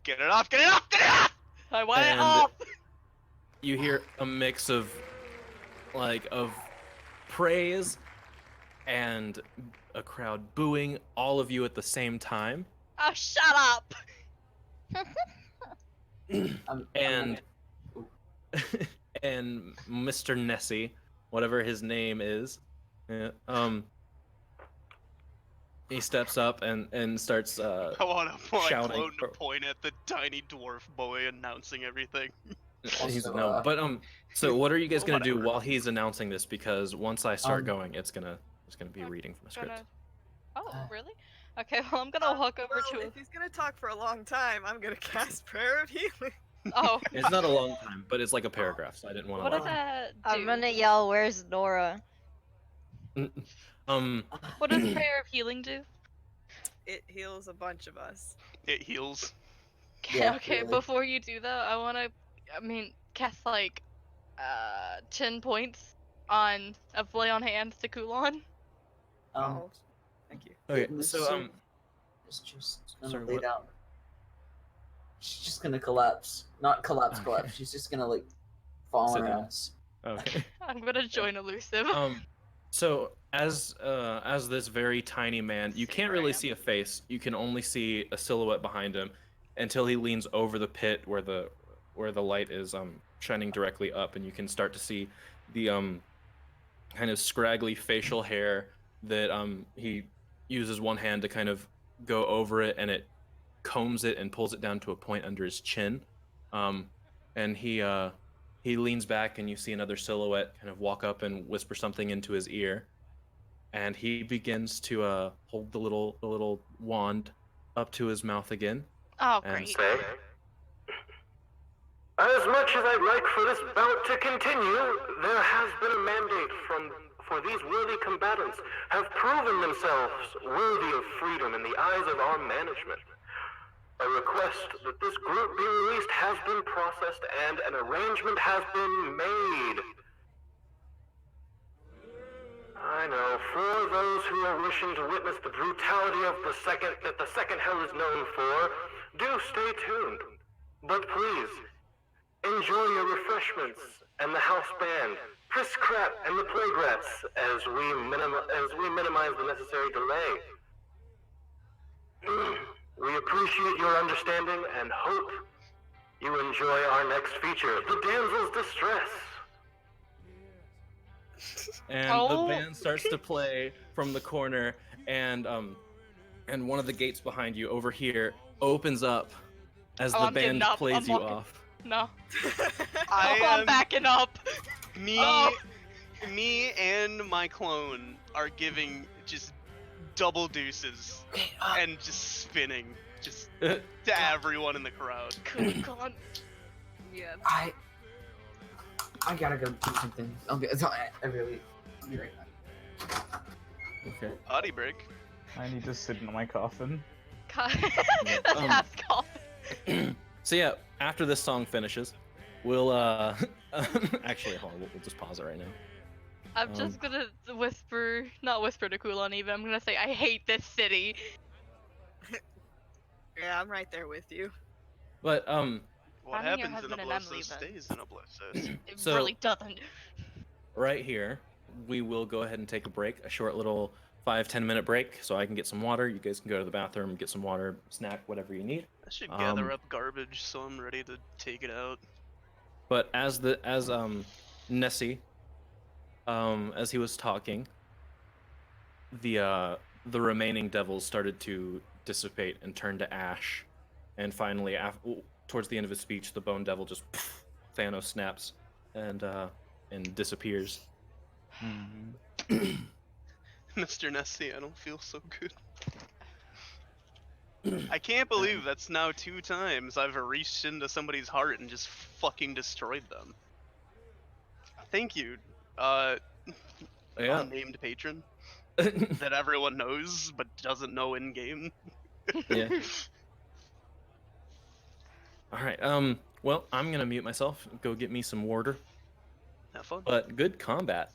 Get it off! Get it off! Get it off! I want it And- off. You hear a mix of praise and a crowd booing all of you at the same time. Oh, shut up. I'm And and Mr. Nessie, whatever his name is, he steps up and starts I want my shouting. clone to point at the tiny dwarf boy announcing everything. He's Also, no, but So what are you guys gonna do Whatever. while he's announcing this? Because once I start going, it's gonna be I'm reading from a script. Gonna. Oh, really? Okay, well, I'm gonna walk over Well, to. if he's gonna talk for a long time, I'm gonna cast Prayer of Healing. Oh, It's not a long time, but it's like a paragraph, so I didn't want what to does like. that do? I'm gonna yell, "Where's Nora?" Um, What does prayer of healing do? It heals a bunch of us. It heals. Yeah, Okay, really. before you do that, I wanna, cast like, 10 points on of lay on hands to Kulon. Oh, thank you. okay, Lucy so is just gonna sorry, lay what? down. She's just gonna collapse. Not collapse, Okay. collapse. She's just gonna like fall Sit on her down. ass. Okay. I'm gonna join elusive. So as this very tiny man, you See can't where I really am? see a face. You can only see a silhouette behind him until he leans over the pit where the light is shining directly up, and you can start to see the kind of scraggly facial hair that he uses one hand to kind of go over it, and it combs it and pulls it down to a point under his chin. Um, and he leans back, and you see another silhouette kind of walk up and whisper something into his ear, and he begins to hold the little wand up to his mouth again. Oh, And great. Say, as much as I'd like for this bout to continue, there has been a mandate for these worthy combatants have proven themselves worthy of freedom in the eyes of our management. A request that this group be released has been processed and an arrangement has been made. I know, for those who are wishing to witness the brutality of the second hell is known for, do stay tuned. But please, enjoy your refreshments and the house band, Chris Crap and the Playgrats as we minimize the necessary delay. We appreciate your understanding and hope you enjoy our next feature, The Damsel's Distress. and Oh. the band starts to play from the corner, and one of the gates behind you over here opens up as Oh, the I'm getting band up. plays I'm you walking. off. No. I Oh, I'm am backing up. me. Oh. Me and my clone are giving just double deuces and just spinning just to everyone in the crowd. Good God. Yeah. I gotta go do something. Okay, I really. I'll be right back. Okay. Potty break. I need to sit in my coffin. God. Yeah, That's half coffin. So yeah, after this song finishes, we'll actually hold on, we'll just pause it right now. I'm just gonna not whisper to Kulon even. I'm gonna say, I hate this city. Yeah, I'm right there with you. But What Finding your happens in husband and Ablissus Emily, stays in Ablissus. It So- really doesn't. right here, we will go ahead and take a break, a short little 5-10 minute break, so I can get some water. You guys can go to the bathroom, get some water, snack, whatever you need. I should gather Um, up garbage so I'm ready to take it out. But as Nessie, as he was talking, the remaining devils started to dissipate and turn to ash, and finally, towards the end of his speech, the bone devil just Thanos snaps and disappears. Mr. Nessie, I don't feel so good. I can't believe that's now 2 times I've reached into somebody's heart and just fucking destroyed them. Thank you, Yeah. unnamed patron that everyone knows but doesn't know in game. Yeah. All right. Well, I'm gonna mute myself. Go get me some water. Have fun. But good combat.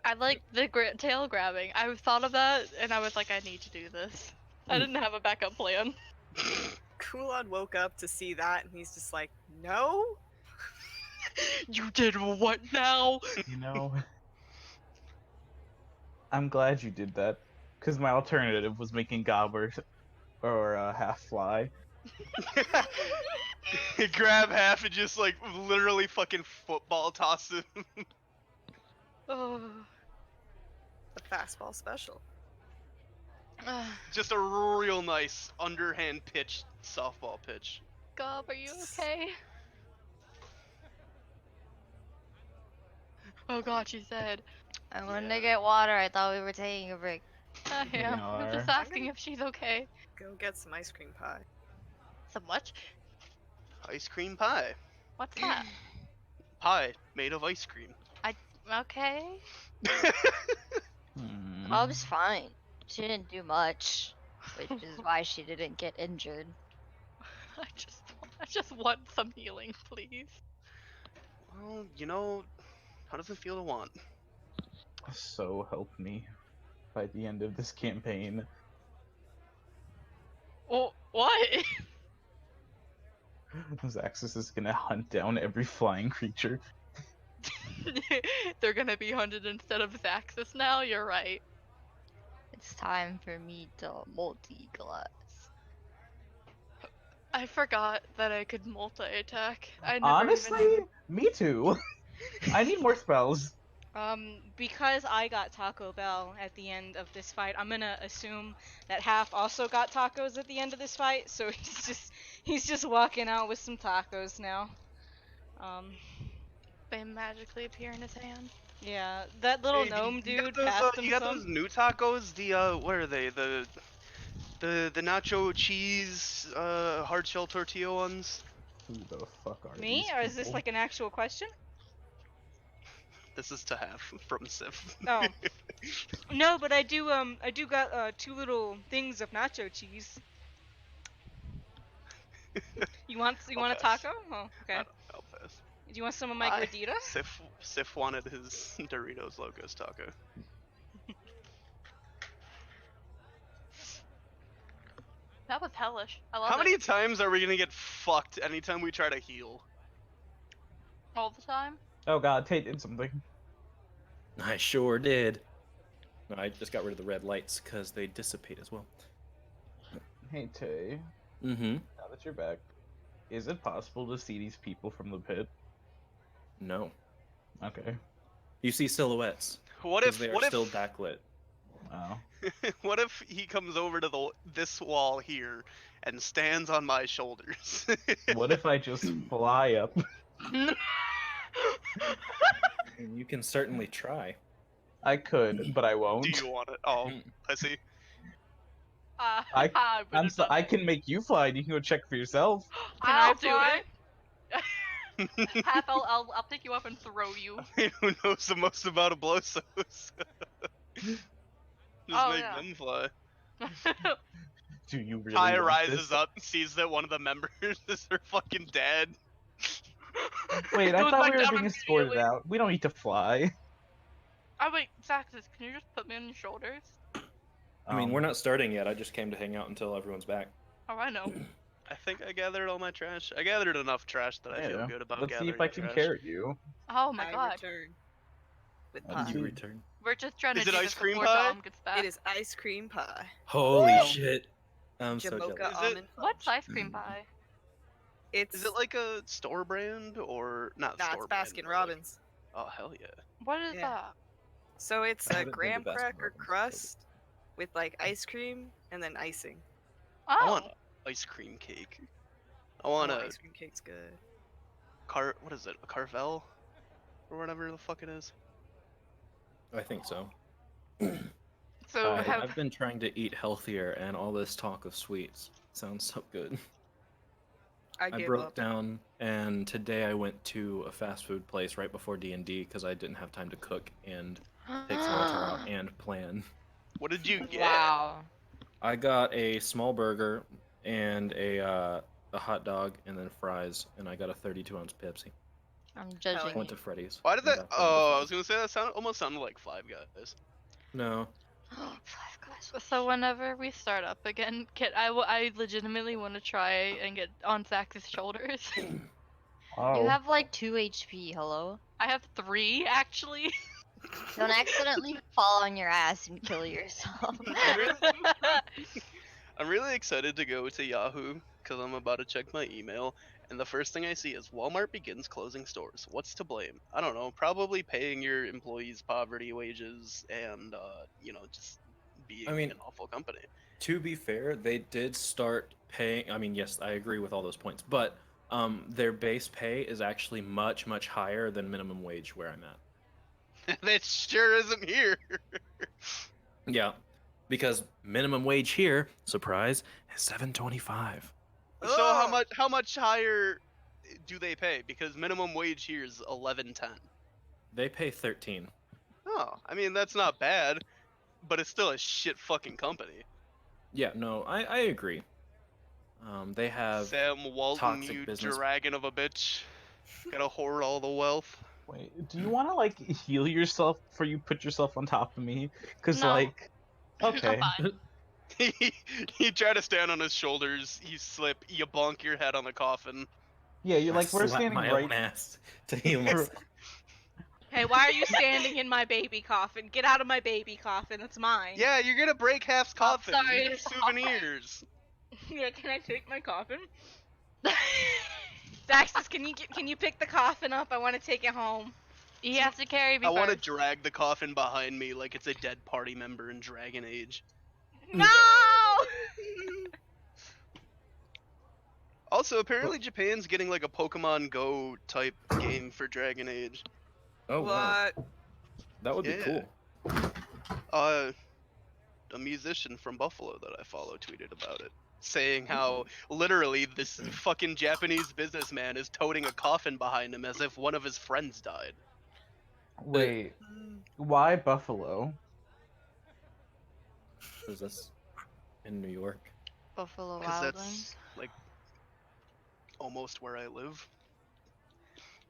I like the tail grabbing. I thought of that, and I was like, I need to do this. I didn't have a backup plan. Kulon woke up to see that, and he's just like, no? You did what now? You know, I'm glad you did that, because my alternative was making Gobber or half fly. Grab half and just like literally fucking football toss him. Oh. The fastball special. Just a real nice underhand pitch softball pitch. Gob, are you okay? Oh god, she's dead. I wanted to Yeah. get water. I thought we were taking a break. I We am. I'm just are. asking if she's okay. Go get some ice cream pie. Some what? Ice cream pie. What's that? Pie made of ice cream. Okay. Bob's fine. She didn't do much, which is why she didn't get injured. I just want some healing, please. Well, how does it feel to want? So help me. By the end of this campaign, Oh, what? Zaxxas is gonna hunt down every flying creature. They're gonna be hunted instead of Zaxxas now. You're right. It's time for me to multi-class. I forgot that I could multi-attack. I never Honestly, even... me too. I need more spells. Because I got Taco Bell at the end of this fight, I'm gonna assume that Half also got tacos at the end of this fight, so he's just walking out with some tacos now. They magically appear in his hand. Yeah, that little Hey, gnome you got dude those, passed him you got some. those new tacos? The what are they? The nacho cheese hard shell tortilla ones? Who the fuck are Me? these Or is this people? like an actual question? This is to have from Sif. Oh. No, but I do got 2 little things of nacho cheese. You want I'll a pass. taco? Oh, okay. I'll pass. Do you want some of my Aye. gordita? Sif wanted his Doritos Locos taco. That was hellish. I love How it. many times are we gonna get fucked anytime we try to heal? All the time? Oh god, Tate did something. I sure did. No, I just got rid of the red lights because they dissipate as well. Hey Tay, Mm-hmm. now that you're back, is it possible to see these people from the pit? No. Okay. You see silhouettes. What 'cause if they are what if still backlit? Oh. what if he comes over to this wall here and stands on my shoulders? What if I just fly up? And you can certainly try. I could, but I won't. Do you want it? Oh, I see. I I can make you fly and you can go check for yourself. Can I do it? Half, I'll pick you up and throw you. Who knows the most about a blowsos? Just make yeah. them fly. Do you really Ty want rises this? up, sees that one of the members is her fucking dad. Wait, I Goes thought back we were down being escorted immediately. out. We don't need to fly. Oh wait, Zaxxas, can you just put me on your shoulders? I mean, we're not starting yet. I just came to hang out until everyone's back. Oh, I know. I think I gathered all my trash. I gathered enough trash that I feel Yeah. good about Let's see gathering if I can trash. carry you. Oh my I god. return with Let's pie. see. You return. We're just trying Is to it do ice this cream before pie? Dom gets back. It is ice cream pie. Holy Wow. shit! I'm so Jamocha jealous. Is it- almond What's fudge. ice cream pie? It's Is it like a store brand or not nah, store it's brand? Baskin but like- Robbins. Oh hell yeah! What is Yeah. that? So it's I a haven't been to graham Baskin cracker Robbins, but- crust with like ice cream and then icing. I Oh, want ice cream cake. I want Oh, a ice cream cake's good. what is it? A Carvel? Or whatever the fuck it is. I think so. so I- have I've been trying to eat healthier, and all this talk of sweets sounds so good. I I gave broke up. down, and today I went to a fast food place right before D&D because I didn't have time to cook and take Solitaire out and plan. What did you get? Wow. I got a small burger and a hot dog and then fries, and I got a 32-ounce Pepsi. I'm Hell judging I went you. to Freddy's. Why did and that? got them Oh, I before. was gonna say that almost sounded like Five Guys. No. Five Guys. so whenever we start up again, I legitimately want to try and get on Zax's shoulders. Oh. You have like 2 HP, hello? I have 3 actually. Don't accidentally fall on your ass and kill yourself. I'm really excited to go to Yahoo because I'm about to check my email, and the first thing I see is Walmart begins closing stores. What's to blame? I don't know. Probably paying your employees poverty wages and just being I mean- an awful company. To be fair, they did start paying. I mean, yes, I agree with all those points, but their base pay is actually much, much higher than minimum wage where I'm at. That sure isn't here. Yeah, because minimum wage here, surprise, is $7.25. So Ugh. how much higher do they pay? Because minimum wage here is 11.10. They pay 13. Oh, I mean that's not bad, but it's still a shit fucking company. Yeah, no, I agree. They have Sam Walton, toxic you business. dragon of a bitch. Gotta hoard all the wealth. Wait, do you want to like heal yourself before you put yourself on top of me? Cause No. like, okay, I'm fine. You try to stand on his shoulders, you slip, you bonk your head on the coffin. yeah, you're I like we're slap standing my right. own ass to heal myself. Hey, why are you standing in my baby coffin? Get out of my baby coffin. That's mine. Yeah, you're gonna break Half's coffin. sorry. These are souvenirs. Yeah, can I take my coffin? Daxus, can you pick the coffin up? I want to take it home. You have to carry me I want to first. drag the coffin behind me like it's a dead party member in Dragon Age. No! Also, apparently Japan's getting like a Pokemon Go type game for Dragon Age. Oh wow, What? that would be Yeah. cool. A musician from Buffalo that I follow tweeted about it, saying how literally this fucking Japanese businessman is toting a coffin behind him as if one of his friends died. Wait, Mm, why Buffalo? Is this in New York? Buffalo Because Wild that's Wings. like almost where I live.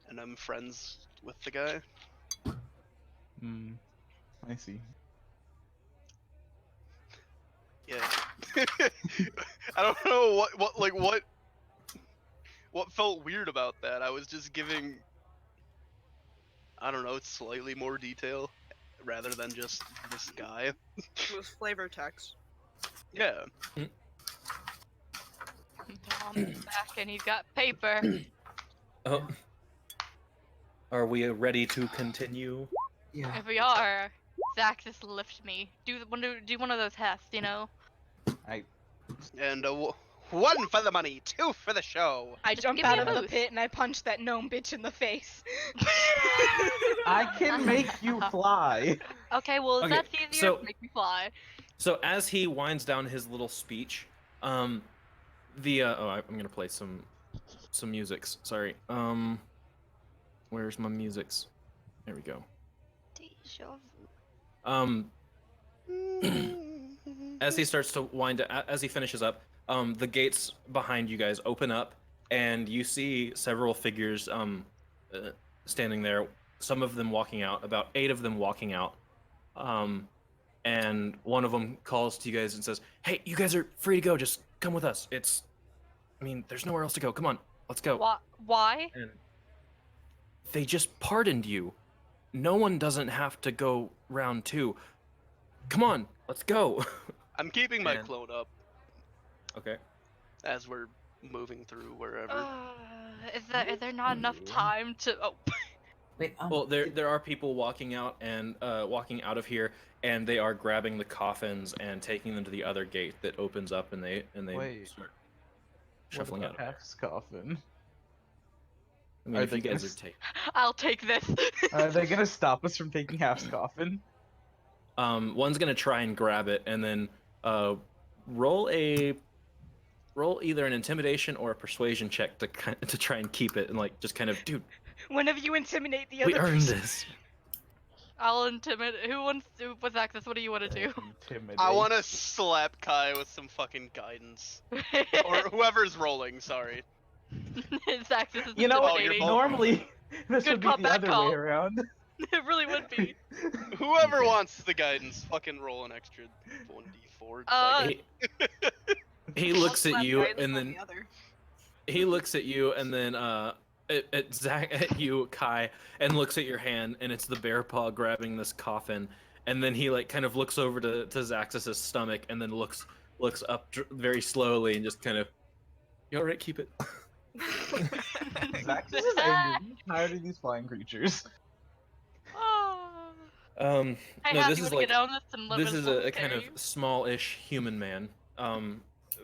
And I'm friends with the guy. Hmm, I see. Yeah. I don't know what felt weird about that. I was just giving, I don't know, slightly more detail rather than just this guy. it was flavor text. Yeah. Mom's back and he's got paper. Oh, are we ready to continue? Yeah. If we are, Zach just lift me. Do one of those tests, you know? And one for the money, two for the show. I Just jump give me out a of the boost. pit and I punch that gnome bitch in the face. I can make you fly. Okay, well, if Okay, that's easier, so- make me fly. So as he winds down his little speech, I'm gonna play some musics. Sorry. Where's my musics? There we go. Deja vu. As he starts to as he finishes up, the gates behind you guys open up, and you see several figures standing there. Some of them walking out, about 8 of them walking out. And one of them calls to you guys and says, "Hey, you guys are free to go. Just come with us. There's nowhere else to go. Come on, let's go." Why? And they just pardoned you. No one doesn't have to go round 2. Come on, let's go. I'm keeping my Man. clone up Okay. as we're moving through wherever. Is there not enough time to? Oh, Wait. Well, there are people walking out and walking out of here, and they are grabbing the coffins and taking them to the other gate that opens up, and they Wait. start What shuffling about out. Half's coffin? I mean, Are if they you guys gonna are taking, I'll take this. Are they gonna stop us from taking Half's coffin? one's gonna try and grab it, and then roll either an intimidation or a persuasion check to try and keep it, and like just kind of, dude, Whenever you intimidate the other we earned person. this. I'll intimidate. Who wants to? What's access? What do you want to do? Intimidate. I want to slap Kai with some fucking guidance. Or whoever's rolling, sorry. It's access is You know, Oh, you're intimidating. both- normally this Good would be call, the bad other call. way around. It really would be. Whoever Okay. wants the guidance, fucking roll an extra 1d4. He looks at you, Guidance and on then the other. he looks at you, and then at Zach, at you, Kai, and looks at your hand, and it's the bear paw grabbing this coffin, and then he like kind of looks over to Zaxxus's stomach, and then looks up very slowly, and just kind of, you all right? Keep it. Zaxxus is angry. He's tired of these flying creatures. Oh. Hey, No, Hap, this you is wanna like get on this and let this us is a kind of small-ish human man.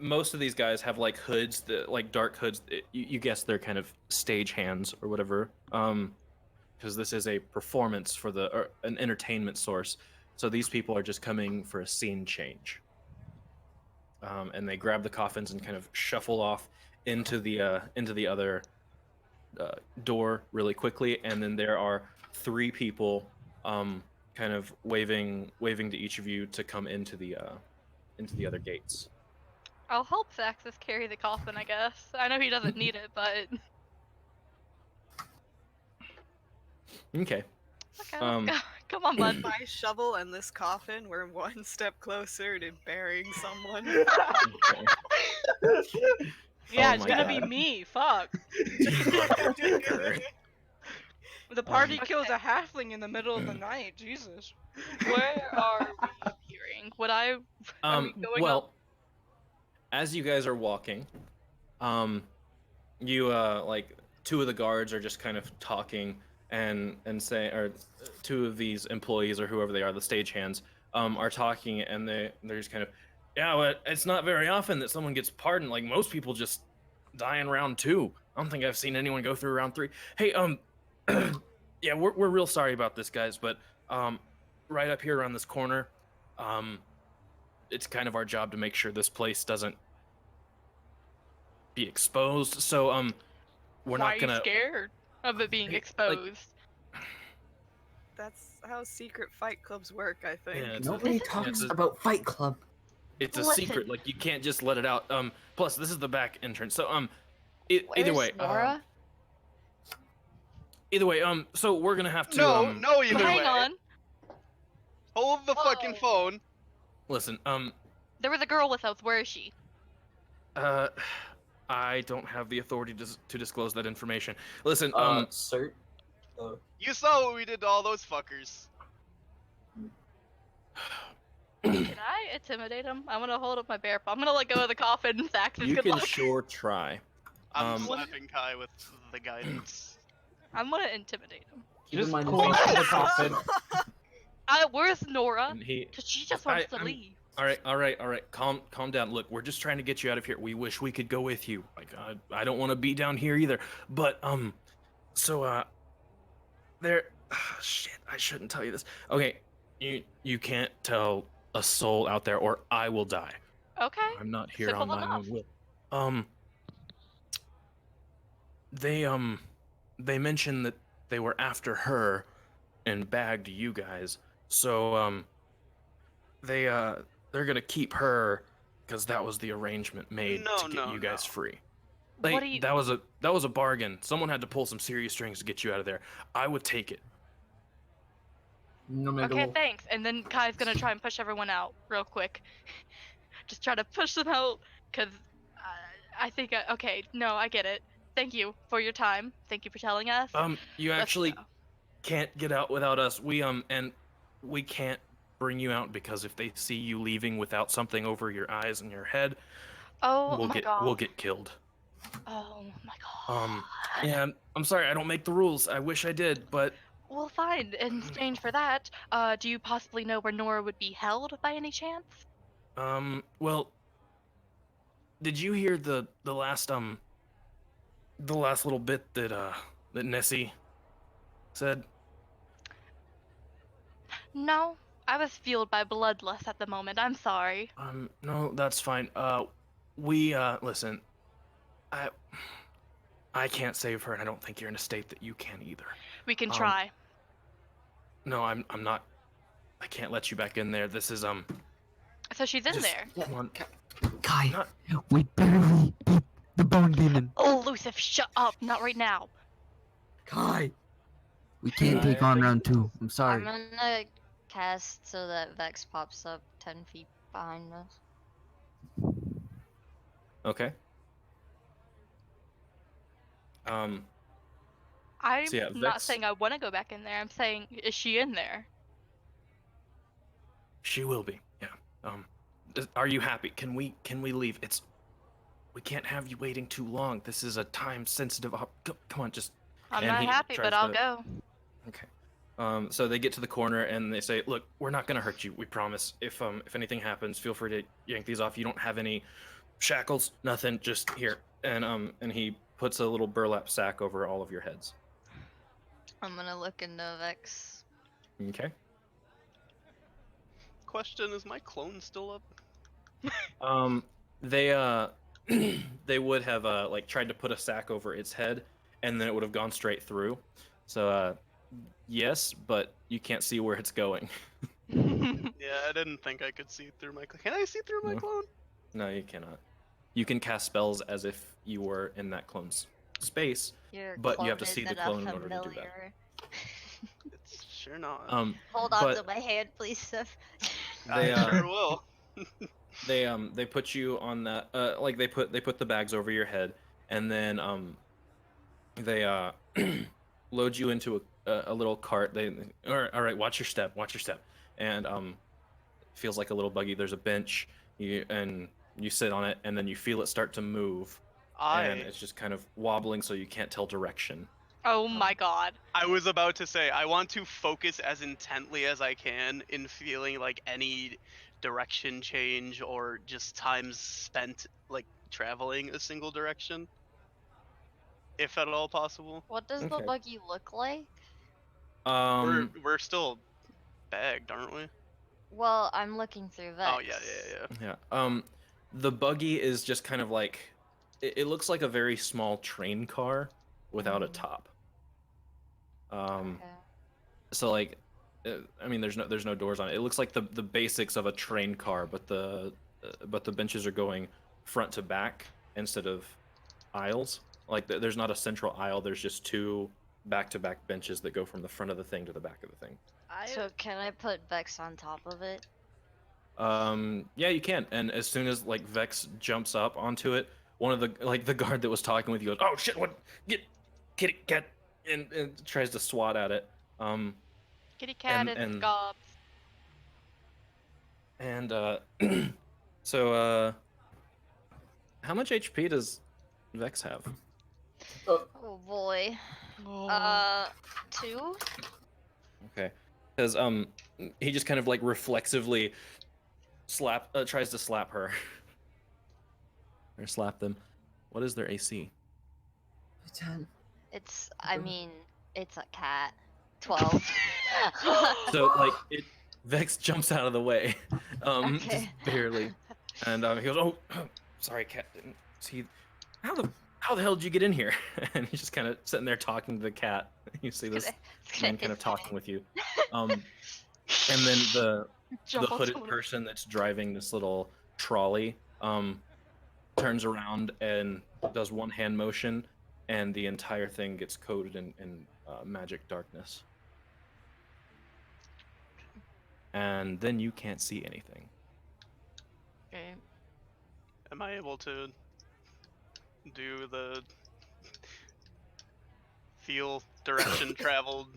Most of these guys have like hoods, like dark hoods. You guess they're kind of stage hands or whatever. Because this is a performance for or an entertainment source. So these people are just coming for a scene change. And they grab the coffins and kind of shuffle off into the other door really quickly. And then there are three people, kind of waving to each of you to come into the other gates. I'll help Saxus carry the coffin, I guess. I know he doesn't need it, but Okay. okay, Um, let's go. Come on, bud. My shovel and this coffin, we're one step closer to burying someone. Okay. Yeah, Oh it's my gonna be God. me. Fuck. The party kills a halfling in the middle of the night. Jesus. Where are we appearing? Would I? Are we going up? Well, as you guys are walking, you like two of the guards are just kind of talking and say, or two of these employees or whoever they are, the stagehands, are talking, and they're just kind of, yeah, well, it's not very often that someone gets pardoned. Like most people just die in round 2. I don't think I've seen anyone go through round 3. Hey, yeah, we're real sorry about this, guys, but right up here around this corner, um, it's kind of our job to make sure this place doesn't be exposed. So we're Why not are you gonna scared of it being Hey, exposed? That's how secret fight clubs work, I think. Yeah, Nobody a- talks it's a- about Fight Club. it's a Listen. secret. Like you can't just let it out. Plus this is the back entrance. So Where's Nora? either way, so we're gonna have to No, either Hang way. on. Hold the fucking phone. listen. There was a girl with us. Where is she? I don't have the authority to disclose that information. Listen, Sir. You saw what we did to all those fuckers. Can I intimidate him? I'm gonna hold up my bear paw. I'm gonna let go of the coffin. And Saxus, you good can luck. sure try. I'm Um, slapping Kai with the guidance. I'm gonna intimidate him. Keep in Just mind, pull out the coffin. Where's Nora? and he. Cause she just wants to I'm- leave. All right. Calm down. Look, we're just trying to get you out of here. We wish we could go with you. Like, I don't want to be down here either. But so there. Shit, I shouldn't tell you this. Okay, you can't tell a soul out there, or I will die. Okay. I'm not here Simple on my enough. own will. They mentioned that they were after her and bagged you guys. So they're gonna keep her because that was the arrangement made to get you guys free. Like, What do you? that was a bargain. Someone had to pull some serious strings to get you out of there. I would take it. no matter Okay, what. thanks. And then Kai's gonna try and push everyone out real quick. Just try to push them out, cause I think. Okay, no, I get it. Thank you for your time. Thank you for telling us. You Let's actually go. can't get out without us. And we can't bring you out because if they see you leaving without something over your eyes and your head, Oh we'll my get god. we'll get killed. Oh my god. Yeah, I'm sorry, I don't make the rules. I wish I did, but Well, fine. In exchange for that, do you possibly know where Nora would be held by any chance? well, did you hear the last little bit that Nessie said? No, I was fueled by bloodlust at the moment. I'm sorry. No, that's fine. We listen. I can't save her, and I don't think you're in a state that you can either. We can try. No, I'm not. I can't let you back in there. This is So she's in just- there. Come on. Kai, Not- we barely beat the bone demon. Oh, Lucif, shut up! Not right now. Kai, we can't Kai, take on round 2. I'm sorry. I'm gonna cast so that Vex pops up 10 feet behind us. Okay. I'm So yeah, not Vex- saying I want to go back in there. I'm saying, is she in there? She will be. Yeah. Are you happy? Can we leave? We can't have you waiting too long. This is a time sensitive. Come on, just. I'm And not he happy, but tries I'll to- go. Okay. So they get to the corner and they say, "Look, we're not gonna hurt you. We promise. If anything happens, feel free to yank these off. You don't have any shackles, nothing. Just here." And he puts a little burlap sack over all of your heads. I'm gonna look into Vex. Okay. Question: is my clone still up? They they would have like tried to put a sack over its head, and then it would have gone straight through. So yes, but you can't see where it's going. Yeah, I didn't think I could see through my. Can I see through my No. clone? No, you cannot. You can cast spells as if you were in that clone's space, Your but you have clone to see the isn't a clone in order to do that. familiar. It's sure not. Hold on But to my hand, please, Seth. they I sure will. they put you on that like they put the bags over your head, and then they load you into a little cart. All right, watch your step, and feels like a little buggy. There's a bench, and you sit on it, and then you feel it start to move, and it's just kind of wobbling, so you can't tell direction. Oh my god. I was about to say I want to focus as intently as I can in feeling like any direction change or just times spent like traveling a single direction, if at all possible. What does the Okay. buggy look like? We're still bagged, aren't we? Well, I'm looking through Vex. Oh yeah. Yeah. The buggy is just kind of like it looks like a very small train car without a top. Okay. So like, I mean, there's no doors on it. It looks like the basics of a train car, but the benches are going front to back instead of aisles. Like there's not a central aisle. There's just two back-to-back benches that go from the front of the thing to the back of the thing. So can I put Vex on top of it? Yeah, you can. And as soon as like Vex jumps up onto it, one of the guard that was talking with you goes, "Oh shit! What? Kitty cat!" and tries to swat at it. Kitty cat and gobs. And so how much HP does Vex have? Oh boy. Oh. 2? Okay, because he just kind of like reflexively tries to slap her or slap them. What is their AC? 10. It's, I mean, it's a cat. 12. So like Vex jumps out of the way, just Okay. barely, and he goes, "Oh, sorry, cat. Didn't see. How the hell did you get in here?" And he's just kind of sitting there talking to the cat. You see this man kind of talking with you, and then the hooded person that's driving this little trolley turns around and does one hand motion, and the entire thing gets coated in magic darkness. And then you can't see anything. Okay. Am I able to do the feel direction traveled?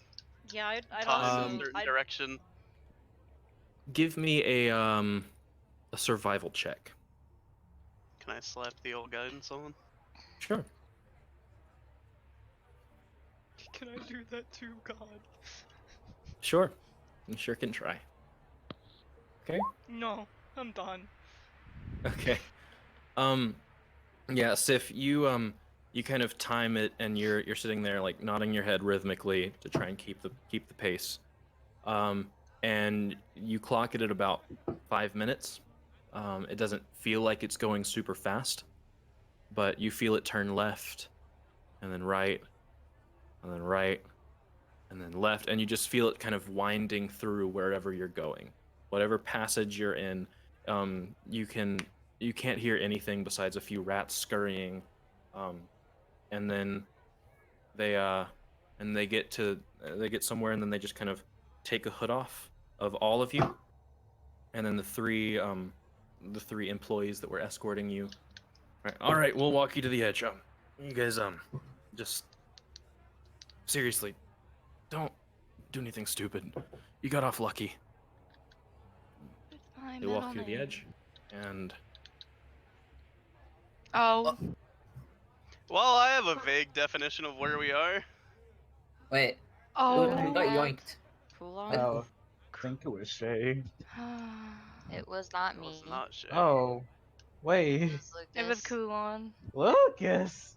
Yeah, I'd toss in also. a certain direction. Give me a survival check. Can I slap the old guidance on? Sure. Can I do that too, God? Sure. You sure can try. Okay. No, I'm done. Okay. Yeah, Sif, you kind of time it, and you're sitting there like nodding your head rhythmically to try and keep the pace. And you clock it at about 5 minutes. It doesn't feel like it's going super fast, but you feel it turn left, and then right, and then right, and then left, and you just feel it kind of winding through wherever you're going. Whatever passage you're in, you can't hear anything besides a few rats scurrying, and then they get somewhere, and then they just kind of take a hood off of all of you, and then the three employees that were escorting you. All right, we'll walk you to the edge. You guys just seriously, don't do anything stupid. You got off lucky. They walk you to the edge, and Oh. Well, I have a vague definition of where we are. Wait. Oh. Who got yoinked? Kulon? Oh, I think it was Shay. It was not It was me. not Shay. Oh, It wait. was It was Lucas. Kulon. Lucas.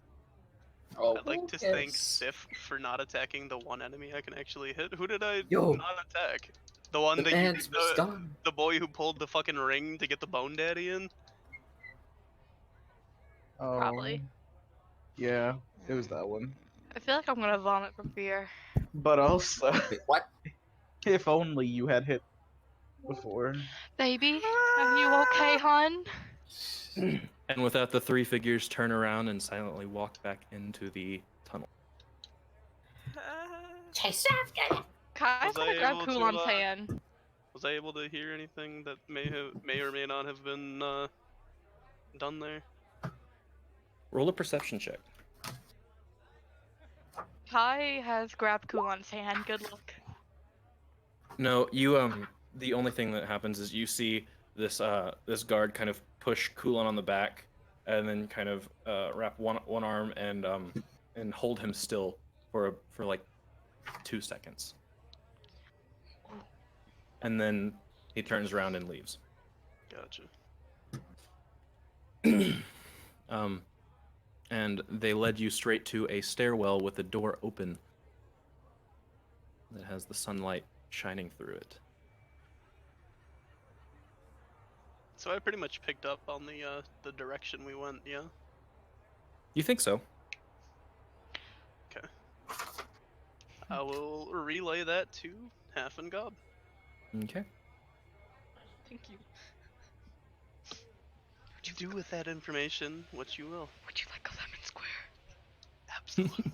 Oh, I'd like to thank yes. Sif for not attacking the one enemy I can actually hit. Who did I Yo. not attack? The one The that you, man's was done. the boy who pulled the fucking ring to get the Bone Daddy in. Oh, Probably. yeah, it was that one. I feel like I'm gonna vomit from fear. But also, Wait, what? if only you had hit before. Baby, are you okay, hon? And with that, the three figures turn around and silently walk back into the tunnel. Chase after. Kai's Was I gonna grab able to, Kulon's hand. Was I able to hear anything that may or may not have been done there? Roll a perception check. Kai has grabbed Kulon's hand. Good luck. No, you the only thing that happens is you see this guard kind of push Kulon on the back and then kind of wrap one arm and hold him still for like 2 seconds. And then he turns around and leaves. Gotcha. And they led you straight to a stairwell with the door open that has the sunlight shining through it. So I pretty much picked up on the direction we went. Yeah. You think so? Okay. I will relay that to Half and Gob. Okay. Thank you. Do with that information what you will. Would you like a lemon square? Absolutely.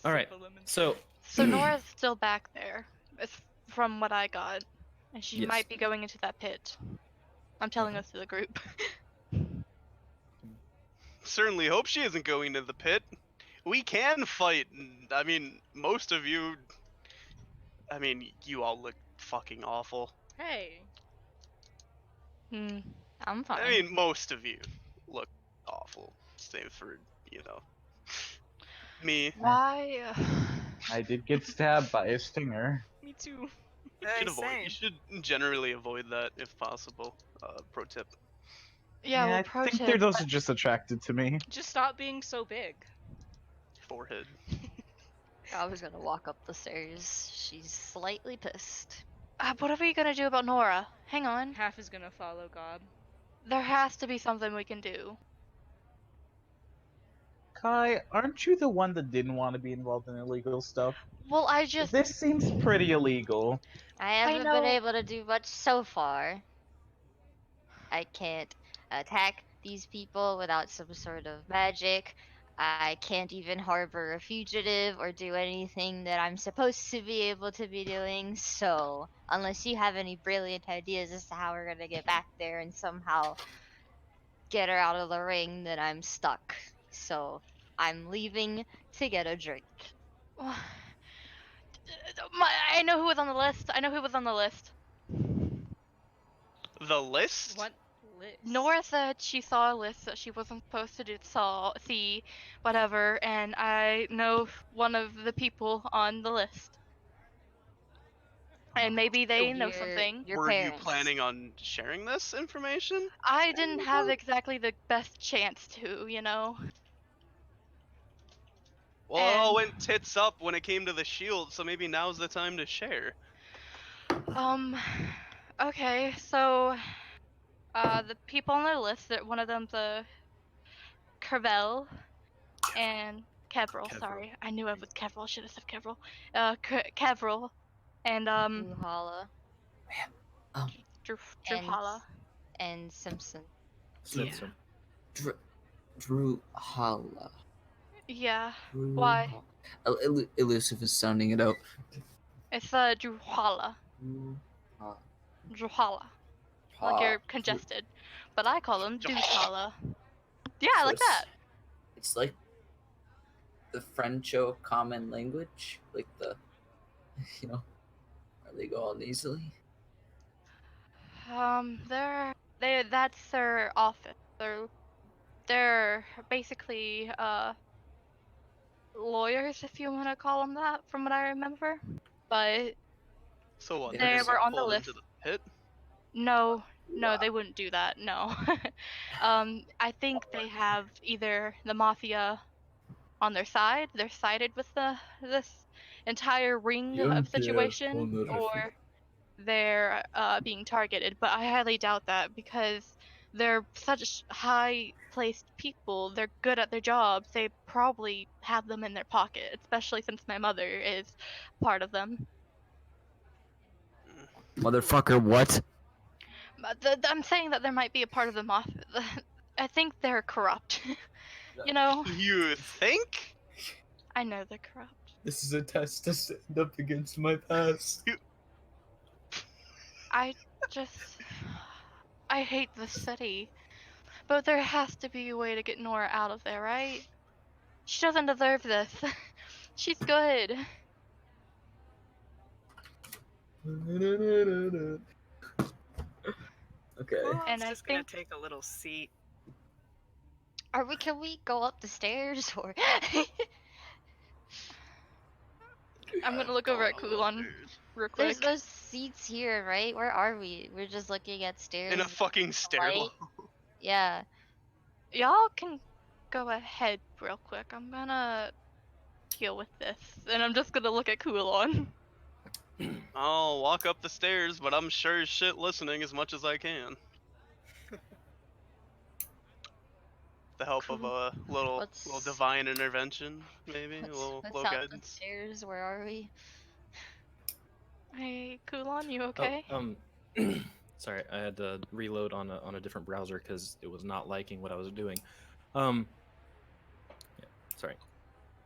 All right. So So Nora's still back there, from what I got, and she Yes. might be going into that pit. I'm telling us to the group. Certainly hope she isn't going to the pit. We can fight. I mean, most of you. I mean, you all look fucking awful. Hey. I'm fine. I mean, most of you look awful. Save for, me. Why? I did get stabbed by a stinger. Me too. Hey, You same. should generally avoid that if possible. Pro tip. Yeah, well, I pro think tip. they're also just attracted to me. Just stop being so big. Forehead. I was gonna walk up the stairs. She's slightly pissed. What are we gonna do about Nora? Hang on. Half is gonna follow Gob. There has to be something we can do. Kai, aren't you the one that didn't want to be involved in illegal stuff? Well, I just. This seems pretty illegal. I haven't been know. able to do much so far. I can't attack these people without some sort of magic. I can't even harbor a fugitive or do anything that I'm supposed to be able to be doing. So, unless you have any brilliant ideas as to how we're gonna get back there and somehow get her out of the ring, then I'm stuck. So, I'm leaving to get a drink. I know who was on the list. I know who was on the list. The list? What list? Nora said she saw a list that she wasn't supposed to see, whatever, and I know one of the people on the list. And maybe they know something. Your Were parents. you planning on sharing this information? I didn't have exactly the best chance to, you know? Well, it all went tits up when it came to the shield, so maybe now's the time to share. Okay, so, the people on the list, one of them's a Kervel and Kevril, Kevril. sorry. I knew it was Kevril, I should have said Kevril. Kevril and, Uhala Druhala. and Simpson. Simpson. Drew Holla. Yeah, why? Elusive is sounding it out. It's, Druhala. Druhala. Like you're congested. But I call him Druhala. Yeah, So like that. It's like the Frencho common language, like the, where they go all nasally. That's their office. They're basically, lawyers, if you want to call them that, from what I remember. But So what? They They're They gonna were get on the pulled list. into the pit. No, no, they wouldn't do that. No. I think they have either the mafia on their side, they're sided with this entire ring of situation, or they're being targeted. But I highly doubt that because they're such high-placed people. They're good at their jobs. They probably have them in their pocket, especially since my mother is part of them. Motherfucker, what? But I'm saying that there might be a part of the mafia. I think they're corrupt. You know, You think? I know they're corrupt. This is a test to stand up against my past. I just. I hate the city. But there has to be a way to get Nora out of there, right? She doesn't deserve this. She's good. Okay. And Coolon's I just gonna think take a little seat. Can we go up the stairs or? I'm gonna look over Going at up those Kulon stairs. real There's quick. those seats here, right? Where are we? We're just looking at stairs. In a fucking stairwell. Yeah. Y'all can go ahead real quick. I'm gonna deal with this. And I'm just gonna look at Kulon. I'll walk up the stairs, but I'm sure as shit listening as much as I can. The help of Cool. a little What's divine intervention, maybe a what's little out the guidance. stairs? Where are we? Hey, Kulon, you Oh, okay? sorry, I had to reload on a different browser because it was not liking what I was doing. Yeah, sorry.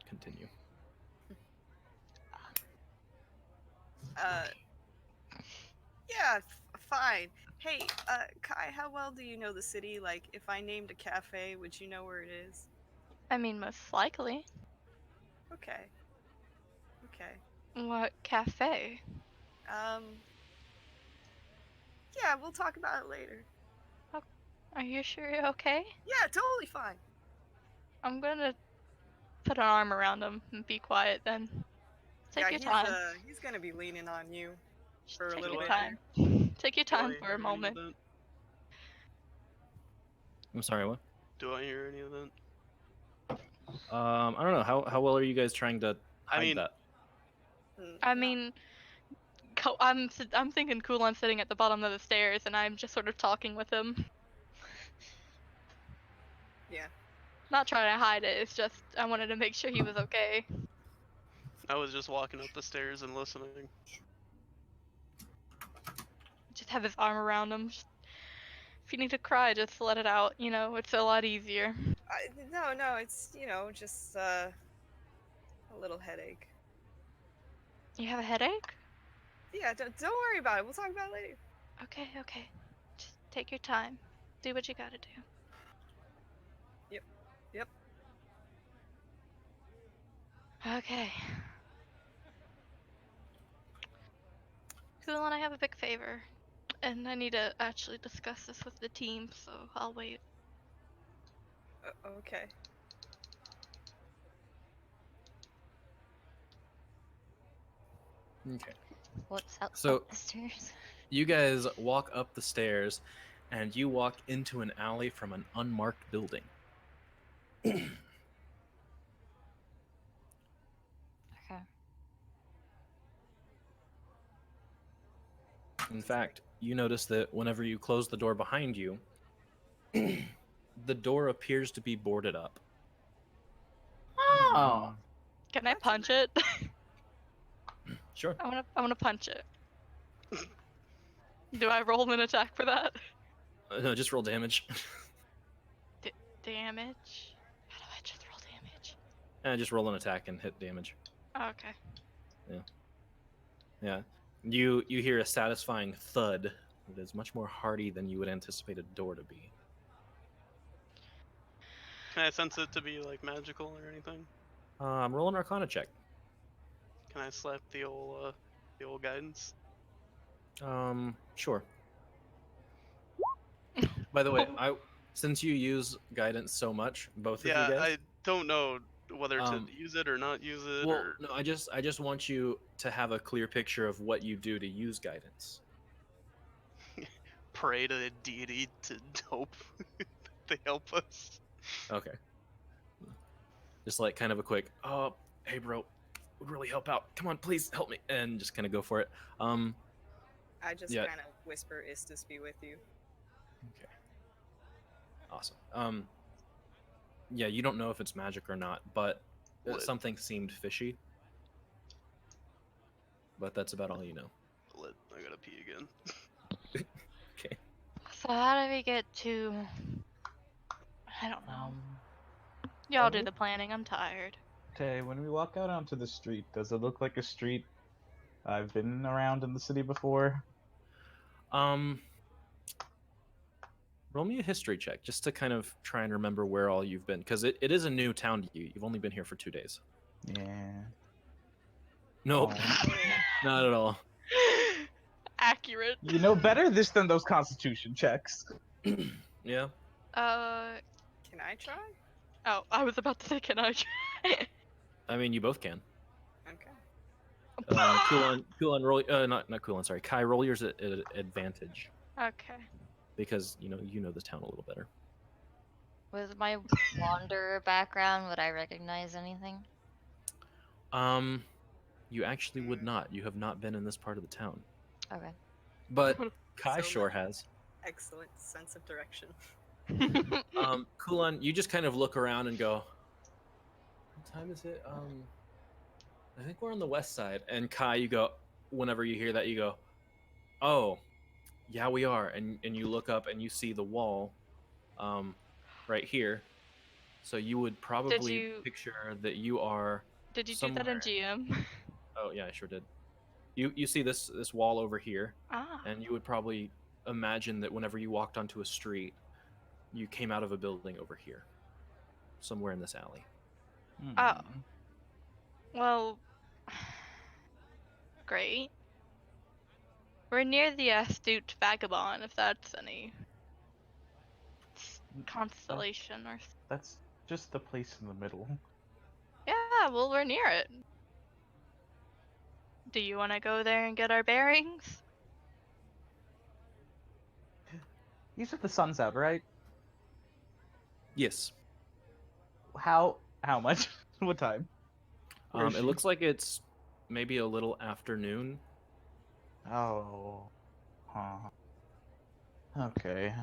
Continue. Yeah, fine. Hey, Kai, how well do you know the city? Like, if I named a cafe, would you know where it is? I mean, most likely. Okay. Okay. What cafe? Um. Yeah, we'll talk about it later. Are you sure you're okay? Yeah, totally fine. I'm gonna put an arm around him and be quiet then. Take Yeah, your time. he's gonna be leaning on you Just for a take little your bit time. Take your Do I time for hear a any of moment. that? I'm sorry, what? Do I hear any of that? I don't know. How well are you guys trying to I hide mean, that? here. I mean, I'm thinking Kulon's sitting at the bottom of the stairs, and I'm just sort of talking with him. Yeah. Not trying to hide it. It's just I wanted to make sure he was okay. I was just walking up the stairs and listening. Just have his arm around him. If you need to cry, just let it out. You know, it's a lot easier. No, it's just a little headache. You have a headache? Yeah, don't worry about it. We'll talk about it later. Okay, okay. Just take your time. Do what you gotta do. Yep. Okay. Kulon, I have a big favor. And I need to actually discuss this with the team, so I'll wait. Okay. Okay. What's up, So- up the stairs? You guys walk up the stairs, and you walk into an alley from an unmarked building. Okay. In fact, you notice that whenever you close the door behind you, the door appears to be boarded up. Oh. Can I That's punch it? Sure. I wanna punch it. Do I roll an attack for that? No, just roll damage. Damage? How do I just roll damage? Just roll an attack and hit damage. Okay. Yeah. You hear a satisfying thud that is much more hearty than you would anticipate a door to be. Can I sense it to be like magical or anything? Roll an Arcana check. Can I slap the old guidance? Sure. By the way, since you use guidance so much, both of you Yeah, guys, I don't know whether to use it or not use it, Well, or no, I just want you to have a clear picture of what you do to use guidance. pray to a deity to hope they help us. Okay. Just like kind of a quick, oh, hey bro, would really help out. Come on, please help me, and just kind of go for it. I just Yeah. kind of whisper, "Istis be with you." Okay. Awesome. Yeah, you don't know if it's magic or not, but Lit. something seemed fishy. But that's about all you know. Lit. I gotta pee again. Okay. So how do we get to? I don't know. Um, Y'all when do we- the planning. I'm tired. Okay, when we walk out onto the street, does it look like a street I've been around in the city before? Roll me a history check just to kind of try and remember where all you've been, because it is a new town to you. You've only been here for 2 days. Yeah. Nope, Oh. not at all. Accurate. You know better this than those constitution checks. Yeah. Can I try? Oh, I was about to say, can I try? I mean, you both can. Okay. Kulan, roll. Not Kulan. Sorry, Kai, roll yours at advantage Okay. because you know the town a little better. With my wanderer background, would I recognize anything? You actually would not. You have not been in this part of the town, Okay. but Kai So sure much has. Excellent sense of direction. Kulan, you just kind of look around and go, "What time is it? I think we're on the west side." And Kai, you go, whenever you hear that, you go, "Oh, yeah, we are." And you look up and you see the wall, right here. So you would probably you- picture that you are Did you do somewhere. that in GM? Oh yeah, I sure did. You see this wall over here, Ah. and you would probably imagine that whenever you walked onto a street, you came out of a building over here, somewhere in this alley. Oh. Well. Great. We're near the astute vagabond, if that's any constellation or. That's just the place in the middle. Yeah, well, we're near it. Do you want to go there and get our bearings? You said the sun's out, right? Yes. How much? What time? Where is It she? looks like it's maybe a little afternoon. Oh. Huh. Okay.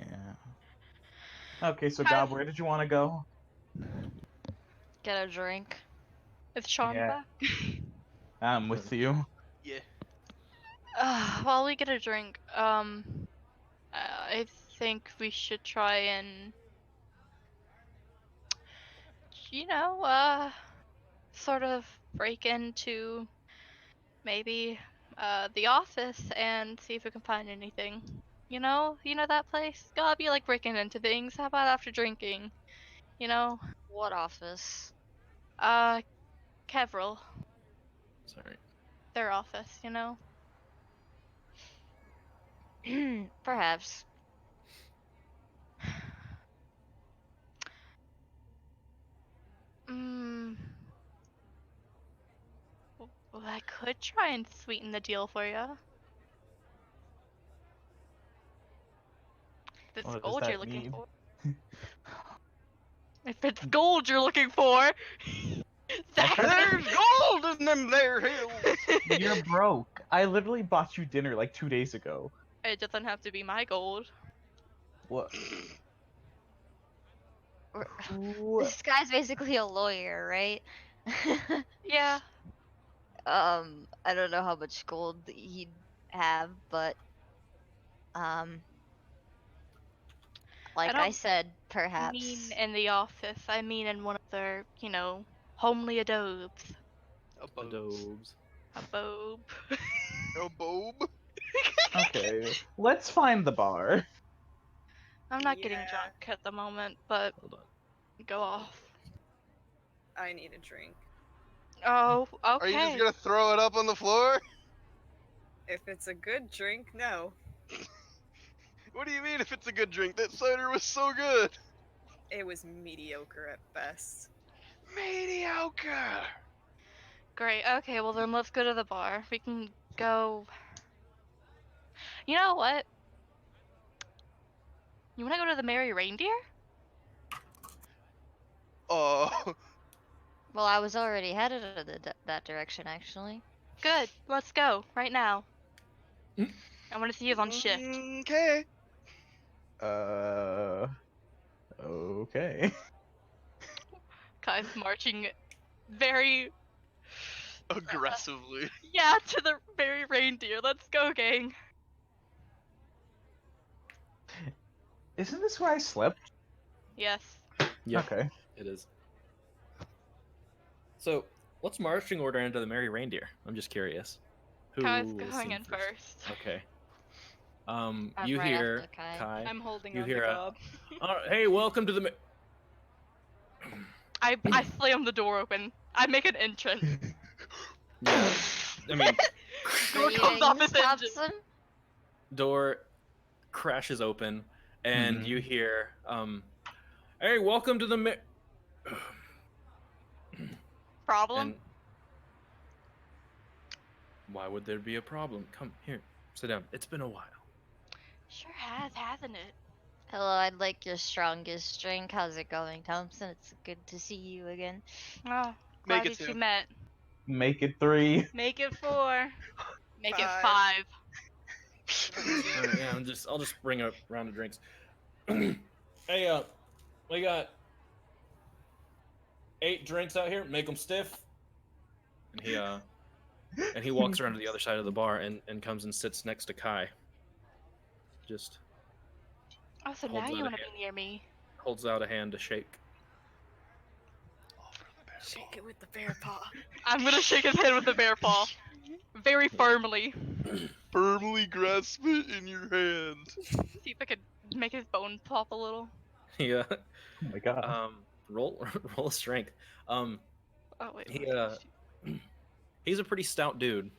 Yeah. Okay, so Gob, where did you want to go? Get a drink. Is Sean Yeah. back? I'm with you. Yeah. While we get a drink, I think we should try and, sort of break into maybe the office and see if we can find anything. You know that place? Gotta be like breaking into things. How about after drinking? You know? What office? Kevril, Sorry. their office, you know? Perhaps. Mm. Well, I could try and sweeten the deal for you. If it's What does gold you're that looking mean? for. If it's gold you're looking for. There's gold in them there hills. You're broke. I literally bought you dinner like 2 days ago. It doesn't have to be my gold. What? This guy's basically a lawyer, right? Yeah. I don't know how much gold he'd have, but like I don't said, perhaps. mean in the office. I mean in one of their, homely adobes. Adobes. Abobe. A bobe. Okay, let's find the bar. I'm not getting Yeah. drunk at the moment, but Hold on. go off. I need a drink. Oh, okay. Are you just gonna throw it up on the floor? If it's a good drink, no. What do you mean if it's a good drink? That cider was so good. It was mediocre at best. Mediocre. Great. Okay, well then let's go to the bar. We can go. You know what? You want to go to the Merry Reindeer? Oh. Well, I was already headed in that direction, actually. Good. Let's go right now. Mm. I want to see who's on shift. Okay. Okay. Kai's marching very Aggressively. yeah to the Merry Reindeer. Let's go, gang. Isn't this where I slept? Yes. Yep, Okay. it is. So, what's marching order into the Merry Reindeer? I'm just curious. Who Kai's is going seen in first. Okay. I'm You right hear after Kai. Kai. I'm holding You on hear to a, Gob. hey, welcome to the. I slam the door open. I make an entrance. Yeah, I mean, Door comes off its Stops engine. him? door crashes open, and Mhm. you hear, hey, welcome to the. Problem? And why would there be a problem? Come here, sit down. It's been a while. Sure has, hasn't it? Hello, I'd like your strongest drink. How's it going, Thompson? It's good to see you again. Oh, Make glad it you two two. met. Make it 3. Make it 4. Make it 5. 5. Yeah, I'll just bring a round of drinks. Hey, we got 8 drinks out here. Make them stiff. And he walks around to the other side of the bar and comes and sits next to Kai. Just Oh, so Holds now out you a want to hand. be near me. holds out a hand to shake. Shake it with the bear paw. I'm gonna shake his hand with the bear paw. Very firmly. Firmly grasp it in your hand. See if I could make his bone pop a little. Yeah. Oh my god. Roll roll a strength. Oh, wait. He what is he's a pretty stout dude.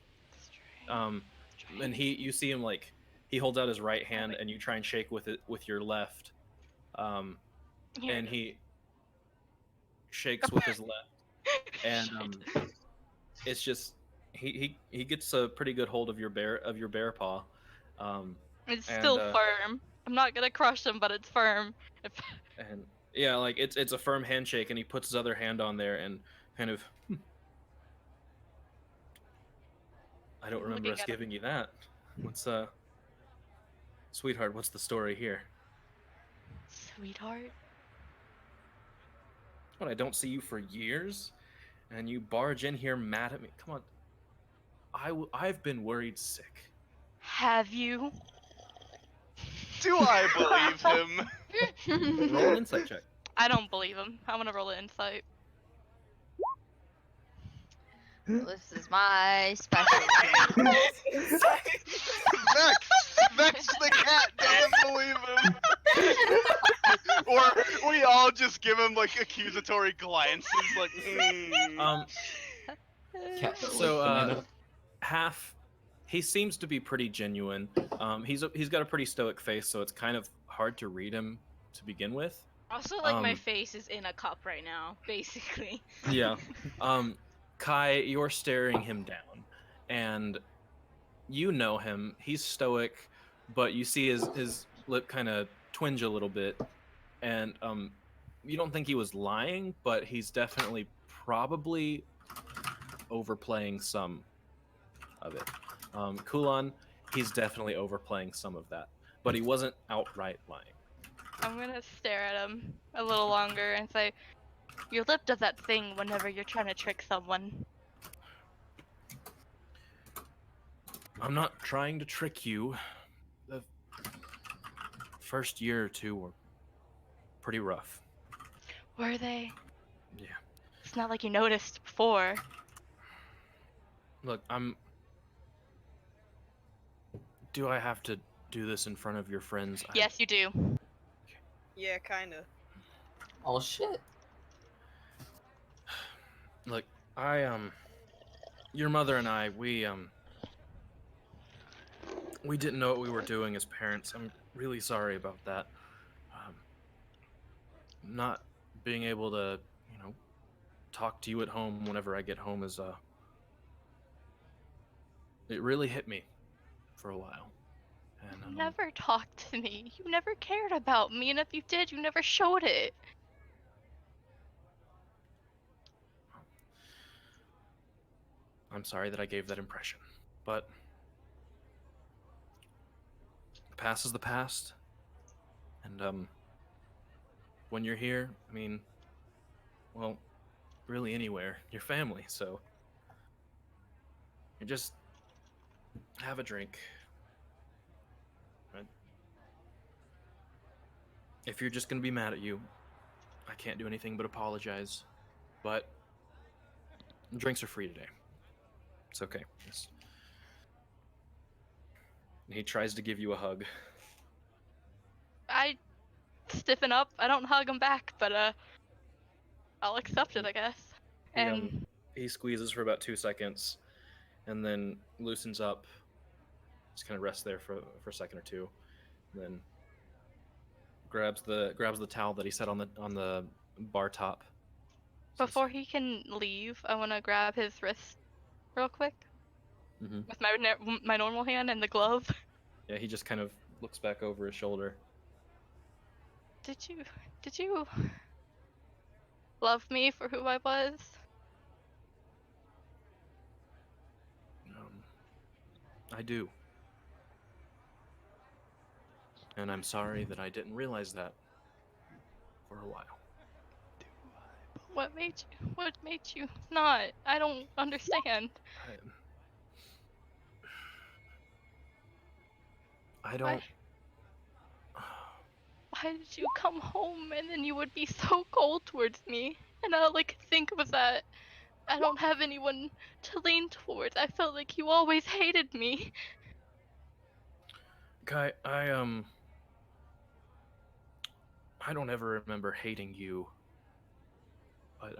Strength. And you see him like he holds out his right hand wait. and you try and shake with it with your left. Here And it he shakes with his left. And it's just he gets a pretty good hold of your bear paw. It's and, still firm. I'm not gonna crush him, but it's firm. If and yeah, like it's a firm handshake, and he puts his other hand on there and kind of. I don't remember Looking us at him. giving you that. What's sweetheart? What's the story here? Sweetheart. What, I don't see you for years, and you barge in here mad at me. Come on. I've been worried sick. Have you? Do I believe him? Roll an insight check. I don't believe him. I'm gonna roll an insight. This is my specialty. Vex the cat doesn't believe him. Or we all just give him like accusatory glances, like. Cat, So banana. half. He seems to be pretty genuine. He's got a pretty stoic face, so it's kind of hard to read him to begin with. Also, like, my Um, face is in a cup right now, basically. Yeah. Kai, you're staring him down, and you know him. He's stoic, but you see his lip kind of twinge a little bit, and you don't think he was lying, but he's definitely probably overplaying some of it. Kulan, he's definitely overplaying some of that, but he wasn't outright lying. I'm gonna stare at him a little longer and say, your lip does that thing whenever you're trying to trick someone. I'm not trying to trick you. The first year or two were pretty rough. Were they? Yeah. It's not like you noticed before. Look, do I have to do this in front of your friends? Yes, you do. Yeah, kinda. Oh shit. Look, your mother and I, we didn't know what we were doing as parents. I'm really sorry about that. not being able to, talk to you at home whenever I get home is it really hit me for a while. And You never talked to me. You never cared about me, and if you did, you never showed it. I'm sorry that I gave that impression, but the past is the past. And when you're here, I mean, well, really anywhere, you're family, so you just have a drink. And if you're just gonna be mad at you, I can't do anything but apologize. But drinks are free today. It's okay. He tries to give you a hug. I stiffen up. I don't hug him back, but I'll accept it, I guess. And He squeezes for about 2 seconds, and then loosens up. Just kind of rests there for a second or two, and then grabs the towel that he set on the bar top. before he can leave, I want to grab his wrist real quick Mhm. with my normal hand and the glove. Yeah, he just kind of looks back over his shoulder. Did you love me for who I was? I do. And I'm sorry that I didn't realize that for a while. What made you not? I don't understand. I don't. Why did you come home and then you would be so cold towards me? And all I could think was that I don't have anyone to lean towards. I felt like you always hated me. Kai, I don't ever remember hating you. But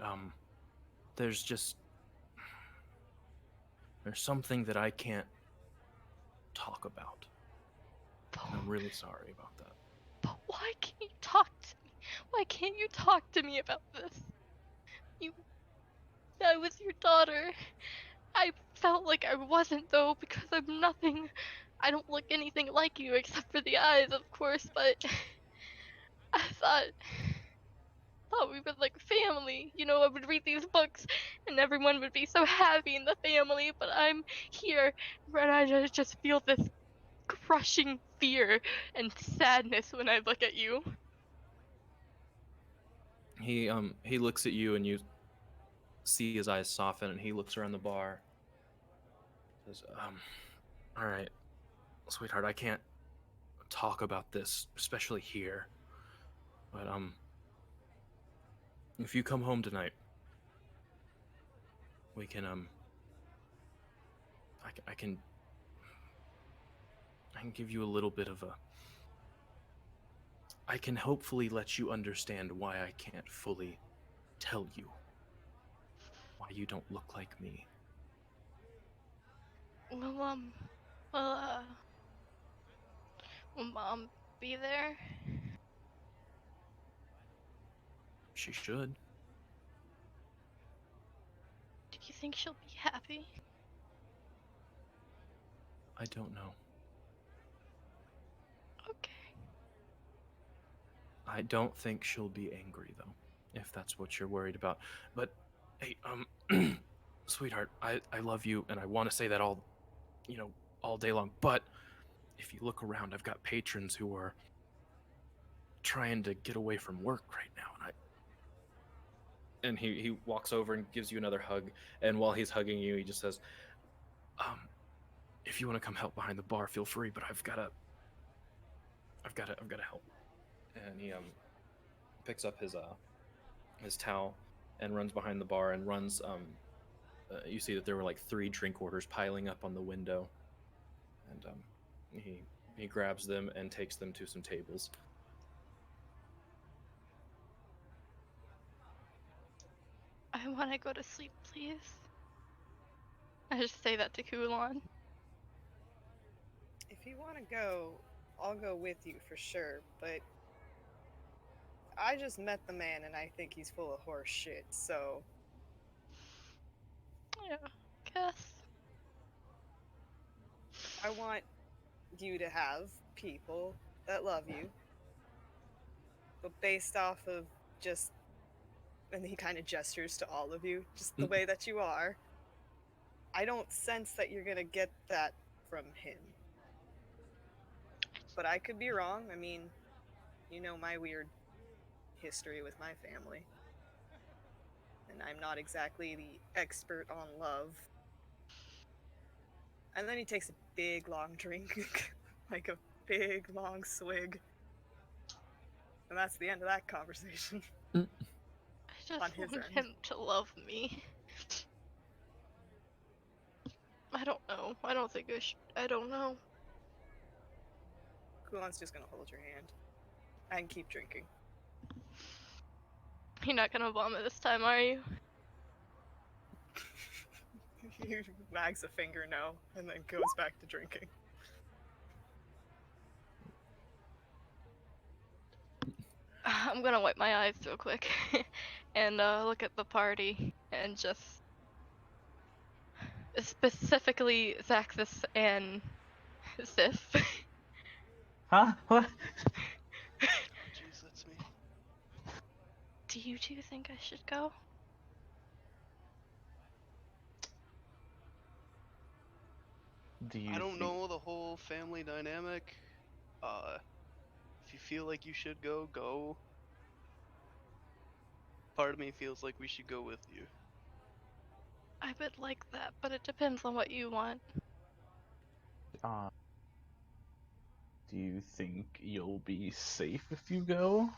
there's something that I can't talk about. And I'm really sorry about that. But why can't you talk to me? Why can't you talk to me about this? I was your daughter. I felt like I wasn't though because I'm nothing. I don't look anything like you except for the eyes, of course, but I thought we were like family. You know, I would read these books and everyone would be so happy in the family, but I'm here and I just feel this crushing fear and sadness when I look at you. He looks at you and you see his eyes soften and he looks around the bar. Says, all right, sweetheart, I can't talk about this, especially here. But if you come home tonight, we can I can give you a little bit of a. I can hopefully let you understand why I can't fully tell you why you don't look like me. Will will Mom be there? She should. Do you think she'll be happy? I don't know. Okay. I don't think she'll be angry though, if that's what you're worried about. But hey, sweetheart, I love you and I want to say that all day long. But if you look around, I've got patrons who are trying to get away from work right now, and he walks over and gives you another hug. And while he's hugging you, he just says, if you want to come help behind the bar, feel free, but I've gotta help. And he picks up his towel and runs behind the bar and runs. You see that there were like 3 drink orders piling up on the window, and he grabs them and takes them to some tables. I want to go to sleep, please. I just say that to Kulon. If you want to go, I'll go with you for sure, but I just met the man and I think he's full of horse shit, so Yeah, guess. I want you to have people that love you, but based off of just, and he kind of gestures to all of you, just the way that you are, I don't sense that you're gonna get that from him. But I could be wrong. I mean, you know my weird history with my family. And I'm not exactly the expert on love. And then he takes a big long drink, like a big long swig. And that's the end of that conversation. I just On his want end. him to love me. I don't know. I don't think I should. I don't know. Kulan's just gonna hold your hand and keep drinking. You're not gonna vomit this time, are you? He wags a finger no, and then goes back to drinking. I'm gonna wipe my eyes real quick and look at the party and just specifically Zaxxus and Sif. Huh? What? Jeez, that's me. Do you two think I should go? Do you I don't think... know the whole family dynamic. If you feel like you should go, go. Part of me feels like we should go with you. I would like that, but it depends on what you want. Do you think you'll be safe if you go?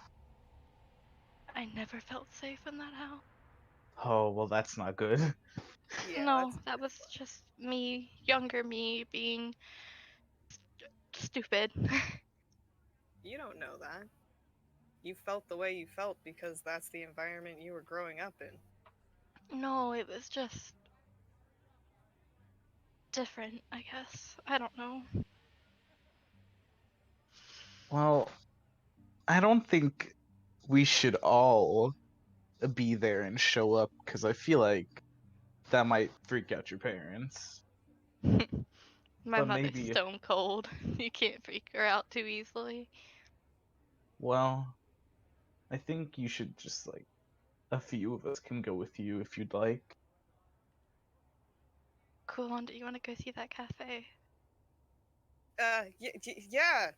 I never felt safe in that house. Oh, well, that's not good. Yeah, No, that was just me, younger me, being stupid. you don't know that. You felt the way you felt because that's the environment you were growing up in. No, it was just different, I guess. I don't know. Well, I don't think we should all be there and show up, because I feel like that might freak out your parents. My But mother's maybe if... stone cold. You can't freak her out too easily. Well, I think you should just, like, a few of us can go with you if you'd like. Cool, do you want to go see that cafe? Yeah.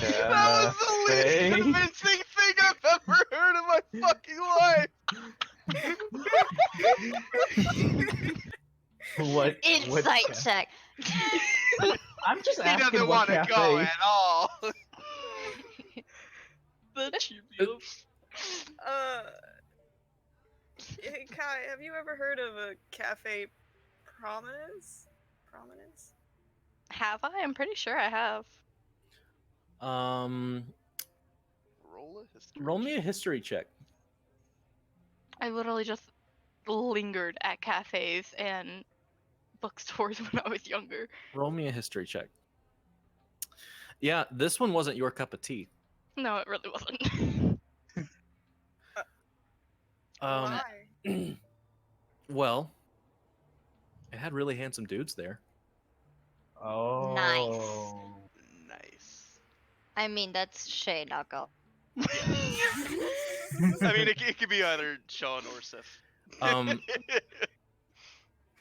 That was the least Cafe? convincing thing I've ever heard in my fucking life! What Insight ca- check. I'm just He asking doesn't what want to cafe. go at all. The cheerio. Hey Kai, have you ever heard of a cafe Prominence? Prominence? Have I? I'm pretty sure I have. Um, Roll a history. roll me a history check. I literally just lingered at cafes and bookstores when I was younger. Roll me a history check. Yeah, this one wasn't your cup of tea. No, it really wasn't. Why? Well, it had really handsome dudes there. Oh. Nice. I mean, that's Shay, not go. I mean, it could be either Sean or Sif.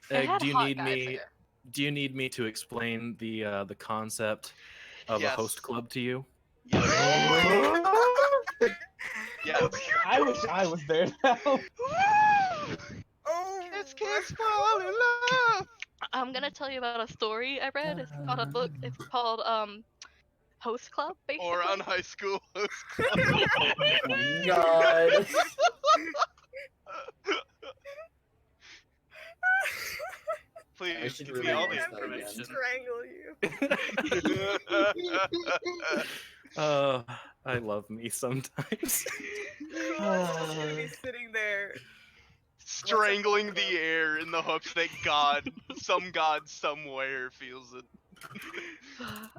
It had Do you hot need guys me? there. Do you need me to explain the concept of Yes. a host club to you? Yes. Yes. I wish I was there now. Oh, Kiss, fall in love. I'm gonna tell you about a story I read. It's not a book. It's called Host Club, basically. Or on High School Host Club. Oh my god. I Please should give really me all watch the that again. information. strangle you. I love me sometimes. Cool's just gonna be sitting there. Strangling the air in the hopes that God, some God somewhere feels it.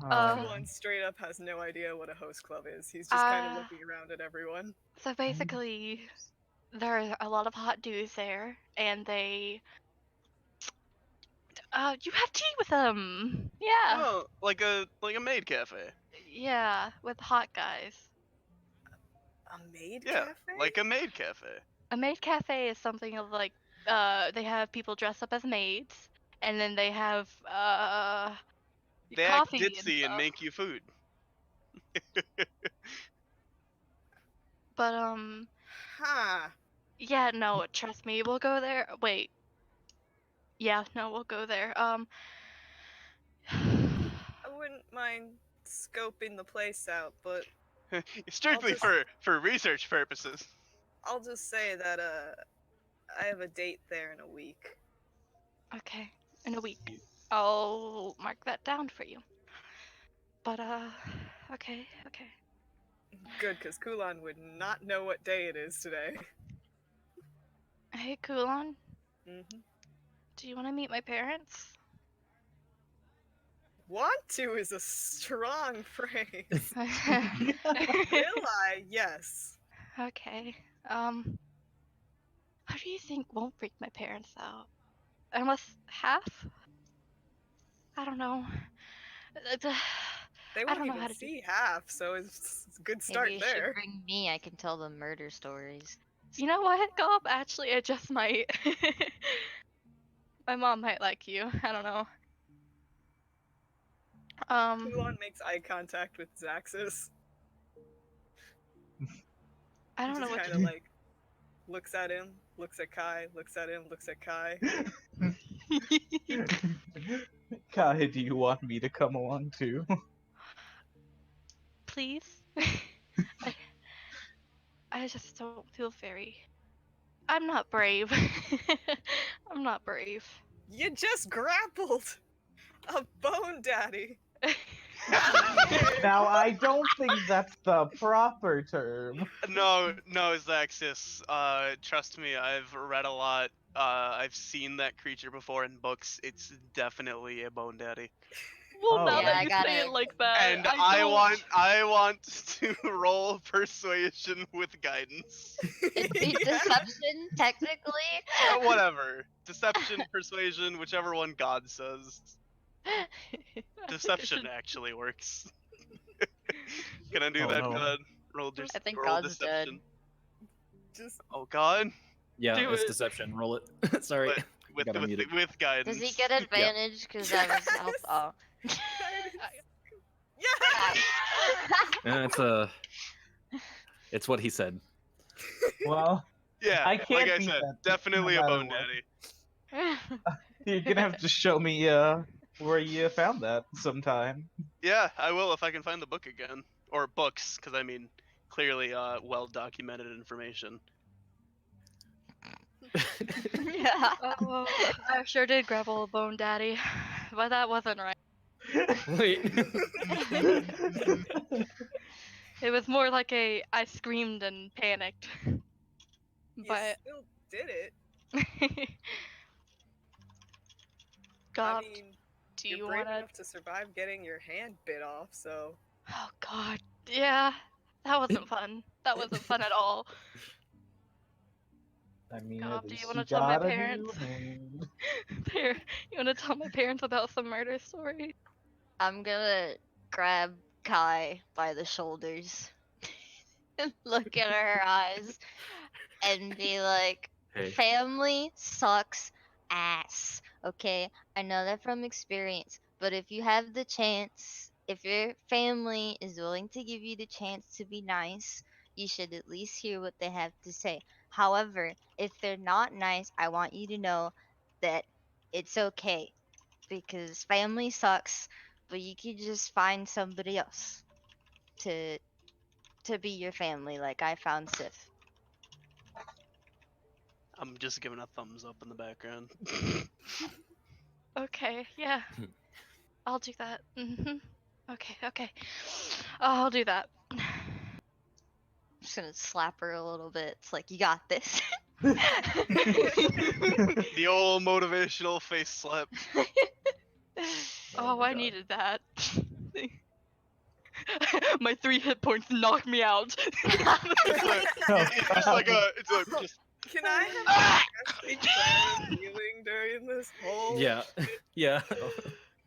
One straight up has no idea what a host club is. He's just kind of looking around at everyone. So basically, there are a lot of hot dudes there, and they. You have tea with them. Yeah. Oh, like a maid cafe. Yeah, with hot guys. A maid Yeah, cafe? like a maid cafe. A maid cafe is something of like, they have people dress up as maids, and then they have They act coffee and ditzy and stuff. make you food. But Huh. yeah, no, trust me, we'll go there. Wait. Yeah, no, we'll go there. I wouldn't mind scoping the place out, but Strictly just- for research purposes. I'll just say that I have a date there in a week. Okay, in a week. I'll mark that down for you. But okay. Good, because Kulan would not know what day it is today. Hey, Kulon, Mm-hmm. do you want to meet my parents? Want to is a strong phrase. Will I? Yes. Okay. How do you think won't freak my parents out? Unless half? I don't know. They I won't don't know even how to do. see half, so it's a good start Maybe you there. should bring me. I can tell them murder stories. You know what, Gob? Actually, I just might. My mom might like you. I don't know. Kulan makes eye contact with Zaxis. I don't know Just what kind to of like looks at him, looks at Kai, looks at him, looks at Kai. Kai, do you want me to come along too? Please. I just don't feel very. I'm not brave. I'm not brave. You just grappled a bone daddy. Now, I don't think that's the proper term. No, Zaxis. Trust me, I've read a lot. I've seen that creature before in books. It's definitely a bone daddy. Well, Oh. now Yeah, that I you gotta- say it like that, And I don't... I want to roll persuasion with guidance. It'd be Yeah. deception, technically. Whatever. Deception, persuasion, whichever one God says. Deception actually works. Can I do Oh, that, no. God? Roll, I think roll God's deception. Just Oh God. Yeah, Do it's it. deception. Roll it. Sorry. With with, Got unmuted. with guidance. Does he get advantage? Because I was. Oh. yeah. It's what he said. Well, Yeah, I can't like I beat said, that, definitely no a matter bone what. daddy. You're gonna have to show me where you found that sometime. Yeah, I will if I can find the book again, or books, because I mean, clearly, well documented information. Yeah. Oh, I sure did grapple a bone daddy, but that wasn't right. Wait. It was more like I screamed and panicked. You But still did it. God, I mean, do you're you brave wanna? enough to survive getting your hand bit off, so Oh God, yeah, that wasn't fun. That wasn't fun at all. I mean, God, at do you least wanna you tell my got a parents? new hand. There, you wanna tell my parents about some murder story? I'm gonna grab Kai by the shoulders and look at her eyes and be like, Hey. family sucks ass. Okay? I know that from experience. But if you have the chance, if your family is willing to give you the chance to be nice, you should at least hear what they have to say. However, if they're not nice, I want you to know that it's okay. Because family sucks, but you could just find somebody else to be your family like I found Sif. I'm just giving a thumbs up in the background. Okay, yeah, I'll do that. Okay. I'll do that. I'm just gonna slap her a little bit. It's like, you got this. The old motivational face slap. Oh, my I God. needed that. My 3 hit points knocked me out. It's like a, it's like just. Can I have a plan of healing during this whole? Yeah, yeah.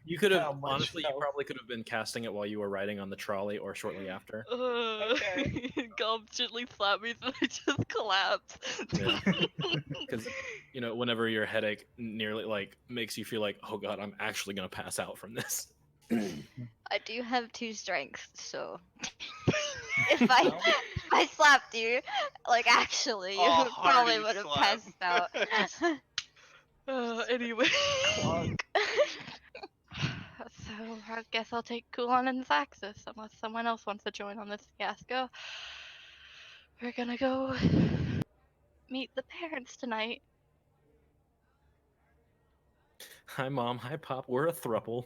You could have How much honestly. You health? probably could have been casting it while you were riding on the trolley or shortly after. Okay. Gob gently slapped me so I just collapsed. Yeah. Because whenever your headache nearly like makes you feel like, oh god, I'm actually gonna pass out from this. I do have 2 strengths, so if I slapped you, like actually, you A probably hearty would have slap. passed out. Just- Anyway. So I guess I'll take Kulon and Zaxxas unless someone else wants to join on this fiasco. We're gonna go meet the parents tonight. Hi mom, hi pop, we're a thruple.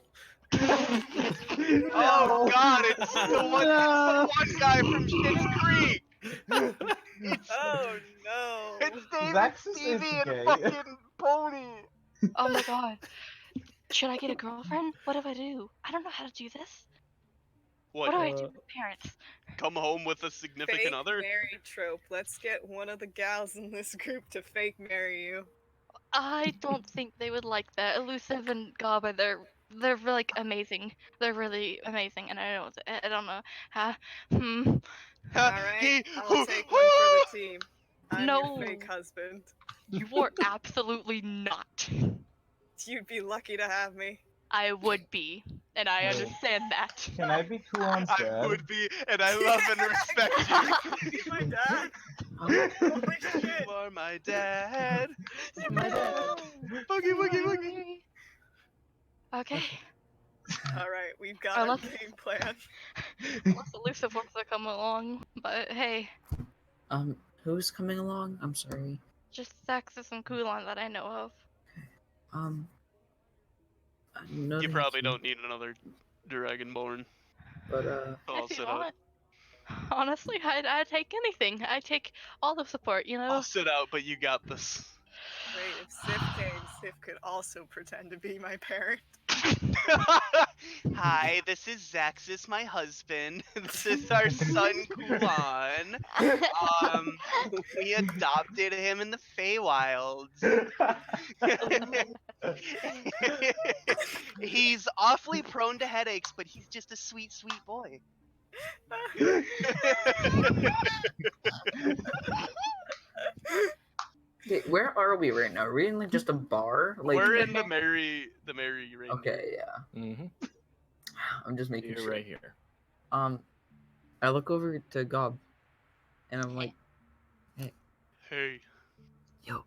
Oh God! It's the one guy from Schitt's Creek. Oh no. It's David, Zaxxas is Stevie, and gay. fucking Pony. Oh my god. Should I get a girlfriend? What do I do? I don't know how to do this. What do I do with parents? Come home with a significant Fake other? marry trope. Let's get one of the gals in this group to fake marry you. I don't think they would like that. Elusive and Gaba, they're like amazing. They're really amazing, and I don't know how. Alright, I'll take one for the team. I'm No. your fake husband. You are absolutely not. You'd be lucky to have me. I would be, and I No. understand that. Can I be Kulon's I dad? would be, and I love and respect you. He's my dad. Holy shit. You are my dad. My dad. Boogie, boogie, boogie. Okay. Alright, we've got I our love- game plan. Unless Elusive wants to come along, but hey, Who's coming along? I'm sorry. just Zaxxas and Kulon that I know of. No, You thank probably don't need another Dragonborn. But I'll If you sit out. want. Honestly, I'd take anything. I'd take all the support, you know? I'll sit out, but you got this. Wait, if Sif came, Sif could also pretend to be my parent. Hi, this is Zaxxas, my husband. This is our son, Kulon. We adopted him in the Feywilds. He's awfully prone to headaches, but he's just a sweet, sweet boy. okay, where are we right now? Are we in like just a bar? Like We're in the merry ring. Okay, yeah. Mm-hmm. I'm just making You're sure. right here. I look over to Gob, and I'm like, Hey. "Yo,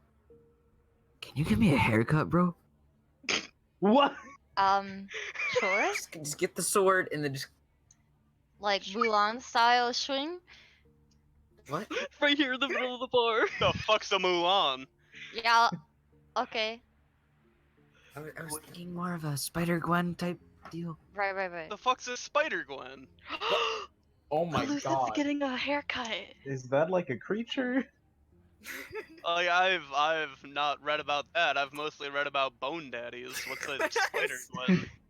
can you give me a haircut, bro? What? Sure. Just get the sword and then just Like Mulan style swing. what? Right here in the middle of the bar. The fuck's a Mulan? Yeah. Okay. I was thinking more of a Spider Gwen type deal. Right. The fuck's a Spider Gwen? Oh my Elusiv's god. getting a haircut. Is that like a creature? Like I've not read about that. I've mostly read about bone daddies. What's a Spider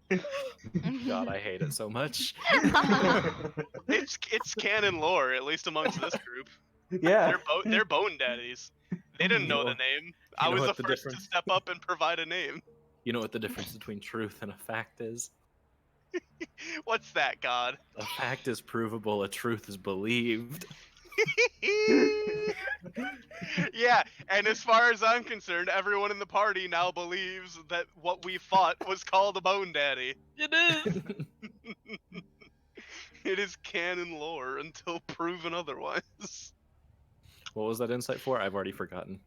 Gwen? God, I hate it so much. It's canon lore, at least amongst this group. Yeah. They're bone daddies. They didn't know the name. I know was the what the first to difference- step up and provide a name. You know what the difference between truth and a fact is? What's that, God? A fact is provable, a truth is believed. Yeah, and as far as I'm concerned, everyone in the party now believes that what we fought was called a bone daddy. It is. It is canon lore until proven otherwise. What was that insight for? I've already forgotten.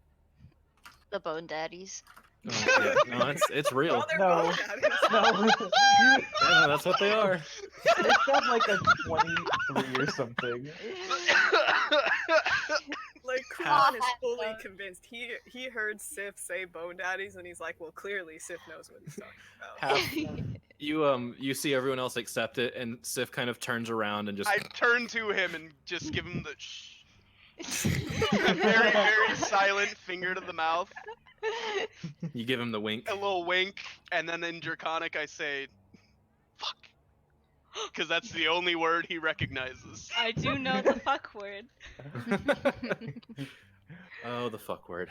The Bone Daddies. Oh, yeah. No, it's real. Oh, they're No. both daddies. No. Yeah, no, that's what they are. It's got like a 23 or something. Like, Kulon is fully convinced. He heard Sif say bone daddies, and he's like, well, clearly Sif knows what he's talking about. You see everyone else accept it, and Sif kind of turns around and just. I turn to him and just give him the shh. A very, very silent finger to the mouth, You give him the wink. a little wink, and then in Draconic I say, Fuck. Because that's the only word he recognizes. I do know the fuck word. Oh, the fuck word.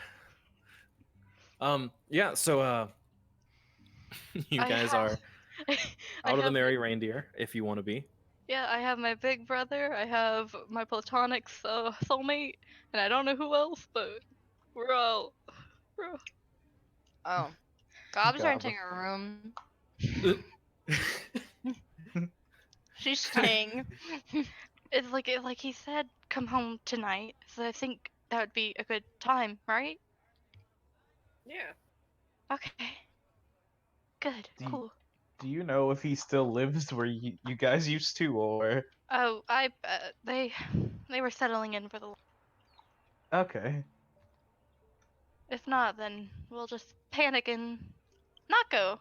Yeah, so you I guys have- are I out of the have merry reindeer if you want to be. Yeah, I have my big brother, I have my platonic soulmate, and I don't know who else, but we're all. Oh, Gob's Gob. renting a room. She's staying. It's like he said, come home tonight, so I think that would be a good time, right? Yeah. Okay. Good, Do you, cool. do you know if he still lives where you guys used to, or Oh, they were settling in for the. okay? If not, then we'll just panic and not go.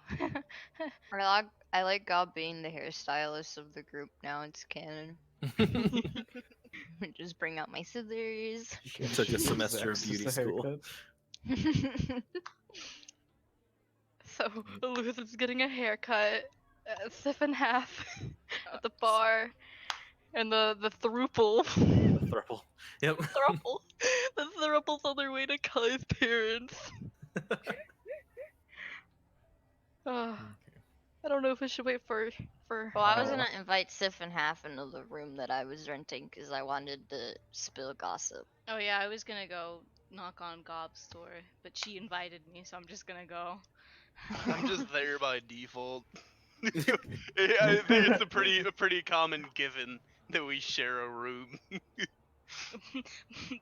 I like Gob being the hairstylist of the group now. It's canon. Just bring out my scissors. Guess Took she a gives semester of X's beauty a school. haircut. So Luther's getting a haircut, sip and half at the s- bar, and the thruple. The thruple. Yep. Thruple. The thruple's on their way to Kai's parents. Uh, I don't know if I should wait for. Well, I was Oh. gonna invite Sif and Half into the room that I was renting because I wanted to spill gossip. Oh yeah, I was gonna go knock on Gob's door, but she invited me, so I'm just gonna go. I'm just there by default. I think it's a pretty common given that we share a room.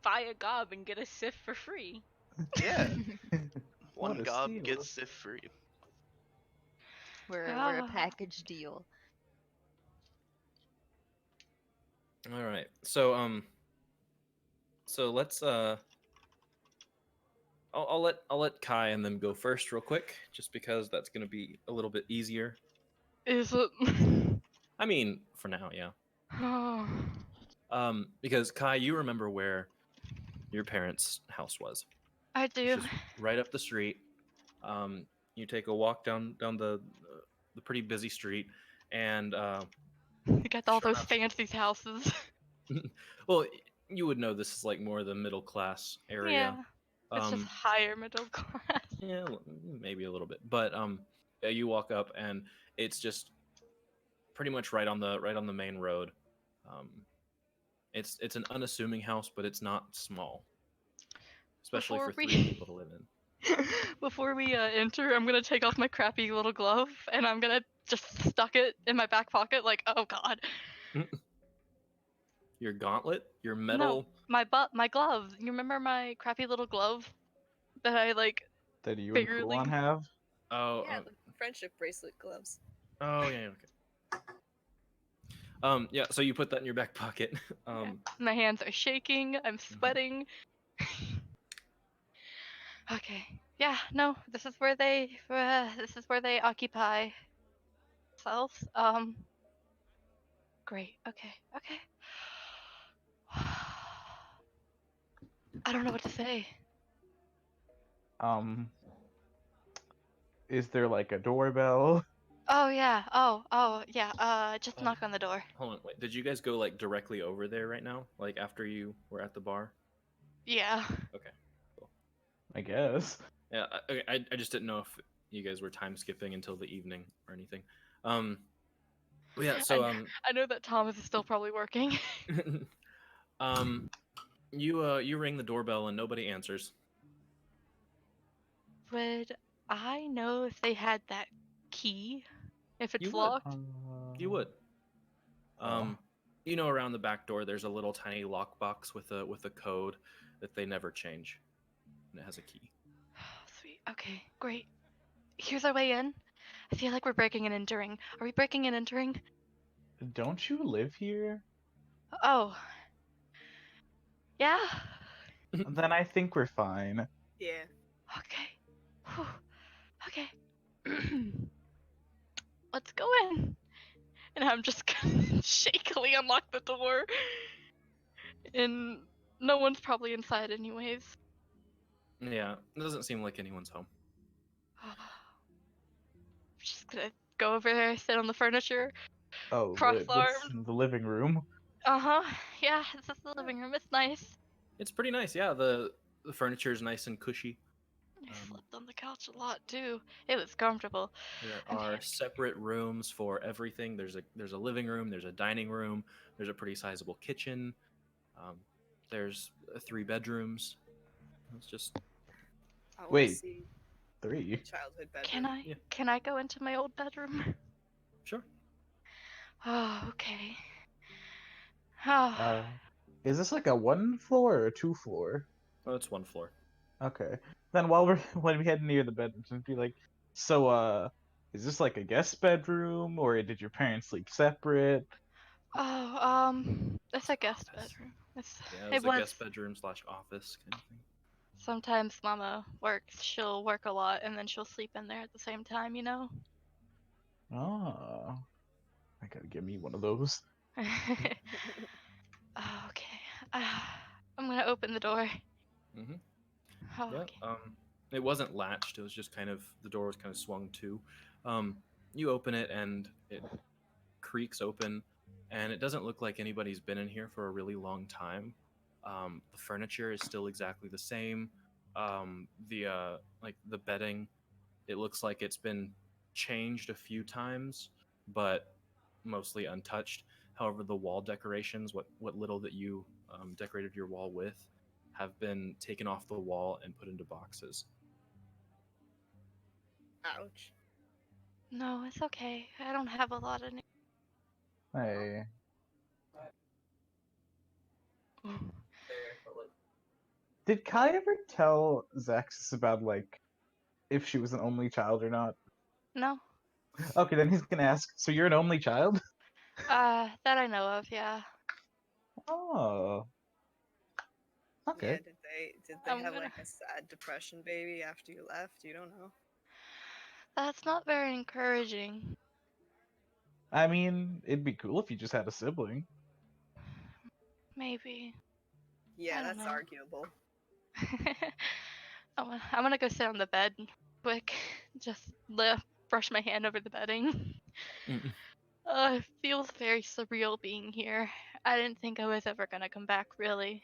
Buy a Gob and get a Sif for free. Yeah, What one a gob steal. gets Sif free. We're a Ah. package deal. All right. So let's I'll let Kai and them go first real quick, just because that's gonna be a little bit easier. Is it? I mean, for now, yeah. Oh. Because Kai, you remember where your parents' house was. I It's do. just right up the street. You take a walk down the pretty busy street, and You got all sure those enough- fancy houses. well, you would know this is like more the middle class area. Yeah. It's just higher middle class. Yeah, maybe a little bit, but yeah, you walk up and it's just pretty much right on the main road. Um, it's an unassuming house, but it's not small, especially Before for we- 3 people to live in. Before we enter, I'm gonna take off my crappy little glove and I'm gonna just stuck it in my back pocket, like, oh god. Your gauntlet, your No, metal. my glove. You remember my crappy little glove that I like That you and figuratively? Kuan have? Oh, Yeah, the friendship bracelet gloves. oh yeah, okay. Yeah. So you put that in your back pocket. My hands are shaking. I'm sweating. Okay. Yeah. No. This is where they. This is where they occupy themselves. Great. Okay. Okay. I don't know what to say. Is there like a doorbell? Oh yeah. Oh yeah. Just Um, knock on the door. Hold on, wait. Did you guys go like directly over there right now? Like after you were at the bar? Yeah. Okay. Cool. I guess. Yeah. I just didn't know if you guys were time skipping until the evening or anything. Yeah. So I know that Thomas is still probably working. you ring the doorbell and nobody answers. Would I know if they had that key? If it's You would. locked? You would. Oh. You know, around the back door, there's a little tiny lockbox with a code that they never change, and it has a key. Sweet. Okay, great. Here's our way in. I feel like we're breaking and entering. Are we breaking and entering? Don't you live here? Oh. Yeah? Then I think we're fine. Yeah. Okay. Whew. Okay. Let's go in. And I'm just gonna shakily unlock the door. And no one's probably inside anyways. Yeah, it doesn't seem like anyone's home. I'm just gonna go over there, sit on the furniture, Oh, cross what's armed. in the living room? Uh-huh. Yeah, this is the living room. It's nice. It's pretty nice. Yeah, the furniture is nice and cushy. I Um, slept on the couch a lot too. It was comfortable. There And are separate rooms for everything. There's a living room, there's a dining room, there's a pretty sizable kitchen. Um, there's 3 bedrooms. It's just I want to Wait, see 3? childhood can bedroom. I Yeah. can I go into my old bedroom? sure. Oh, okay. Oh, Uh, is this like a 1 floor or a 2 floor? Oh, it's 1 floor. Okay. Then when we head near the bedrooms, and be like, so is this like a guest bedroom, or did your parents sleep separate? it's a guest Office. bedroom. Yeah, it It was a was. guest bedroom slash office kind of thing. Sometimes Mama works. She'll work a lot, and then she'll sleep in there at the same time. You know. Oh, I gotta get me one of those. Oh, okay. I'm gonna open the door. Mm-hmm. Oh, Yeah. okay. It wasn't latched. It was just kind of the door was kind of swung to. Um, you open it and it creaks open, and it doesn't look like anybody's been in here for a really long time. The furniture is still exactly the same. The bedding, it looks like it's been changed a few times, but mostly untouched. However, the wall decorations, what little that you decorated your wall with, have been taken off the wall and put into boxes. Ouch. No, it's okay. I don't have a lot of. Hey, did Kai ever tell Zaxis about like if she was an only child or not? No. Okay, then he's gonna ask. So you're an only child? That I know of. Yeah. Oh, Yeah, okay. did they I'm have gonna. like a sad depression baby after you left? You don't know. That's not very encouraging. I mean, it'd be cool if you just had a sibling. Maybe. Yeah, I don't that's know. arguable. I'm gonna go sit on the bed quick. Just brush my hand over the bedding. Mm-mm. It feels very surreal being here. I didn't think I was ever gonna come back, really.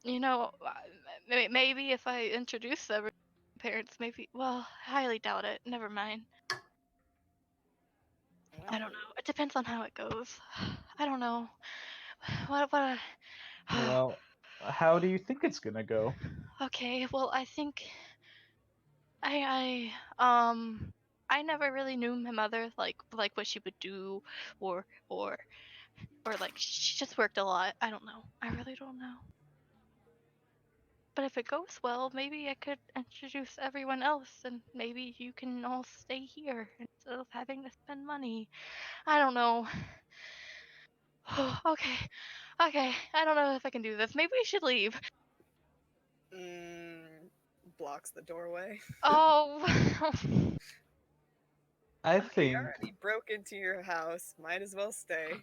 You know, maybe if I introduce everyone to my parents, maybe. Well, I highly doubt it. Never mind. I don't know. It depends on how it goes. I don't know. What? Well, how do you think it's gonna go? Okay. Well, I think I never really knew my mother, like what she would do, or or or like she just worked a lot. I don't know. I really don't know. But if it goes well, maybe I could introduce everyone else, and maybe you can all stay here instead of having to spend money. I don't know. Okay, okay. I don't know if I can do this. Maybe we should leave. Blocks the doorway. Oh. I Okay, you think. already broke into your house. Might as well stay.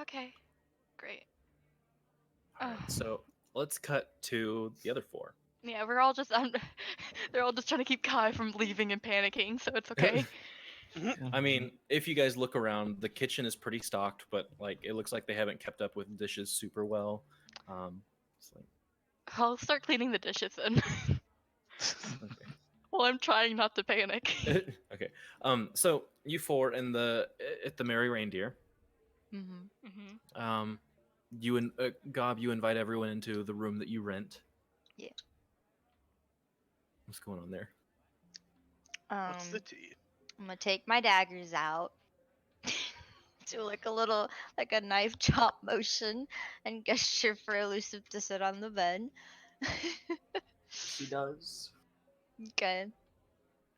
Okay. Great. All right, so let's cut to the other 4. Yeah, we're all just they're all just trying to keep Kai from leaving and panicking, so it's okay. I mean, if you guys look around, the kitchen is pretty stocked, but like it looks like they haven't kept up with dishes super well. It's like, I'll start cleaning the dishes then. okay. Well, I'm trying not to panic. Okay. So you 4 in the at the Merry Reindeer. Mm-hmm. You and Gob, you invite everyone into the room that you rent. Yeah. What's going on there? What's the Um, tea? I'm gonna take my daggers out. Do like a little, like a knife chop motion and gesture for Elusive to sit on the bed. She does. Okay.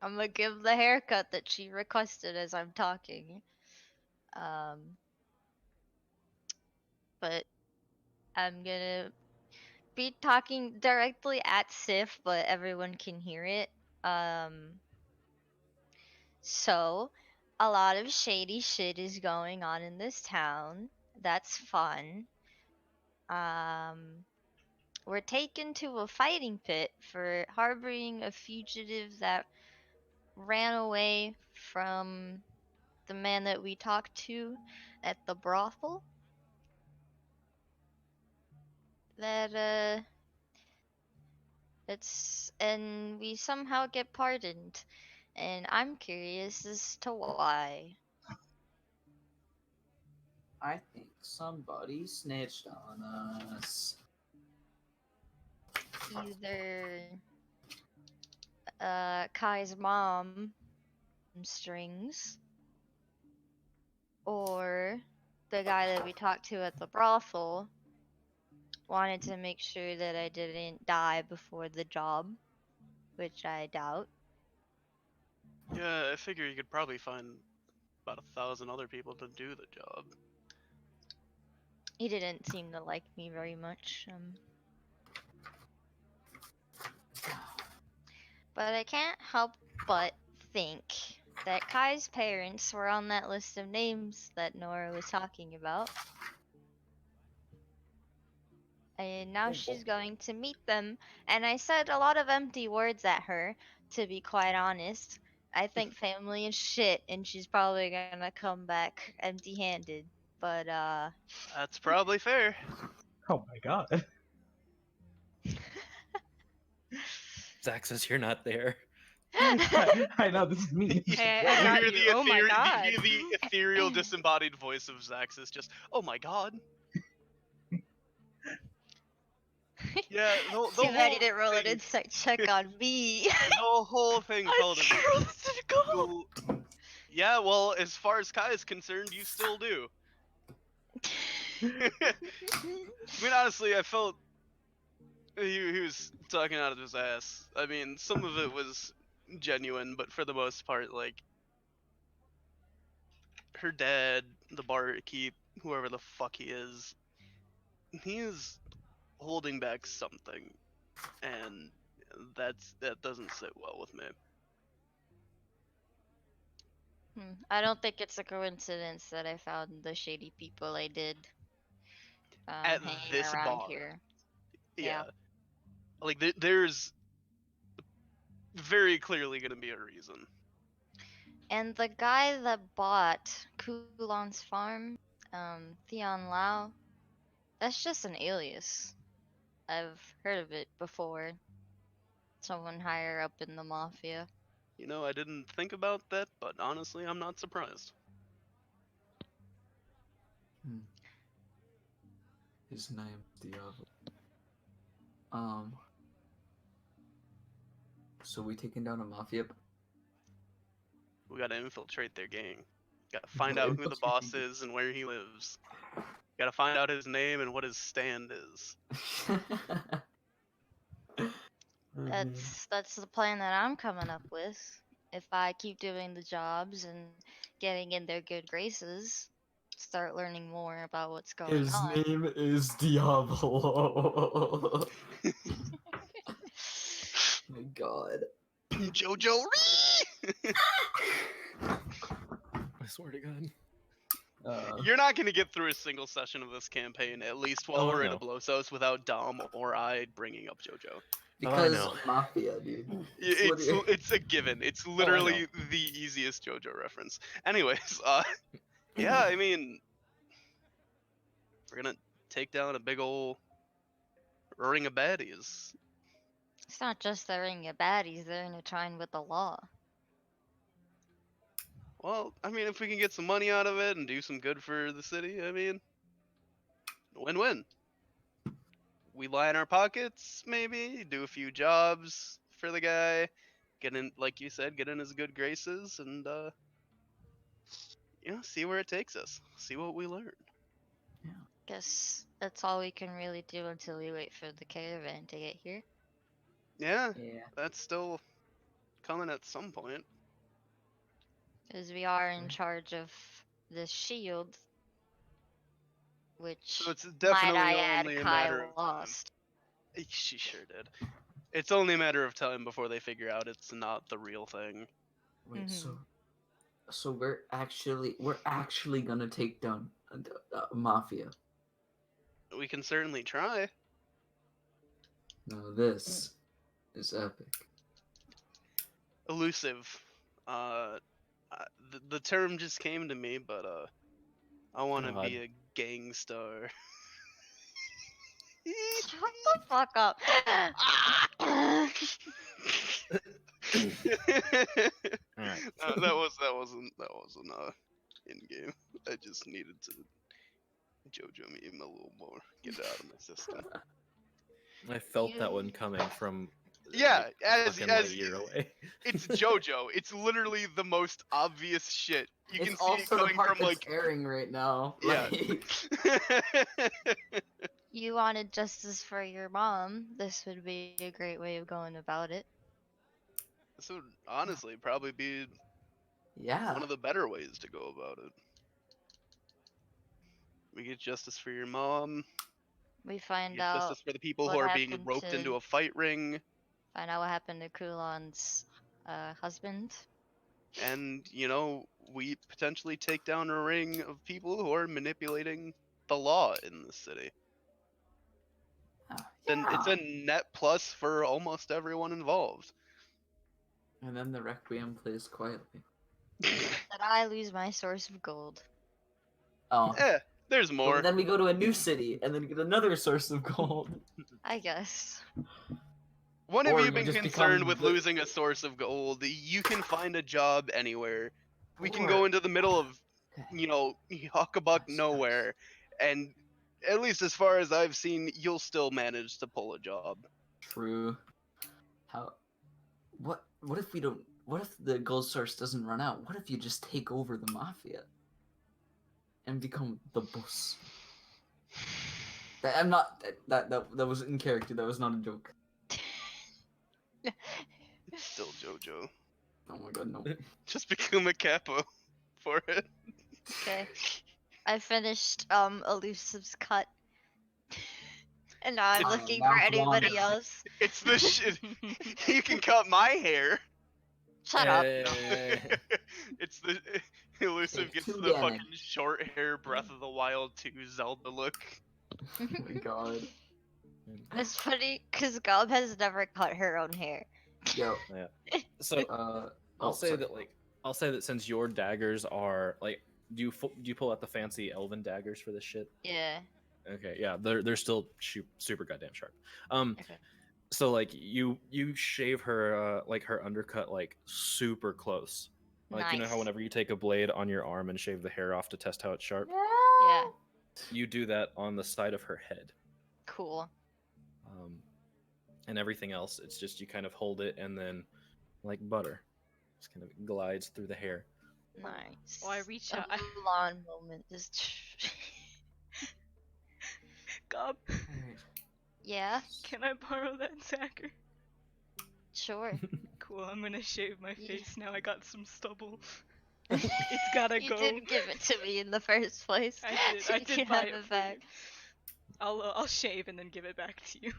I'm gonna give the haircut that she requested as I'm talking. Um, but I'm gonna be talking directly at Sif, but everyone can hear it. So a lot of shady shit is going on in this town. That's fun. Um, were taken to a fighting pit for harboring a fugitive that ran away from the man that we talked to at the brothel. That and we somehow get pardoned. And I'm curious as to why. I think somebody snitched on us. Either Kai's mom strings, or the guy that we talked to at the brothel wanted to make sure that I didn't die before the job, which I doubt. Yeah, I figure you could probably find about 1,000 other people to do the job. He didn't seem to like me very much. But I can't help but think that Kai's parents were on that list of names that Nora was talking about. And now she's going to meet them. And I said a lot of empty words at her, to be quite honest. I think family is shit, and she's probably gonna come back empty handed. But, That's probably fair. Oh my god. Zach says you're not there. I know, this is me. Hey, I got hear you. the Oh my god. hear the ethereal, disembodied voice of Zaxxas just, oh my god. Yeah, the too bad whole you didn't roll an thing, insight check on me. the whole thing I felt as trusted God. you. Yeah, well, as far as Kai is concerned, you still do. I mean, honestly, I felt he was talking out of his ass. I mean, some of it was genuine, but for the most part, like, her dad, the barkeep, whoever the fuck he is holding back something, and that doesn't sit well with me. I don't think it's a coincidence that I found the shady people I did At hanging this around bar, here. yeah, like there's very clearly gonna be a reason. And the guy that bought Kulon's farm, Theon Lau, that's just an alias. I've heard of it before. Someone higher up in the mafia. You know, I didn't think about that, but honestly, I'm not surprised. His name Diablo. So we taking down a mafia? We gotta infiltrate their gang. Gotta find out who the boss is and where he lives. Gotta find out his name and what his stand is. That's the plan that I'm coming up with. If I keep doing the jobs and getting in their good graces, start learning more about what's going His on. name is Diablo. My god. Jojo! I swear to God. You're not gonna get through a single session of this campaign, at least while Oh, I we're in know. a Blossos, without Dom or I bringing up Jojo. Because know. mafia, dude. It's a given. It's literally the easiest JoJo reference. Anyways, yeah, I mean, we're gonna take down a big ol' ring of baddies. It's not just the ring of baddies, they're intertwined with the law. Well, I mean, if we can get some money out of it and do some good for the city, I mean, win-win. We line our pockets, maybe, do a few jobs for the guy, get in, like you said, get in his good graces, and, you know, see where it takes us. See what we learn. Guess that's all we can really do until we wait for the caravan to get here. Yeah, Yeah. that's still coming at some point. Because we are in charge of the shield, which, So it's might definitely I add, only a Kai matter of time. lost. She sure did. It's only a matter of time before they figure out it's not the real thing. Wait, so we're actually gonna take down mafia. We can certainly try. No, this is epic. Elusive. The term just came to me, but I want to God. be a gangstar. Shut the fuck up. All right. That wasn't in game. I just needed to JoJo meme a little more, get it out of my system. I felt that You- one coming from Yeah, like, a as fucking light year away. it's JoJo. It's literally the most obvious shit. You It's can see it also the coming part from that's like airing right now. yeah. You wanted justice for your mom. This would be a great way of going about it. This would honestly probably be Yeah. one of the better ways to go about it. We get justice for your mom. We We find get out justice for the people who what are being happened roped to into a fight ring. find out what happened to Kulan's husband. And, we potentially take down a ring of people who are manipulating the law in the city. Then it's Yeah. a net plus for almost everyone involved. And then the Requiem plays quietly. That I lose my source of gold. Oh. There's But more. then we go to a new city and then get another source of gold. I guess. When Or have you you been just concerned become with the- losing a source of gold? You can find a job anywhere. We can Or- go into the middle of, Okay. huckabuck Nice, nowhere, and at least as far as I've seen, you'll still manage to pull a job. True. How? What if we don't? What if the gold source doesn't run out? What if you just take over the mafia and become the boss? I'm not. That was in character. That was not a joke. Still JoJo. Oh my god, no. Just become a capo for it. Okay. I finished Elusive's cut. And now I'm It's- looking now for it's anybody Wanda. else. It's the shit. You can cut my hair. Shut up. It's the Elusive Take gets two the damage. fucking short hair Breath of the Wild 2 Zelda look. Oh my god. It's funny because Gob has never cut her own hair. Yo. So I'll say sorry. that I'll say that since your daggers are like, do you pull out the fancy elven daggers for this shit? Yeah. Okay, yeah, they're still super goddamn sharp. Okay. So like you shave her like her undercut like super close. Like you know how Nice. whenever you take a blade on your arm and shave the hair off to test how it's sharp, Yeah. you do that on the side of her head. Cool. And everything else, it's just you kind of hold it and then like butter, just kind of glides through the hair. Nice. Oh, I reach A out. Mulan moment. Just. Gob, Yeah. can I borrow that dagger? Sure. Cool, I'm gonna shave my Yeah. face now. I got some stubble. It's gotta You go. didn't give it to me in the first place. I did. I You did can buy have it it for back. you. I'll shave and then give it back to you.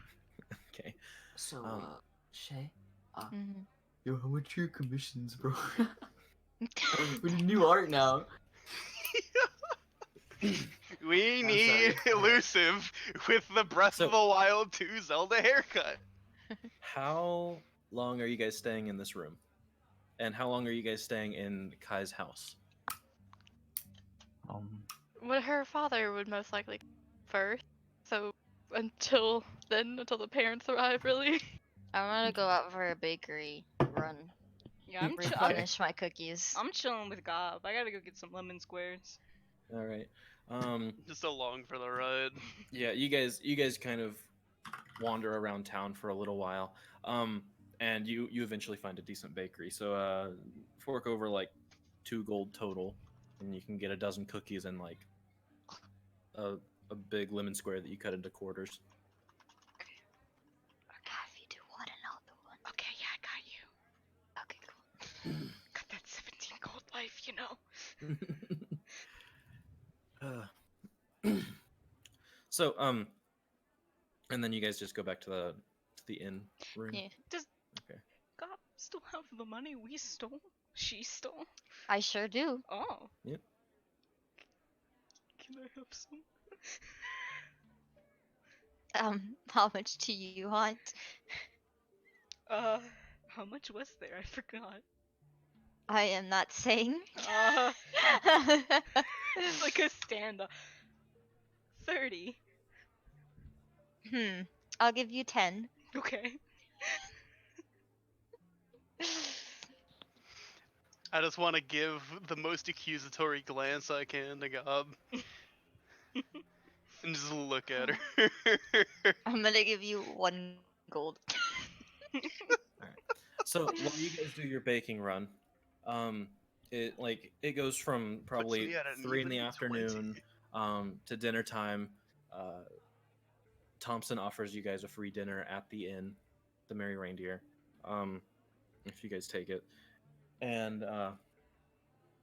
Okay. So, Shay, Mhm. yo, how much are your commissions, bro? We need new art now. We I'm need sorry. Elusive with the Breath So- of the Wild 2 Zelda haircut. How long are you guys staying in this room? And how long are you guys staying in Kai's house? What her father would most likely first. So until then, until the parents arrive, really. I'm gonna go out for a bakery run. Yeah, I'm Replenish my cookies. I'm chilling with Gob. I gotta go get some lemon squares. All right. Just along for the ride. Yeah, you guys kind of wander around town for a little while. And you eventually find a decent bakery. So fork over like 2 gold total, and you can get a dozen cookies and like a big lemon square that you cut into quarters. God, if you do want another one. Okay, yeah, I got you. Okay, cool. Got that 17 gold life, you know. So and then you guys just go back to the inn room. Yeah. Does Okay. Gob still have the money we stole? She stole? I sure do. Oh. Yep. Can I have some? How much do you want? How much was there? I forgot. I am not saying. It's like a standoff. 30. I'll give you 10. Okay. I just want to give the most accusatory glance I can to Gob. And just look at her. I'm gonna give you 1 gold. So while you guys do your baking run, it goes from probably me at an 3 in the even 20. afternoon to dinner time. Thompson offers you guys a free dinner at the inn, the Merry Reindeer, if you guys take it, and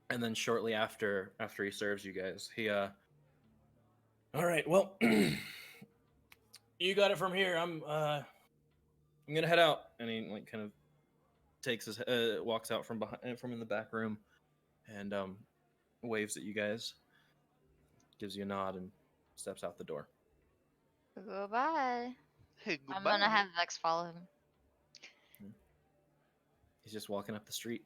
then shortly after he serves you guys, he all right, well, you got it from here. I'm gonna head out, and he like kind of takes his walks out from behind from in the back room, and waves at you guys, gives you a nod, and steps out the door. Goodbye. Hey, I'm goodbye. gonna have Vex follow him. He's just walking up the street.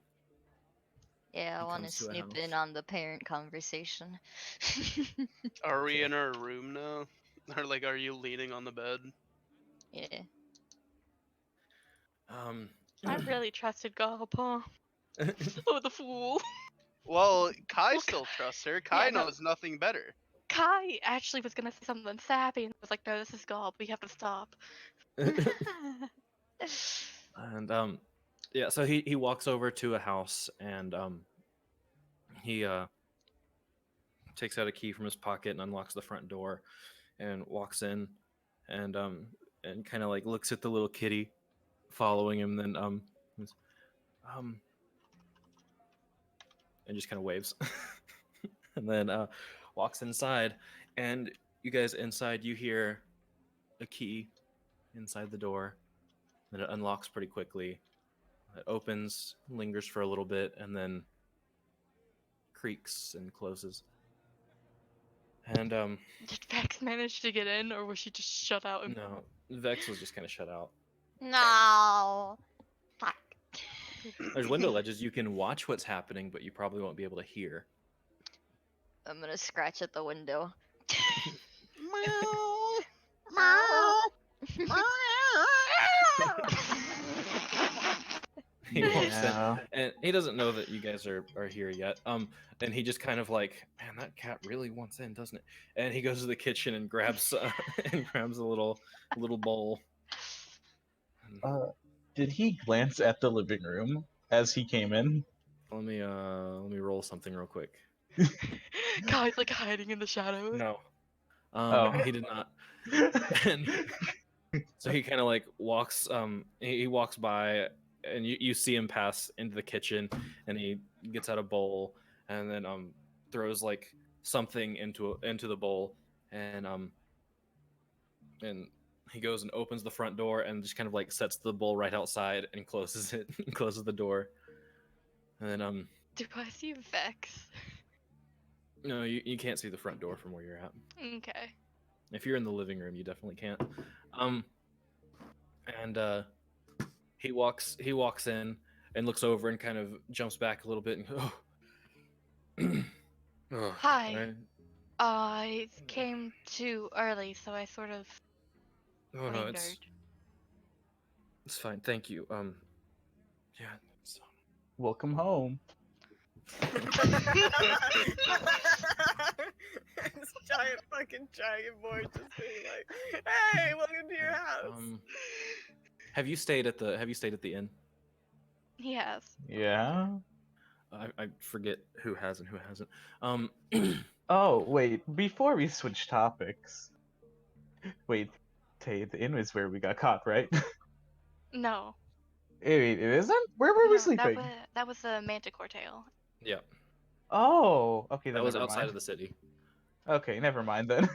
Yeah, I He want to comes to a snoop in house. on the parent conversation. Are we in our room now? Or like, are you leaning on the bed? Yeah. I really trusted Gob, huh? Oh, the fool. Well, Kai Well, still trusts her. Kai yeah, no. knows nothing better. Kai actually was gonna say something sappy and was like, no, this is Gob. We have to stop. And yeah, so he walks over to a house, and he takes out a key from his pocket and unlocks the front door and walks in, and kind of like looks at the little kitty following him, then goes, and just kind of waves. And then walks inside, and you guys inside, you hear a key inside the door, and it unlocks pretty quickly. It opens, lingers for a little bit, and then creaks and closes. And Did Vex manage to get in, or was she just shut out? And... no, Vex was just kind of shut out. No. Fuck. There's window ledges. You can watch what's happening, but you probably won't be able to hear. I'm gonna scratch at the window. He walks Yeah. in, and he doesn't know that you guys are here yet. And he just kind of like, man, that cat really wants in, doesn't it? And he goes to the kitchen and grabs and grabs a little bowl. Did he glance at the living room as he came in? Let me roll something real quick. Kai's like hiding in the shadows. No, Oh. he did not. And so he kind of like walks. He walks by, and you see him pass into the kitchen, and he gets out a bowl, and then throws like something into the bowl, and he goes and opens the front door and just kind of like sets the bowl right outside and closes it, and closes the door, and then Do I see Vex? no, you can't see the front door from where you're at. Okay. If you're in the living room, you definitely can't. And he walks in and looks over and kind of jumps back a little bit and oh, Hi. I- I came too early, so I sort of oh no, lingered. it's fine. Thank you. Yeah. It's, Welcome home. This giant fucking dragon boy just being like, "Hey, welcome to your house." have you stayed at the inn? He has. Yeah. I forget who has and who hasn't. Oh, wait. Before we switch topics. Wait, Tay, the inn is where we got caught, right? No. Wait, it isn't? Where were we No, sleeping? that was a manticore tail. Yeah, Oh, okay. Then that was never outside mind. of the city. Okay, never mind then.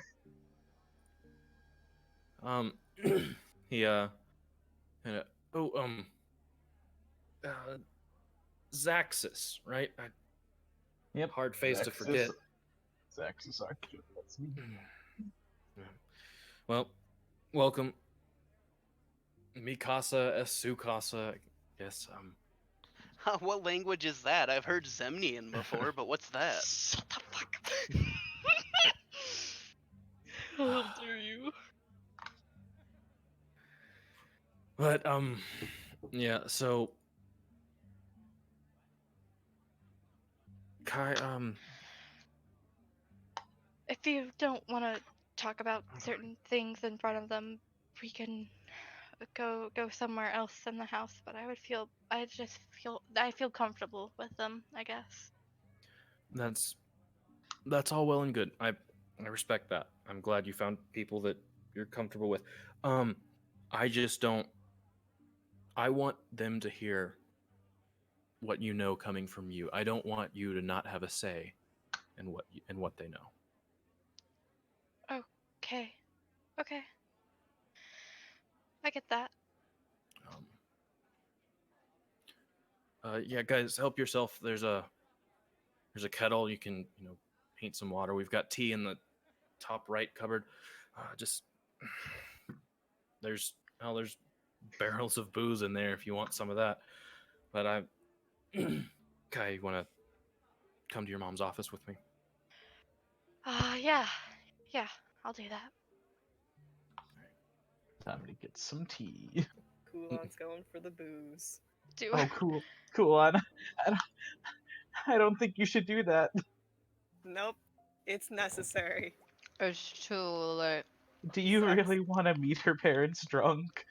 He Zaxxas, right? Yep. Hard face to Zaxxas. forget. Zaxxas, actually. That's me. Well, Welcome. Mikasa es su casa. Yes, What language is that? I've heard Zemnian before, but what's that? Shut the fuck up. How dare you? But yeah, so Kai, If you don't want to talk about certain things in front of them, we can go somewhere else in the house. But I feel comfortable with them, I guess. that's all well and good. I respect that. I'm glad you found people that you're comfortable with. I just don't. I want them to hear what you know coming from you. I don't want you to not have a say in what they know. Okay. Okay. I get that. Yeah, guys, help yourself. There's a kettle. You can heat some water. We've got tea in the top right cupboard. Just there's barrels of booze in there if you want some of that. But Kai, you want to come to your mom's office with me? Yeah. Yeah, I'll do that. Time to get some tea. Kulon's going for the booze. Do Oh, cool. Cool. I don't think you should do that. Nope, it's necessary. It's too late. Do you Sucks. really want to meet her parents drunk?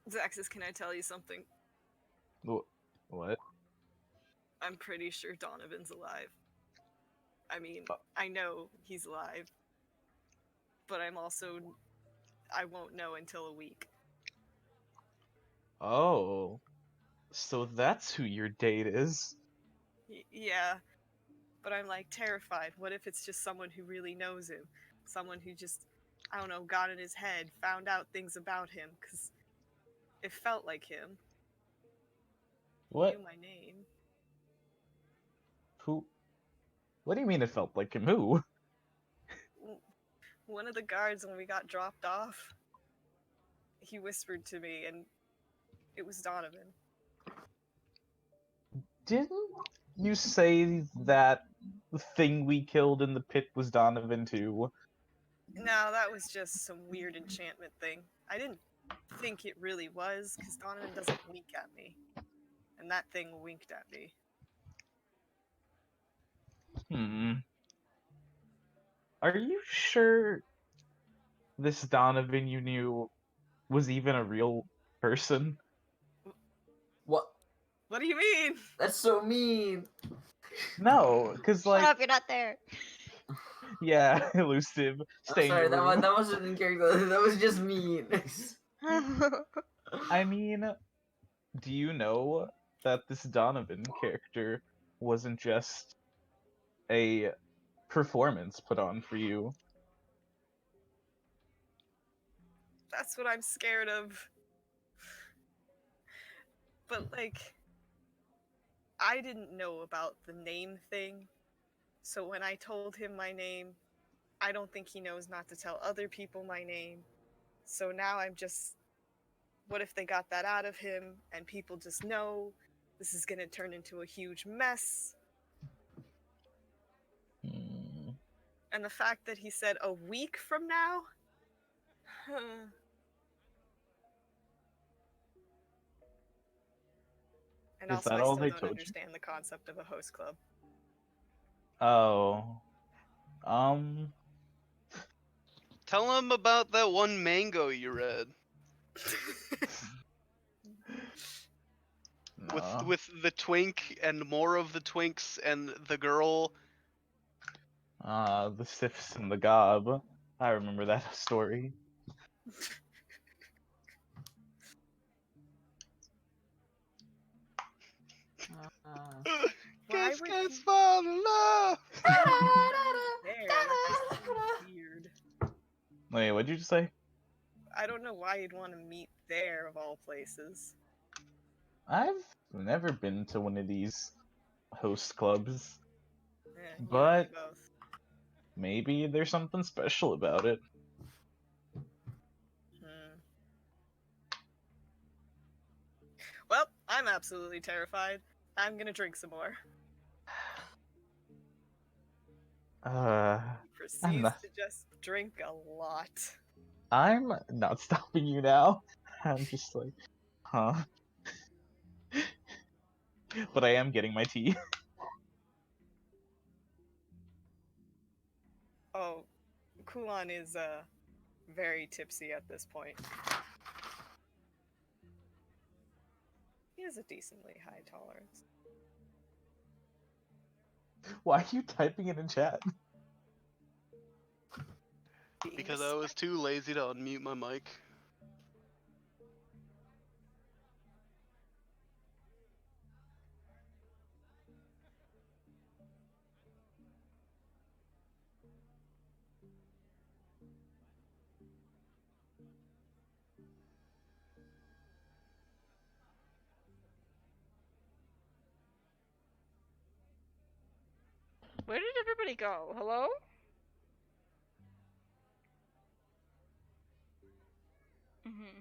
Zaxis, can I tell you something? What? I'm pretty sure Donovan's alive. I mean, I know he's alive, but I won't know until a week. Oh. So that's who your date is. Yeah, but I'm like terrified. What if it's just someone who really knows him? Someone who just, I don't know, got in his head, found out things about him, because it felt like him. He What? knew my name. Who? What do you mean it felt like him? Who? One of the guards, when we got dropped off, he whispered to me, and it was Donovan. Didn't you say that the thing we killed in the pit was Donovan too? No, that was just some weird enchantment thing. I didn't think it really was, because Donovan doesn't wink at me. And that thing winked at me. Are you sure this Donovan you knew was even a real person? What? What do you mean? That's so mean. No, because Shut like, up, you're not there. yeah, elusive. I'm Stay in sorry, your room. that wasn't in character. That was just mean. I mean, do you know that this Donovan character wasn't just a performance put on for you? That's what I'm scared of. But, like, I didn't know about the name thing. So when I told him my name, I don't think he knows not to tell other people my name. So now I'm just, what if they got that out of him and people just know? This is gonna turn into a huge mess. And the fact that he said a week from now? And Is also, that I all still they don't told you? understand the concept of a host club. Oh. Tell him about that one mango you read. No. With the twink and more of the twinks and the girl. The Sifs and the Gob. I remember that story. Why Kiss, would kiss, he fall in love. there? That just seems weird. Wait, what'd you just say? I don't know why you'd want to meet there of all places. I've never been to one of these host clubs, Yeah, you and me but both. maybe there's something special about it. Hmm. Well, I'm absolutely terrified. I'm gonna drink some more. He I'm proceeds not. to just drink a lot. I'm not stopping you now. I'm just like, huh? But I am getting my tea. Oh, Kulon is very tipsy at this point. He has a decently high tolerance. Why are you typing it in chat? Being Because I was too lazy to unmute my mic. Where did everybody go? Hello? Mm-hmm.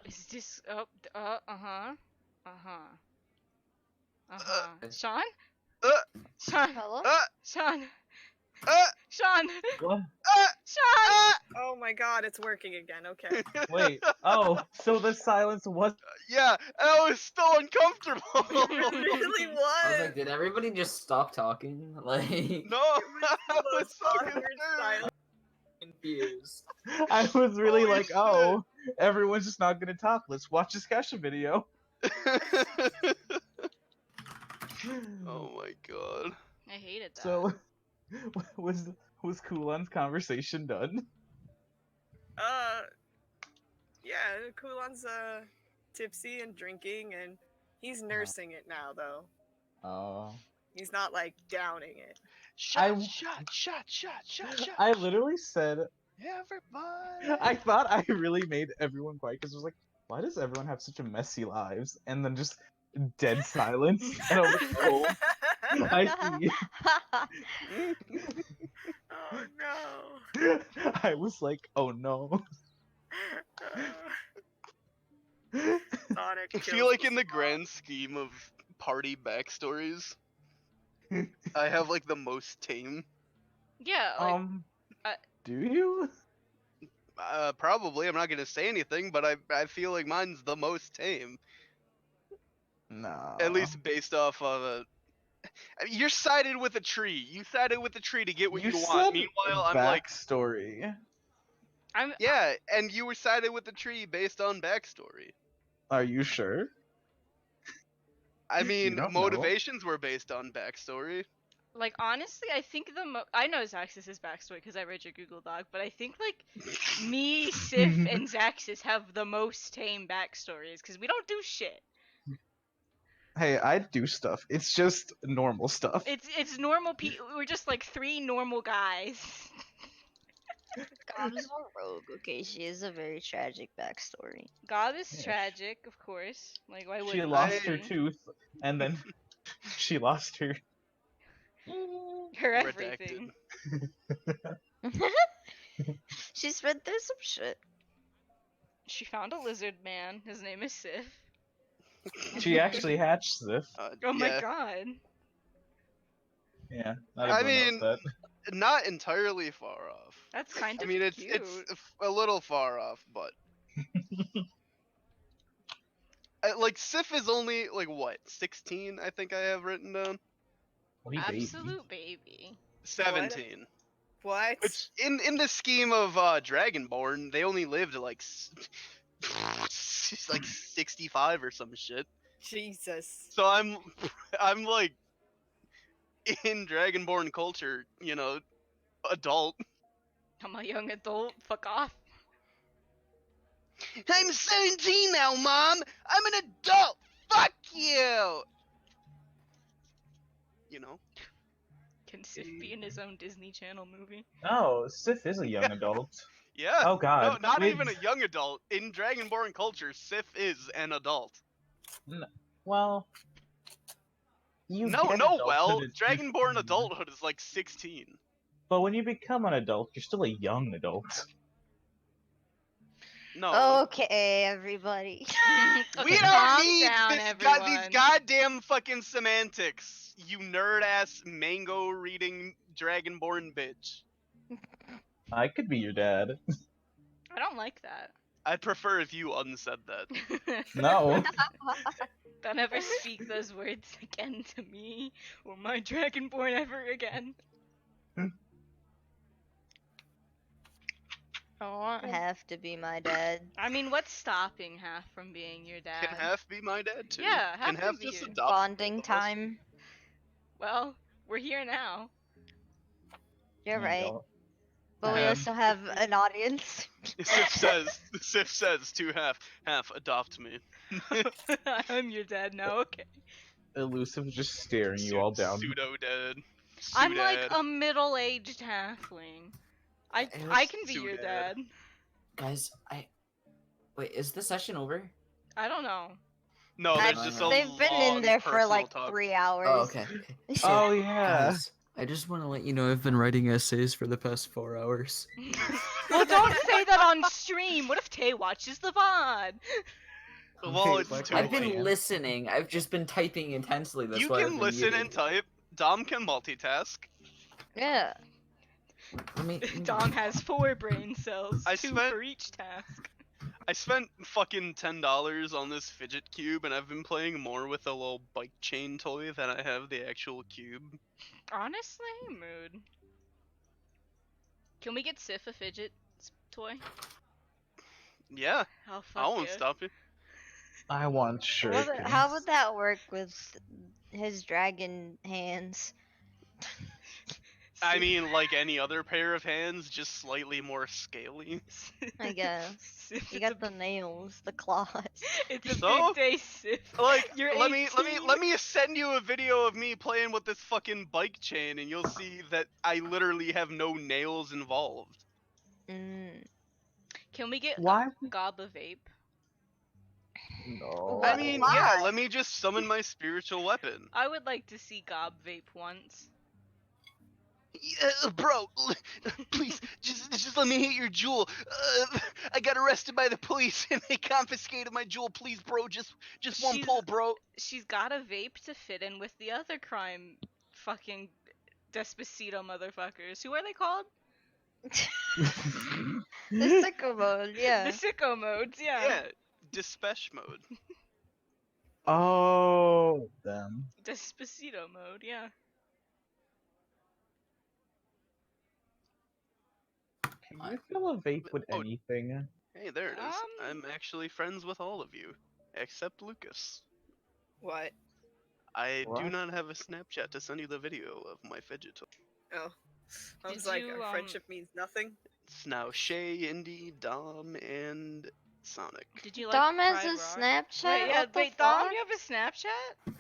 Is this uh-huh. Uh-huh. Uh-huh. Sean? Uh, Sean? Hello? Sean? uh, Sean? What? Sean! Oh my god, it's working again. Okay. Wait. Oh, so the silence was. yeah, and I was so uncomfortable. It really I was was. like, did everybody just stop talking? Like, No, It was I the was most so awkward concerned. silence. confused. I was really Holy like, shit. oh, everyone's just not gonna talk. Let's watch this Kesha video. oh my god. I hated that. So, was Kulan's conversation done? Uh, yeah, Kulon's tipsy and drinking, and he's nursing it now, though. Oh. He's not like downing it. Shot, shot, shot, shot, shot, shot. I literally said, Everybody. I thought I really made everyone quiet because I was like, why does everyone have such a messy lives? And then just dead silence. And I was like, oh, I see. Oh no. I was like, oh no. Sonic I kills feel like the in the spot. grand scheme of party backstories, I have like the most tame. Yeah, like Do you? Probably. I'm not gonna say anything, but I feel like mine's the most tame. Nah. At least based off of I mean, you're sided with a tree. You sided with the tree to get what You you want. said Meanwhile, I'm like, backstory. I'm yeah, and you were sided with the tree based on backstory. Are you sure? I You mean, don't know. motivations were based on backstory. like honestly, I think I know Zaxxus's backstory because I read your Google Doc, but I think like me, Sif, and Zaxxus have the most tame backstories because we don't do shit. Hey, I do stuff. It's just normal stuff. It's normal people. We're just like three normal guys. Gob's a rogue. Okay, she has a very tragic backstory. God is Yeah, tragic, of course. Like why She wouldn't lost it her be? tooth, and then she lost her. Her Redacted. everything. She's read through some shit. She found a lizard man. His name is Sif. She actually hatched Sif. Oh my yeah. god. Yeah, not I everyone knows mean, that. not entirely far off. That's kind I of mean, cute. it's a little far off, but Like Sif is only like what 16? I think I have written down What baby? Absolute baby. 17. What? Which in the scheme of Dragonborn, they only lived like like 65 or some shit. Jesus. So I'm like in Dragonborn culture, you know, adult. I'm a young adult. Fuck off. I'm 17 now, Mom. I'm an adult. Fuck you. You know. Can Sif be in his own Disney Channel movie? Oh, Sif is a young adult. Yeah. Oh God. No, not Wait, even a young adult. In Dragonborn culture, Sif is an adult. Well, you No, get no, adulthood well, at Dragonborn 15, adulthood is like 16. but when you become an adult, you're still a young adult. No. Okay, everybody. We Okay, don't calm need down, these everyone. goddamn fucking semantics, you nerd ass mango reading Dragonborn bitch. I could be your dad. I don't like that. I'd prefer if you unsaid that. No. Don't ever speak those words again to me or my Dragonborn ever again. I won't have to be my dad. I mean, what's stopping Half from being your dad? Can Half be my dad too? Yeah, Can Half Half can be just your- adopt Bonding both of us? time. Well, we're here now. You're You right. don't. But we Um, also have an audience. Sif says to Half adopt me. I'm your dad now, okay. Elusive just staring you all down. Pseudo dad. I'm like a middle-aged halfling. I can be your dad. Guys, wait. Is the session over? I don't know. No, I- there's just a They've been in long there for personal like talk. 3 hours. Oh, okay. So, Oh yeah. Guys, I just want to let you know I've been writing essays for the past 4 hours. Well, don't say that on stream. What if Tay watches the VOD? Well, Okay, it's why too I've can't late. been listening. I've just been typing intensely. That's You why I've can been listen muted. and type. Dom can multitask. Yeah. I mean, Dom has 4 brain cells, I 2 spent- for each task. I spent fucking $10 on this fidget cube, and I've been playing more with a little bike chain toy than I have the actual cube. Honestly, mood. Can we get Sif a fidget toy? Yeah, Oh fuck I won't yeah. stop you. I want shurikens. How would that work with his dragon hands? I mean, like any other pair of hands, just slightly more scaly. I guess. Sif, You it's got the nails, the claws. It's a So? big day, Sif. Like, You're let 18. me send you a video of me playing with this fucking bike chain, and you'll see that I literally have no nails involved. Mm. Can we get Why? Gob a vape? No. I What? mean, Why? yeah, let me just summon my spiritual weapon. I would like to see Gob vape once. Bro, please, just let me hit your jewel. I got arrested by the police and they confiscated my jewel. Please, bro, just one She's- pull, bro. She's got a vape to fit in with the other crime fucking Despacito motherfuckers. Who are they called? The sicko mode, yeah. The sicko modes, yeah. Yeah, dispatch mode. Oh, them. Despacito mode, yeah. Can you fill a vape with Oh. anything? Hey, there it is. I'm actually friends with all of you, except Lucas. What? I do What? not have a Snapchat to send you the video of my fidget toy. Oh. I Did was like, you, our friendship means nothing? It's now Shay, Indy, Dom, and Sonic. Did you like Dom has Pride a Rock? Snapchat? Wait, yeah, What the wait, Dom, fuck? you have a Snapchat?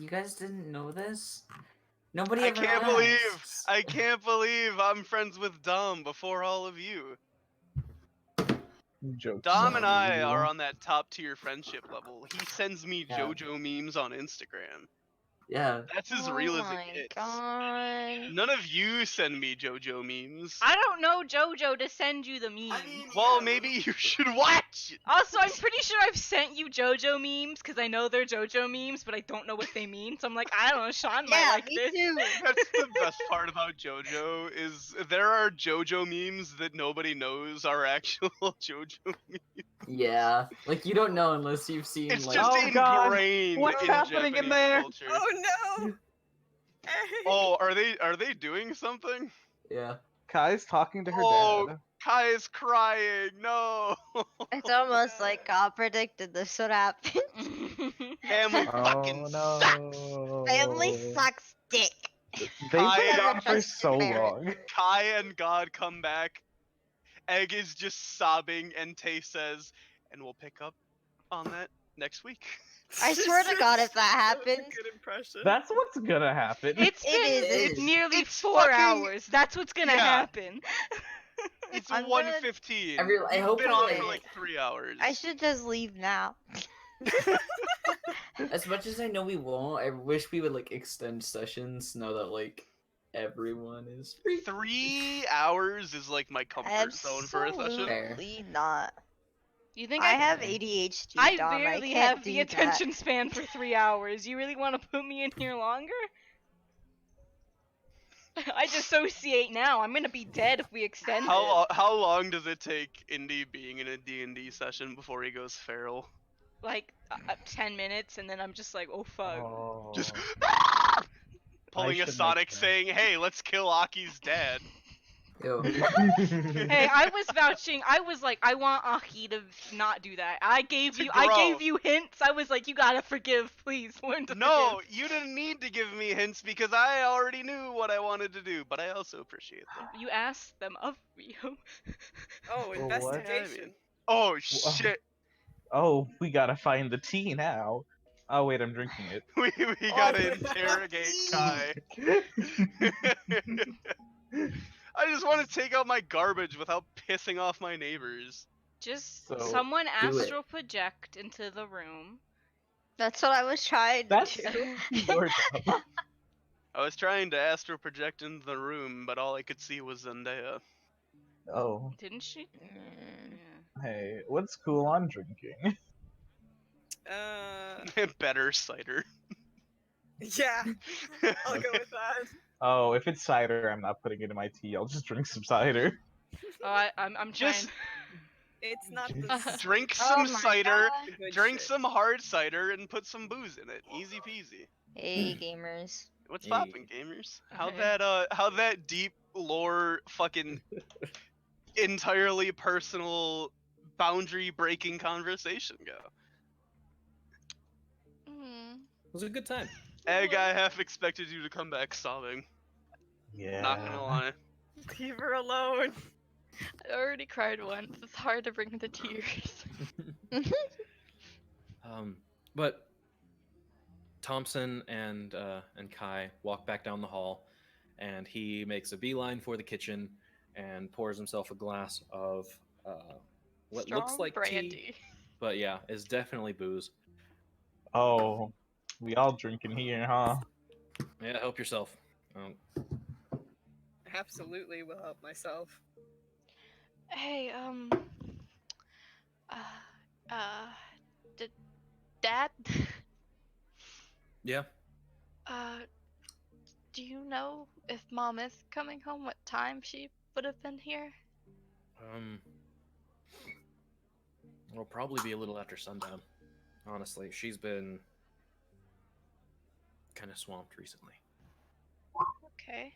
you guys didn't know this? Nobody I ever can't asks. I can't believe I'm friends with Dom before all of you. Jokes Dom and on I you. are on that top tier friendship level. He sends me Yeah. JoJo memes on Instagram. Yeah. That's as Oh real as my it gets. god. None of you send me JoJo memes. I don't know JoJo to send you the meme. Well, maybe you should watch it. Also, I'm pretty sure I've sent you JoJo memes because I know they're JoJo memes, but I don't know what they mean. So I'm like, I don't know. Sean might Yeah, like me this. too. That's the best part about JoJo is there are JoJo memes that nobody knows are actual JoJo memes. Yeah. Like you don't know unless you've seen It's like. just Oh, God. ingrained What's in happening in Japanese there? culture. Oh no! Oh, are they doing something? Yeah. Kai's talking to her Oh, dad. Kai is crying. No. It's almost like God predicted this would happen. Family fucking sucks. No. Family sucks dick. They've Kai been and- gone for Trust so in marriage. long. Kai and God come back. Egg is just sobbing, and Tay says, and we'll pick up on that next week. I swear to God, if that That was a happens, good impression. That's what's gonna happen. It's It been is. nearly It's 4 fucking- hours. That's what's gonna Yeah. happen. It's I'm 1:15. I hope We've been I, on for like- like 3 hours. I should just leave now. As much as I know we won't, I wish we would like extend sessions. Know that like everyone is free. 3 hours is like my comfort zone for a session. Absolutely not. You think I have ADHD, I Dom. barely I can't have the do that. attention span for 3 hours. You really want to put me in here longer? I dissociate now. I'm gonna be dead if we extend it. How long does it take Indy being in a D&D session before he goes feral? Like 10 minutes, and then I'm just like, oh fuck. Oh. Just pulling a should Sonic make that. saying, "Hey, let's kill Aki's dad." Yo. Hey, I was vouching. I was like, I want Aki to not do that. I gave To you grow. hints. I was like, you gotta forgive, please. Learn to No, forgive. you didn't need to give me hints because I already knew what I wanted to do, but I also appreciate them. You asked them of me. Oh, what? investigation. Oh shit. Oh, we gotta find the tea now. Oh wait, I'm drinking it. We gotta interrogate Kai. I just want to take out my garbage without pissing off my neighbors. Just So, someone do it. astral project into the room. That's what I was trying to That's do. your job. I was trying to astral project into the room, but all I could see was Zendaya. Oh, Didn't she? Mm. Yeah. hey, what's cool on drinking? Better cider. Yeah, I'll go with that. Oh, if it's cider, I'm not putting it in my tea. I'll just drink some cider. Oh, I'm trying. Just It's not the drink Oh some my cider, God. good drink shit. some hard cider, and put some booze in it. Easy peasy. Hey, gamers. What's Hey. poppin', gamers? How Hey. that deep lore fucking entirely personal boundary breaking conversation go? Mm. It was a good time. Egg, I half expected you to come back sobbing. Yeah. Not gonna lie. Leave her alone. I already cried once. It's hard to bring the tears. But Thompson and Kai walk back down the hall, and he makes a beeline for the kitchen and pours himself a glass of what looks Strong like brandy. tea, but yeah, is definitely booze. Oh, we all drinking here, huh? Yeah, help yourself. Absolutely will help myself. Hey, Dad? Yeah. Do you know if Mom is coming home? What time she would have been here? It'll probably be a little after sundown. Honestly, she's been kind of swamped recently. Okay.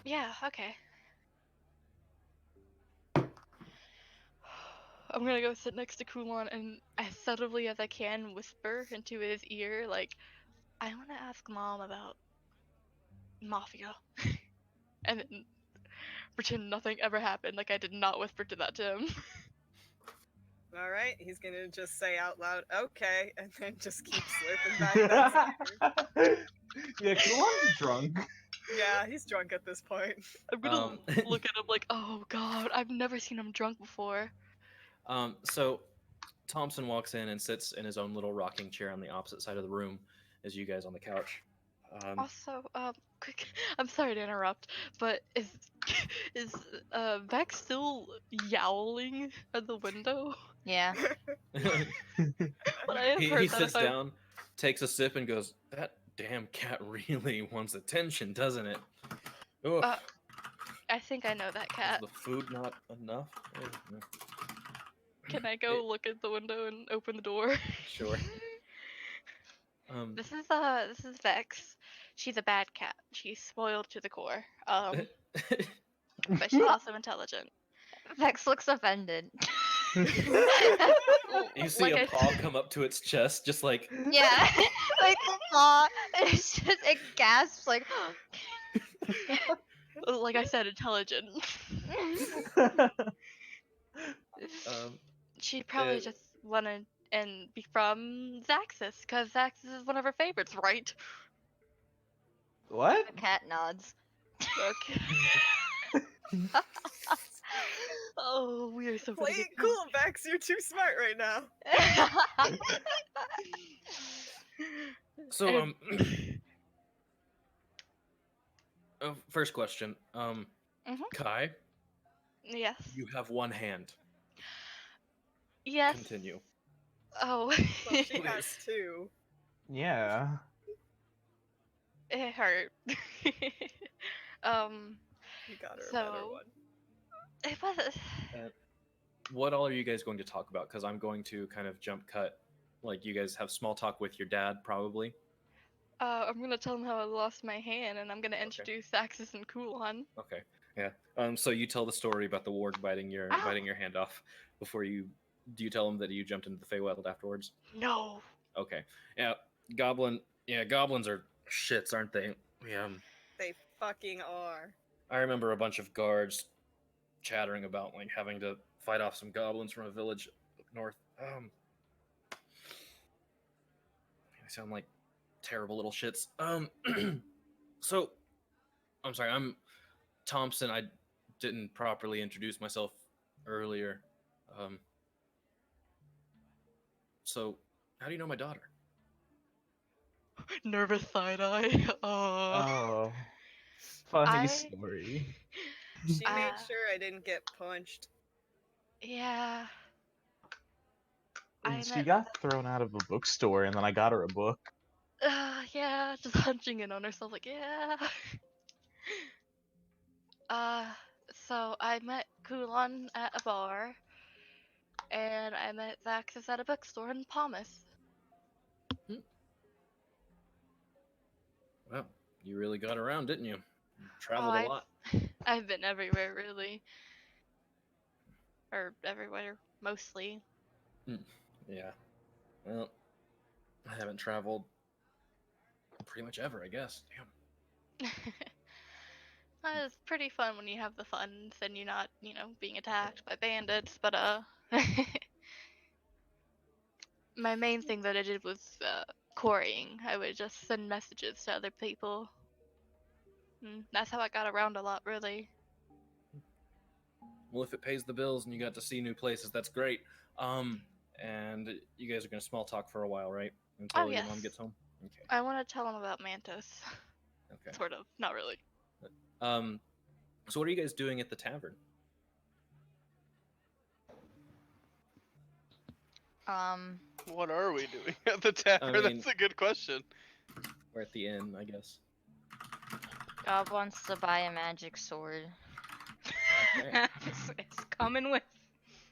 Yeah, okay. I'm gonna go sit next to Kulon and as subtly as I can whisper into his ear, like, I wanna ask Mom about Mafia. And then pretend nothing ever happened, like I did not whisper to that to him. All right, he's gonna just say out loud, "Okay," and then just keep slurping back that cider. Yeah, Kulon's drunk. Yeah, he's drunk at this point. I'm gonna look at him like, oh god, I've never seen him drunk before. So Thompson walks in and sits in his own little rocking chair on the opposite side of the room as you guys on the couch. Also, quick, I'm sorry to interrupt, but is Vex still yowling at the window? Yeah. But I have he heard that sits if I down, takes a sip, and goes, "That damn cat really wants attention, doesn't it? Oof. I think I know that Is cat. the food not enough? Can I go look at the window and open the door? Sure. This is Vex. She's a bad cat. She's spoiled to the core. But she's also intelligent. Vex looks offended. You see Like a I paw said- come up to its chest, just like Yeah, like the paw. It's just it gasps like. like I said, intelligent. She probably it- just wanted and be from Zaxxas, because Zaxxas is one of her favorites, right? What? The cat nods. Okay. Oh, we are so Play gonna it get cool, Vex. You're too smart right now. so. And- First question. Mhm. Kai, Yes. you have one hand. Yes. Continue. Oh. Well, she has two. Yeah. It hurt. You got her a better So one. it was. What all are you guys going to talk about? Because I'm going to kind of jump cut. Like you guys have small talk with your dad, probably. I'm gonna tell him how I lost my hand, and I'm gonna introduce Axis and Kulon. Okay. Yeah. So you tell the story about the warg biting your hand off before you. Do you tell him that you jumped into the Feywild afterwards? No. Okay. Yeah. Goblin. Yeah. Goblins are shits, aren't they? Yeah. They fucking are. I remember a bunch of guards chattering about like having to fight off some goblins from a village up north. They sound like terrible little shits. So I'm sorry. I'm Thompson. I didn't properly introduce myself earlier. So how do you know my daughter? Nervous side eye. Oh. Funny I- story. She made sure I didn't get punched. Yeah. And I she met. got thrown out of a bookstore, and then I got her a book. Yeah, just hunching in on herself, like, yeah. uh, so I met Kulon at a bar, and I met Zaxxas at a bookstore in Palmas. Well, you really got around, didn't you? You traveled a lot. I've been everywhere, really. Or everywhere, mostly. Yeah. Well, I haven't traveled pretty much ever, I guess. Damn. It's pretty fun when you have the funds and you're not, being attacked by bandits, but, my main thing that I did was, quarrying. I would just send messages to other people. And that's how I got around a lot, really. Well, if it pays the bills and you got to see new places, that's great. And you guys are gonna small talk for a while, right? Until your mom yes. gets home. Okay. I want to tell him about Mantis. Okay. Sort of, not really. So what are you guys doing at the tavern? What are we doing at the tavern? I mean- That's a good question. We're at the inn, I guess. Gob wants to buy a magic sword. Okay. it's coming with.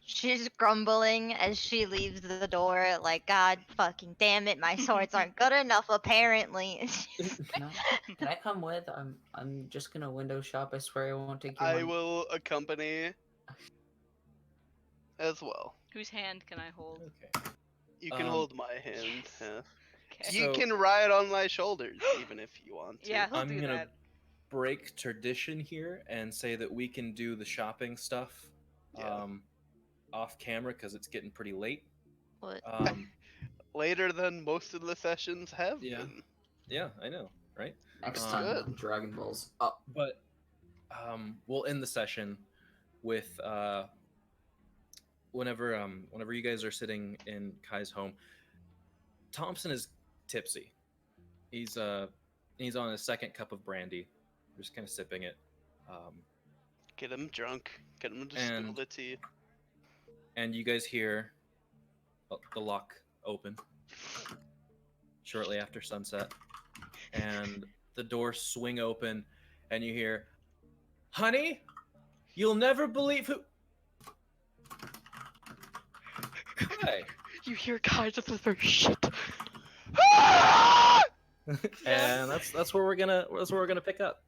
She's grumbling as she leaves the door, like, God fucking damn it, my swords aren't good enough, apparently. Can I come with? I'm just gonna window shop. I swear I won't take your I money. will accompany as well. Whose hand can I hold? Okay. You can hold my hand. Yeah. Okay. You So- can ride on my shoulders even if you want to. Yeah, he'll I'm do gonna that. break tradition here and say that we can do the shopping stuff Yeah. off camera because it's getting pretty late. What? Later than most of the sessions have Yeah. been. Yeah, I know, right? Next Um, time, Good. Dragon Balls up. But we'll end the session with whenever you guys are sitting in Kai's home, Thompson is tipsy. He's on his second cup of brandy, just kind of sipping it. Get him drunk. Get him to spill And the tea. and you guys hear the lock open shortly after sunset, and the doors swing open, and you hear, "Honey, you'll never believe who." Kai. You hear guys with the shit. And that's where we're gonna pick up.